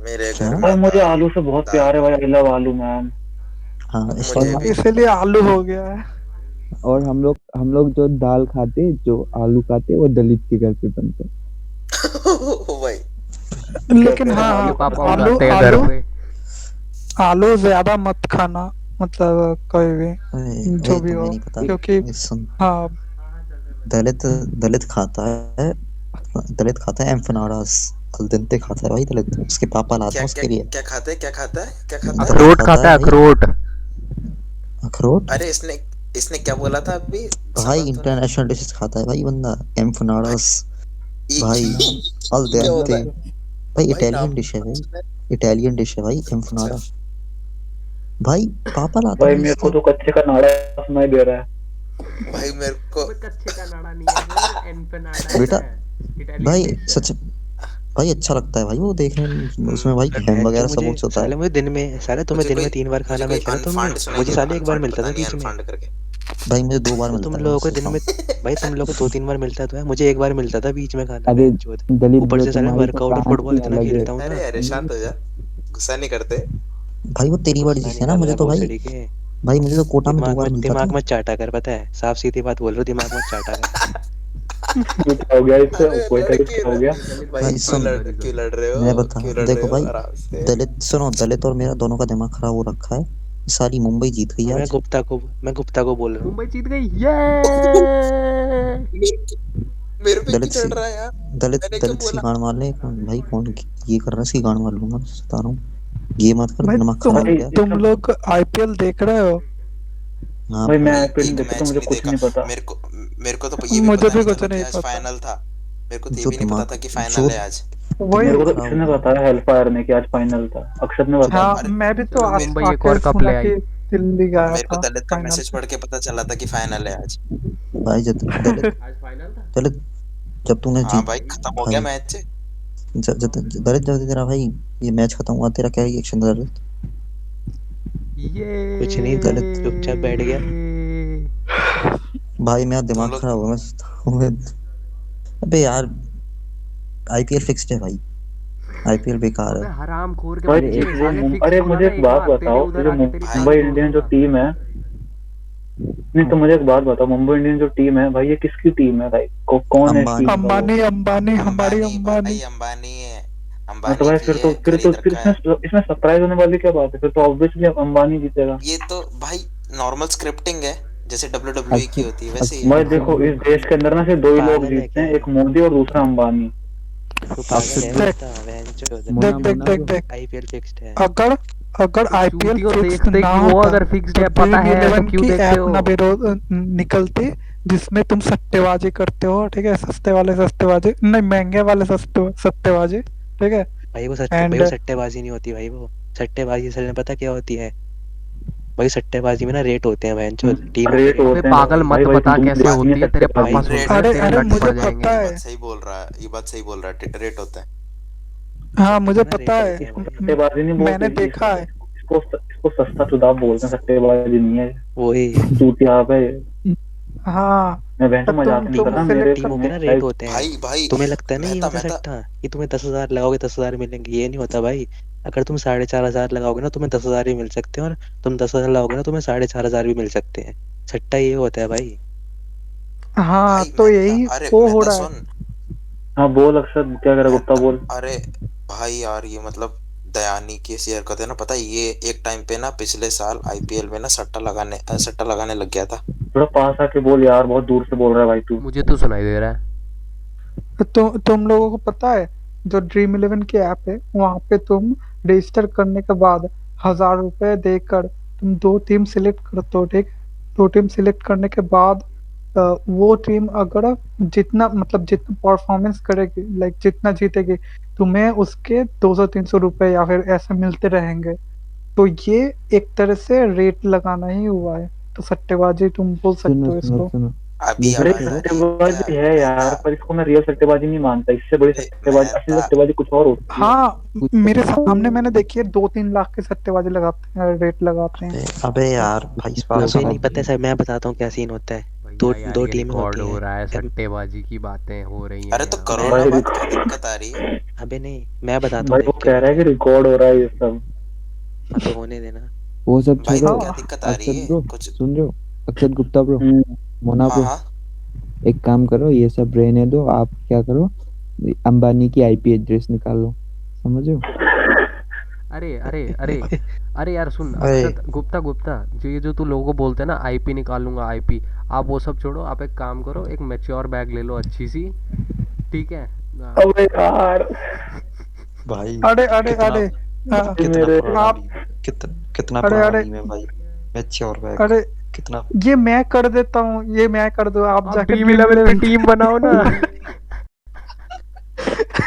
मेरे क्या घर भाई में मुझे आलू से बहुत दाल प्यार है भाई, आई लव आलू मैम। हाँ इसलिए मुझे भी इसीलिए आलू हो गया है। और हम लोग जो दाल खाते, जो आलू खाते, वो दलित के घर पे बनता है। ओ भाई लेकिन कैसे? हाँ मम्मी हाँ, पापा आलू उगाते हैं घर आलू पे आलू ज्यादा मत खाना, मतलब कोई भी वही जो भी तुम्हें हो, नहीं पता क्योंकि सुन हाँ दलित दलित खाता है दलित खाता है एम्फनाडास अल डेंटे खाता है भाई दलित उसके पापा लाते क्या हैं क्या उसके लिए क्या खाता है, क्या खाता है, क्या खाता है? दलित अखरोट खाता खाता है है भाई अखरोट अखरोट अरे इसने इसने क्या बोला था अभी? भाई सुना तो नहीं। इंटरनेशनल डिशेस खाता है भाई बंदा, एम्फनाडास भाई ऑल ये क्या बोला देंटे है? भाई, भाई इटालियन नाम डिश है भाई, सुना है? इटालियन डिश है भाई एम्फनाडा। भाई पापा लाते भाई हैं मेरे को इसका। तो कच्चे का नाड़ा सुनाई दे रहा है। भाई मेरे को अबे कच्चे का नाड़ा नहीं है सर, एम्पनाडा बेटा है, इटालियन भाई डिश है। सच भाई अच्छा लगता है भाई वो देखने में, उसमें भाई हैम वगैरह सब कुछ होता है। साले मुझे दिन में, साले तुम्हें मुझे दिन में कोई 3 बार खाना कोई मिलता है ना तुम्हें, अनफंड सुनाई मुझे दे रहा, साले 1 बार अनफंड मिलता पता था नहीं बीच में। अनफंड करके। भाई मुझे 2 बार तो मिलता तुम है, लोगों मैं को सोच दिन रहा में हूँ। भाई तुम लोगों को 2-3 बार मिलता तो है, मुझे 1 बार मिलता था बीच में खाना अरे बेंचोद। दलित ऊपर ब्रो, से साले तुम्हारी तो वर्कआउट और ब्रांच फुटबॉल ही इतना अलग है। खेलता हूँ ना। अरे अरे शांत हो जा, गुस्सा नहीं करते। भाई वो तेरी बड़ी गुस्सा चीज है ना, निकाल रहा मुझे है तो भाई भोसड़ी के। भाई मुझे तो कोटा में 2 बार मिलता दिमाग था। मत चाटा कर, पता है, साफ सीधी बात बोल रहा हूँ, दिमाग मत चाटा कर। क्यों, क्या हो गया इससे? अरे कोयटा लड़की क्या हो ना, गया? भाई भाई सुन, क्यों लड़ रहे मैं हो, बता क्यों लड़ रहे देखो हो भाई, आराम से। दलित सुनो, दलित और मेरा दोनों का दिमाग खराब हो रखा है। सारी मुंबई जीत गई मैं आज। गुप्ता को बोल रहा हूँ। मुंबई जीत गई, ये मेरे पे क्यों दलित सी चढ़ रहा है यार? दलित मैंने क्या दलित सी बोला? गाड़ मार ले भाई, कौन ये कर रहा है? सी गाड़ मार लूंगा, बता रहा हूँ। ये मत कर, भाई दिमाग तुम खराब हो भाई गया। तुम लोग आईपीएल देख रहे हो? हाँ भाई मैं भाई। भाई आईपीएल नहीं एक देखता, तो मैच मुझे नहीं कुछ देखा। नहीं पता। मेरे को तो ये भी मुझे पता भी नहीं कुछ था कि नहीं आज पता। फाइनल था। मेरे को तो ये जो भी नहीं पता था दिमाग कि जो फाइनल है आज। वही मेरे को तो खराब इसने हो गया। बताया हेल्फायर ने कि आज फाइनल था। अक्षत ने जो बताया। हाँ, अरे मैं भी तो चलो मेरे, मुंबई एक आके और कप सुना ले आई। कि दिल्ली गया मेरे को था दलित का फाइनल मैसेज पे। पढ़ के पता चला था कि फाइनल है आज। भाई जब दलित आज फाइनल था। दलित जब तूने हाँ जीत भाई खत्म हो गया भाई मैच। दलित जब तेरा भाई ये मैच खत्म हुआ, तेरा क्या रिएक्शन था दलित? ये कुछ नहीं, दलित चुपचाप बैठ गया। भाई मेरा तुम दिमाग लोग खराब हो गया, मैं सोचता हूँ अबे यार आईपीएल फिक्स्ड है भाई, आईपीएल बेकार अबे है। हराम खोर के भाई बच्चे, वो साले फिक्स अरे हुआ मुझे ना एक एक बात बार, तेरे बताओ, उधर जो आके तेरी भाई मुंबई टांग तोड़ इंडियन जो दूंगा। टीम है, नहीं तो मुझे एक बात बताओ, मुंबई इंडियन जो टीम है भाई, ये किसकी टीम है भाई? कौन है इस टीम अंबानी। का वो? अंबानी अंबानी हमारी अंबानी अंबानी। भाई, अंबानी है, हाँ तो अंबानी भाई की फिर तो है, फिर तो खरीद फिर रखा इसमें है। इसमें सरप्राइज होने वाली क्या बात है? फिर तो ऑब्वियसली अंबानी जीतेगा। ये तो भाई नॉर्मल स्क्रिप्टिंग है, जैसे WWE की अक्षत होती है वैसे ही है। भाई अक्षत देखो, ब्रो, इस देश के अंदर ना सिर्फ दो ही लोग पागल है जीतते क्या? हैं, एक मोदी और दूसरा अंबानी। तू पागल अक्षत है ब्रो, देख कुत्ता, बेंचोद। देख मोना देख मोना देख ब्रो। देख, आईपीएल फिक्स्ड है। अगर अगर आईपीएल चूतियों फिक्स देखते ना क्यों हो? होता अगर फिक्स्ड तो है पता ड्रीम है तो इलेवन क्यों की देखते ऐप हो? ना निकलती, जिसमें तुम सट्टेबाजी करते हो, ठीक है? सस्ते वाले सट्टेबाजी नहीं, महंगे वाले सट्टेबाजी, ठीक है? भाई एंड वो सट्टेबाजी नहीं होती भाई, वो सट्टेबाजी असल में पता क्या होती है भाई? सट्टेबाजी में ना रेट होते हैं बहनचोद, टीमों के रेट रेट अबे होते होते हैं हैं। पागल भाई, मत भाई बता तुम कैसे देखी होती है है, तेरे भाई पापा सट्टेबाजी? सुन रहे हैं, अरे तेरे अरे लट मुझे पड़ जाएंगे। पता ये है। बात सही बोल रहा है, ये बात सही बोल रहा है, रेट होता है। हाँ मुझे इसमें ना पता रेट है। होते हैं भाई। सट्टेबाजी नहीं बोलते मैंने इसको, देखा है। इसको सस्ता चुदाव बोलते हैं, सट्टेबाजी नहीं है। वही चूतिया पे। हाँ मैं बहन तो मजाक नहीं कर तुम रहा सिलेक्ट मेरे टीमों के में ना लाइक। रेट होते हैं। भाई भाई तुम्हें लगता है ना ये मेहता होता मेहता सट्टा कि तुम्हें 10,000 लगाओगे 10,000 मिलेंगे, ये नहीं होता भाई। अगर तुम 4,500 लगाओगे ना तुम्हें 10,000 ही मिल सकते हैं, और तुम 10,000 लगाओगे ना तुम्हें 4,500 भी मिल सकते हैं। सट्टा ये होता है भाई। हाँ भाई तो मेहता, यही अरे वो हो मेहता रहा है। सुन, हाँ बोल अक्षर, क्या कह रहा गुप्ता, मेहता, बोल। अरे भाई यार ये मतलब दयानी की ऐसी हरकत है ना, पता है ये एक टाइम पे ना पिछले साल आईपीएल में ना सट्टा लगाने लग गया था। थोड़ा पास आके बोल यार, बहुत दूर से बोल रहा है भाई तू। मुझे तो सुनाई दे रहा है। तो तुम लोगों को पता है, जो ड्रीम इलेवन की ऐप है वहाँ पे तुम रजिस्टर करने के बाद 1,000 रुपए देकर तुम 2 टीम सिलेक्ट करते हो, ठीक? 2 टीम सिलेक्ट करने के बाद वो टीम अगर जितना मतलब जितना परफॉर्मेंस करेगी, लाइक जितना जीतेगी, तुम्हें उसके 200-300 रुपए या फिर ऐसे मिलते रहेंगे। तो ये एक तरह से रेट लगाना ही हुआ है, तो सट्टेबाजी तुम बोल सकते सुनो हो सुनो इसको। सुनो, अभी ये अरे सब आवाज आ छोड़ो। रही है सट्टेबाजी है मेहता? यार, पर इसको मैं रियल सट्टेबाजी नहीं मानता। इससे बड़ी अरे सट्टेबाजी, असली मेहता, सट्टेबाजी कुछ और होती है। हाँ, कुछ मेरे सामने मैंने देखी है, 2-3 लाख के सट्टेबाजी लगाते हैं, रेट लगाते हैं। अबे यार भाई इस बात लो अबे सुनो। नहीं पता है सर, मैं बताता हूँ क्या सीन होता है। दो भैया यार दो ये टीमें रिकॉर्ड होती हो हैं। रहा है, अब सट्टेबाजी की बातें हो रही हैं अरे तो यहाँ करो पे। ना भाई बात, क्या दिक्कत आ रही है? अबे नहीं, मैं बताता भाई हूँ वो देख क्या कह रहा होता है कि है। रिकॉर्ड हो रहा है ये सब। हाँ तो होने देना। वो सब भाई छोड़ो। तो क्या हाँ दिक्कत आ रही अक्षत है ब्रो, कुछ? सुन रहे हो? अक्षत गुप्ता ब्रो, हम्म। मोना हाँ ब्रो, हाँ एक काम करो, ये सब रहने दो। आप क्या करो, अंबानी की आईपी एड्रेस निकाल लो, समझ रहे हो? अरे अरे अरे अरे यार सुन, अरे अक्षत गुप्ता गुप्ता, जो ये जो तू लोगों को बोलते हैं ना आईपी निकालूंगा आईपी, आप वो सब छोड़ो, आप एक काम करो, एक मैच्योर बैग ले लो अच्छी सी, ठीक है? अबे यार, भाई अरे अरे कितना अरे मेरे पुराना आप भी कितना अरे पुराना अरे भी है भाई, मैच्योर बैग। अरे कितना ये मैं कर देता हूँ, ये मैं कर दो, आप आप जाके ड्रीम 11 में टीम बनाओ ना।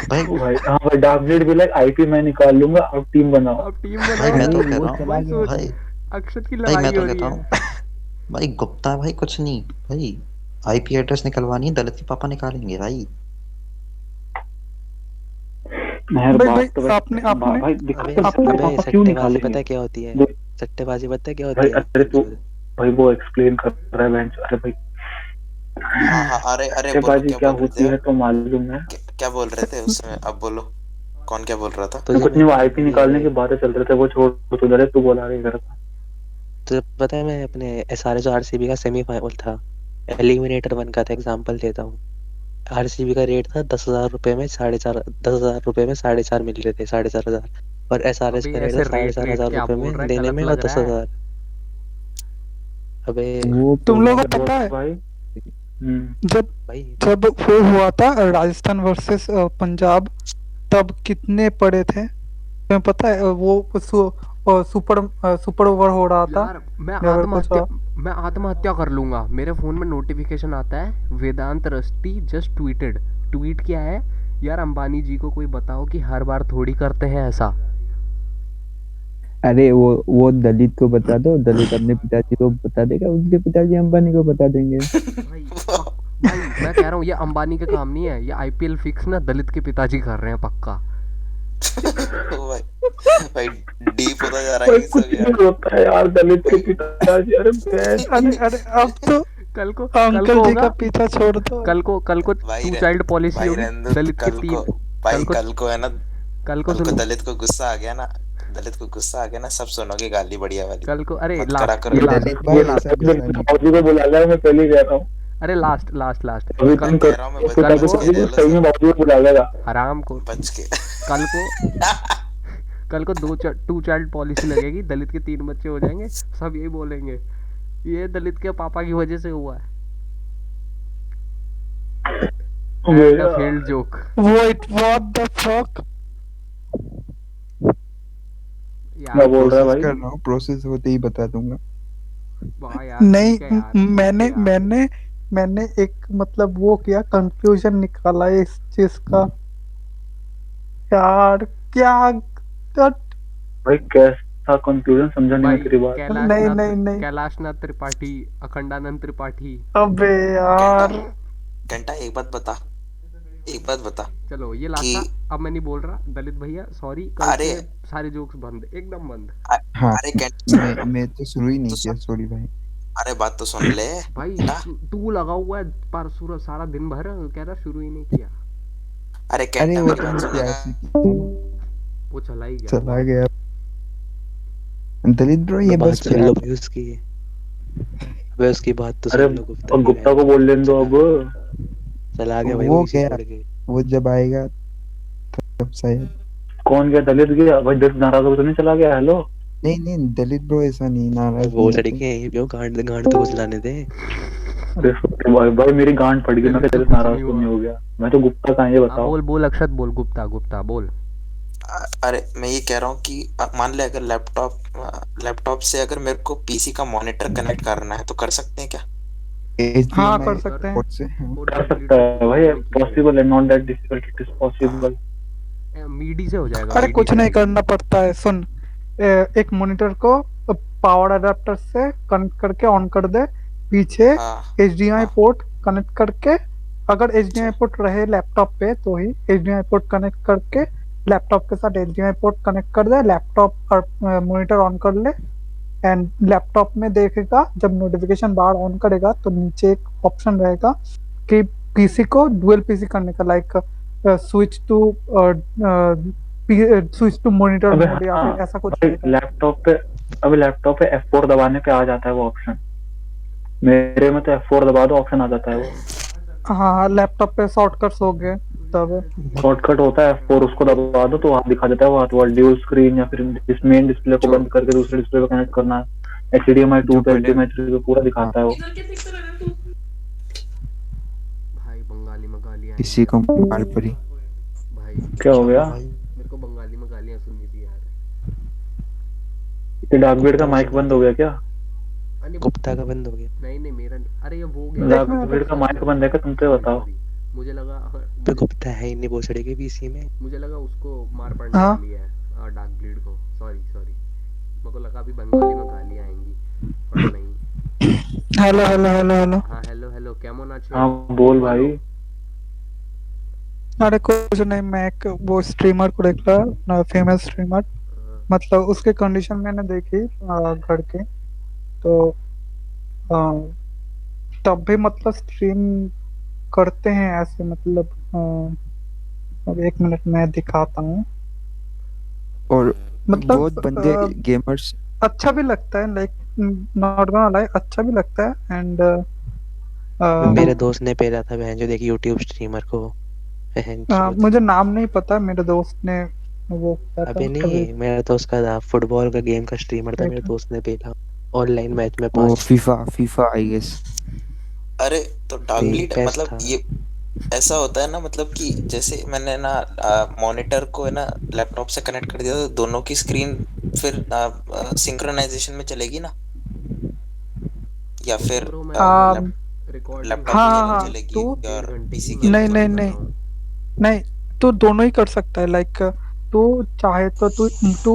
भाई भाई हाँ भाई, डार्क ब्लेड भी लाइक आईपी मैं निकाल लूंगा, आप टीम बनाओ। आप टीम भाई बनाओ। मैं तो भाई कह वो रहा हूँ चला भाई गया सोच, भाई अक्षत की भाई मैं लड़ाई तो हो रही कहता है। हूँ भाई गुप्ता भाई कुछ नहीं भाई, आईपी एड्रेस निकलवानी है, दलित के पापा निकालेंगे भाई। मेहर भाई बात तो भाई, आपने आपने भाई दिक्कत अबे तो आपने तेरे अबे पापा क्यों सट्टेबाजी निकालेंगे? पता है क्या होती है? देख सट्टेबाजी पता है क्या भाई, होती है? अरे तू, भाई वो एक्सप्लेन कर रहा है बेंच, अरे भाई हाँ हाँ, अरे अरे बोलो, सट्टेबाजी क्या क्या बोल रहे होती थे है आप? तो मालूम है। क्या बोल रहे थे उस समय, अब बोलो। कौन क्या बोल रहा था? तुझे कुछ मैं नहीं, वो आईपी ये निकालने की बातें चल रहे थे, वो छोड़ तू, दलित तू बोला रही घर का। तुझे पता है मैं अपने एसआरएच आरसीबी का सेमीफाइनल था, एलिमिनेटर वन का था, एग्जांपल देता हूँ। आरसीबी का रेट था 10,000 रुपए में 4.5, 10,000 रुपए में 4.5 मिल रहे थे, 4,500। और एसआरएच अबे का रेट था ऐसे साढ़े रेट चार रेट हजार क्या रुपए बोल में रहा है, लेने गलत में, और लग दस रहा है। हजार अबे वो तुम लोगों को बोल पता है भाई। जब भाई जब वो हुआ था राजस्थान वर्सेस पंजाब, तब कितने पड़े थे तुम्हें पता है? वो सुपर ओवर हो रहा था, यार या फिर कुछ और? मैं आत्महत्या कर लूंगा। मेरे फोन में नोटिफिकेशन आता है, वेदांत रस्टी जस्ट ट्वीटेड। ट्वीट क्या है? यार अंबानी जी को कोई बताओ कि हर बार थोड़ी करते हैं ऐसा। अरे वो दलित को बता दो, दलित अपने पिताजी को बता देगा, उनके पिताजी अंबानी को बता देंगे। भाई भाई मैं कह रहा हूँ ये अंबानी का काम नहीं है, ये आईपीएल फिक्स ना दलित के पिताजी कर रहे हैं पक्का। ओ भाई, भाई डीप होता जा रहा है भाई ये सब कुछ नहीं यार। होता है यार, दलित के भाई पिताजी, अरे बेंच। अरे अरे अब तो कल को अंकल जी का होगा, पीछा छोड़ दो। कल को भाई टू चाइल्ड पॉलिसी भाई होगी, रहने दो, दलित के कल तीन। को, भाई कल को कल को है ना, कल को कल को सुनो, दलित को गुस्सा आ गया ना, दलित को गुस्सा आ गया ना, सब सुनोगे गाली बढ़िया वाली। कल को अरे मत करा लास्ट करो ये ये ये लास्ट दलित ये भाई लास्ट ऐसा गुस्सा नहीं बाबूजी को बुला लिया, मैं पहले ही कह रहा हूँ। अरे लास्ट लास्ट लास्ट अभी मैं तुम कह कर रहा हूँ, मैं कल बच को के रह लो सही में सब, बाबूजी को बुला लेगा। हराम को बच के। कल को कल को टू चाइल्ड पॉलिसी लगेगी, दलित के 3 बच्चे हो जाएंगे, सब यही बोलेंगे ये दलित के पापा की वजह से हुआ है। And a failed joke. Wait, what the fuck? मैं यार बोल रहा प्रोसेस भाई, कर रहा हूँ, प्रोसेस होते ही बता दूंगा। वाह यार ठीक नहीं, है यार, ठीक मैंने है यार। मैंने मैंने एक मतलब वो किया, कंक्लूजन निकाला इस चीज का। यार क्या भाई कैसा कंक्लूजन, समझा नहीं मैं भाई तेरी बात। नहीं नहीं नहीं, कैलाश नाथ त्रिपाठी, अखंडानंद त्रिपाठी। अबे घंटा, यार। घंटा एक बात बता, एक बात बता चलो ये लास्ट कि था, अब मैं नहीं बोल रहा। दलित भैया सॉरी, कल अरे से सारे जोक्स बंद, एकदम बंद। हाँ, अरे घंटा मैं तो शुरू ही नहीं तो किया, सुन, सॉरी भाई। अरे बात तो सुन ले भाई घंटा। तू लगा हुआ है पर सूरज सारा दिन भर, कह रहा शुरू ही नहीं किया। अरे अरे घंटा वो मेरी तो बात मैं सुनेगा। प्यार से किया, वो चला ही गया, चला वो गया। दलित ब्रो तो ये बात बस सुन प्यार लो भाई उसकी, अबे उसकी बात तो अरे सुन लो। गुप्ता और भी गुप्ता गया, को बोल लेने दो चला अब। चला गया भाई वो वो इसी गया, छोड़ के। वो जब आएगा तब शायद। कौन गया? दलित गया भाई, दलित नाराज होकर तो नहीं चला गया? हेलो नहीं नहीं, दलित ब्रो ऐसा नहीं, नाराज वो नहीं होते। लड़के हैं क्यों, गांड गांड तो कुचलाने दे। अरे भाई मेरी गांड फट गई, मैं दलित क्या का दलित कुछ नाराज नहीं तो हुआ। नहीं हो गया? मैं तो गुप्ता का है, ये हाँ बताओ। बोल बोल अक्षत बोल, गुप्ता गुप्ता बोल। अरे मैं ये कह रहा हूँ कि मान ले अगर लैपटॉप से अगर मेरे को पीसी का मॉनिटर कनेक्ट करना है तो कर सकते हैं क्या? हाँ HDMI कर सकते हैं। पोर्ट से, हाँ। कर सकता है भाई, पॉसिबल है, not that difficult, it is possible. Midi से हो जाएगा, अरे मीडी कुछ से। नहीं करना पड़ता है, सुन। एक मॉनिटर को पावर अडेप्टर से कनेक्ट करके ऑन कर दे, पीछे हाँ HDMI हाँ, पोर्ट कनेक्ट करके, अगर HDMI अच्छा पोर्ट रहे लैपटॉप पे तो ही HDMI पोर्ट कनेक्ट करके लैपटॉप के साथ HDMI पोर्ट कनेक्ट कर दे, लैपटॉप और मॉनिटर ऑन कर ले, एंड लैपटॉप में देखेगा जब नोटिफिकेशन बार ऑन करेगा तो नीचे एक ऑप्शन रहेगा कि पीसी को डुअल पीसी करने का, like switch to switch to monitor अबे मोड या हाँ फिर ऐसा कुछ भाई, रहेगा। लैपटॉप पे F4 दबाने पे आ जाता है वो ऑप्शन। मेरे में तो F4 दबा दो, ऑप्शन आ जाता है वो। हाँ लैपटॉप पे शॉर्टकट्स हो गए तब। शॉर्टकट होता है F4, उसको दबा दो तो हाथ दिखा देता है, वो हाथ वाला ड्यूल स्क्रीन, या फिर इस मेन डिस्प्ले को जो बंद करके दूसरे डिस्प्ले पे कनेक्ट करना है, HDMI 2 जो पे, पहले, HDMI 3 पे पूरा हाँ, दिखाता है वो। भाई बंगाली में गालियाँ किसी आएंगी को अब। मार पड़ी। भाई क्या हो गया? भाई मेरे को बंगाली में गालियाँ सुननी थी यार। ये डार्क बेड का गुप्ता को माइक सुना बंद दे। हो गया क्या? नहीं गुप्ता का बंद हो गया। नहीं मेरा नहीं, अरे ये वो गया देख मैं जावेद का माइक बंद है क्या? तुम तो बताओ। मुझे लगा पे गुप्ता है ही नहीं भोसड़ी के बीसी में। मुझे लगा उसको मार पड़ने हाँ वाली है डार्क ब्लीड को। सॉरी मेरे को लगा अभी बंगाली में गालियां आएंगी पर नहीं। Hello hello hello hello. हाँ हेलो केमन আছে? हाँ बोल भाई। अरे कुछ नहीं, मैं एक वो स्ट्रीमर को देख रहा, फेमस स्ट्रीमर, मतलब उसके कंडीशन मैंने देखी घर के, तो अ, तब भी मतलब स्ट्रीम करते हैं ऐसे, मतलब अब एक मिनट में दिखाता हूँ। और मतलब बहुत बंदे गेमर्स अच्छा भी लगता है, लाइक नॉट गोना लाई, अच्छा भी लगता है एंड मेरे दोस्त ने भेजा था बहन जो देखी यूट्यूब स्ट्रीमर को। बहन चोद। मुझे नाम नहीं पता, मेरे दोस्त ने वो किया था अबे कभी। नहीं, मेरा दोस्त का था फुटबॉल का गेम का स्ट्रीमर था, मेरे दोस्त ने भेजा ऑनलाइन मैच में वो 5। FIFA I guess. अरे तो डार्क नहीं ब्लीड पेस मतलब था। ये ऐसा होता है ना, मतलब कि जैसे मैंने ना मॉनिटर को है ना लैपटॉप से कनेक्ट कर दिया तो दोनों की स्क्रीन फिर सिंक्रोनाइजेशन में चलेगी ना, या फिर ब्रो मैं um, रिकॉर्डिंग लैपटॉप हाँ की करके हाँ अलग हाँ, चलेगी तो 1.5 और घंटे की पीसी की मैं अलग नहीं नहीं चलेगी? रिकॉर्डिंग कर नहीं रहा हूँ। नहीं, तो दोनों ही कर सकता है, लाइक तू चाहे तो तू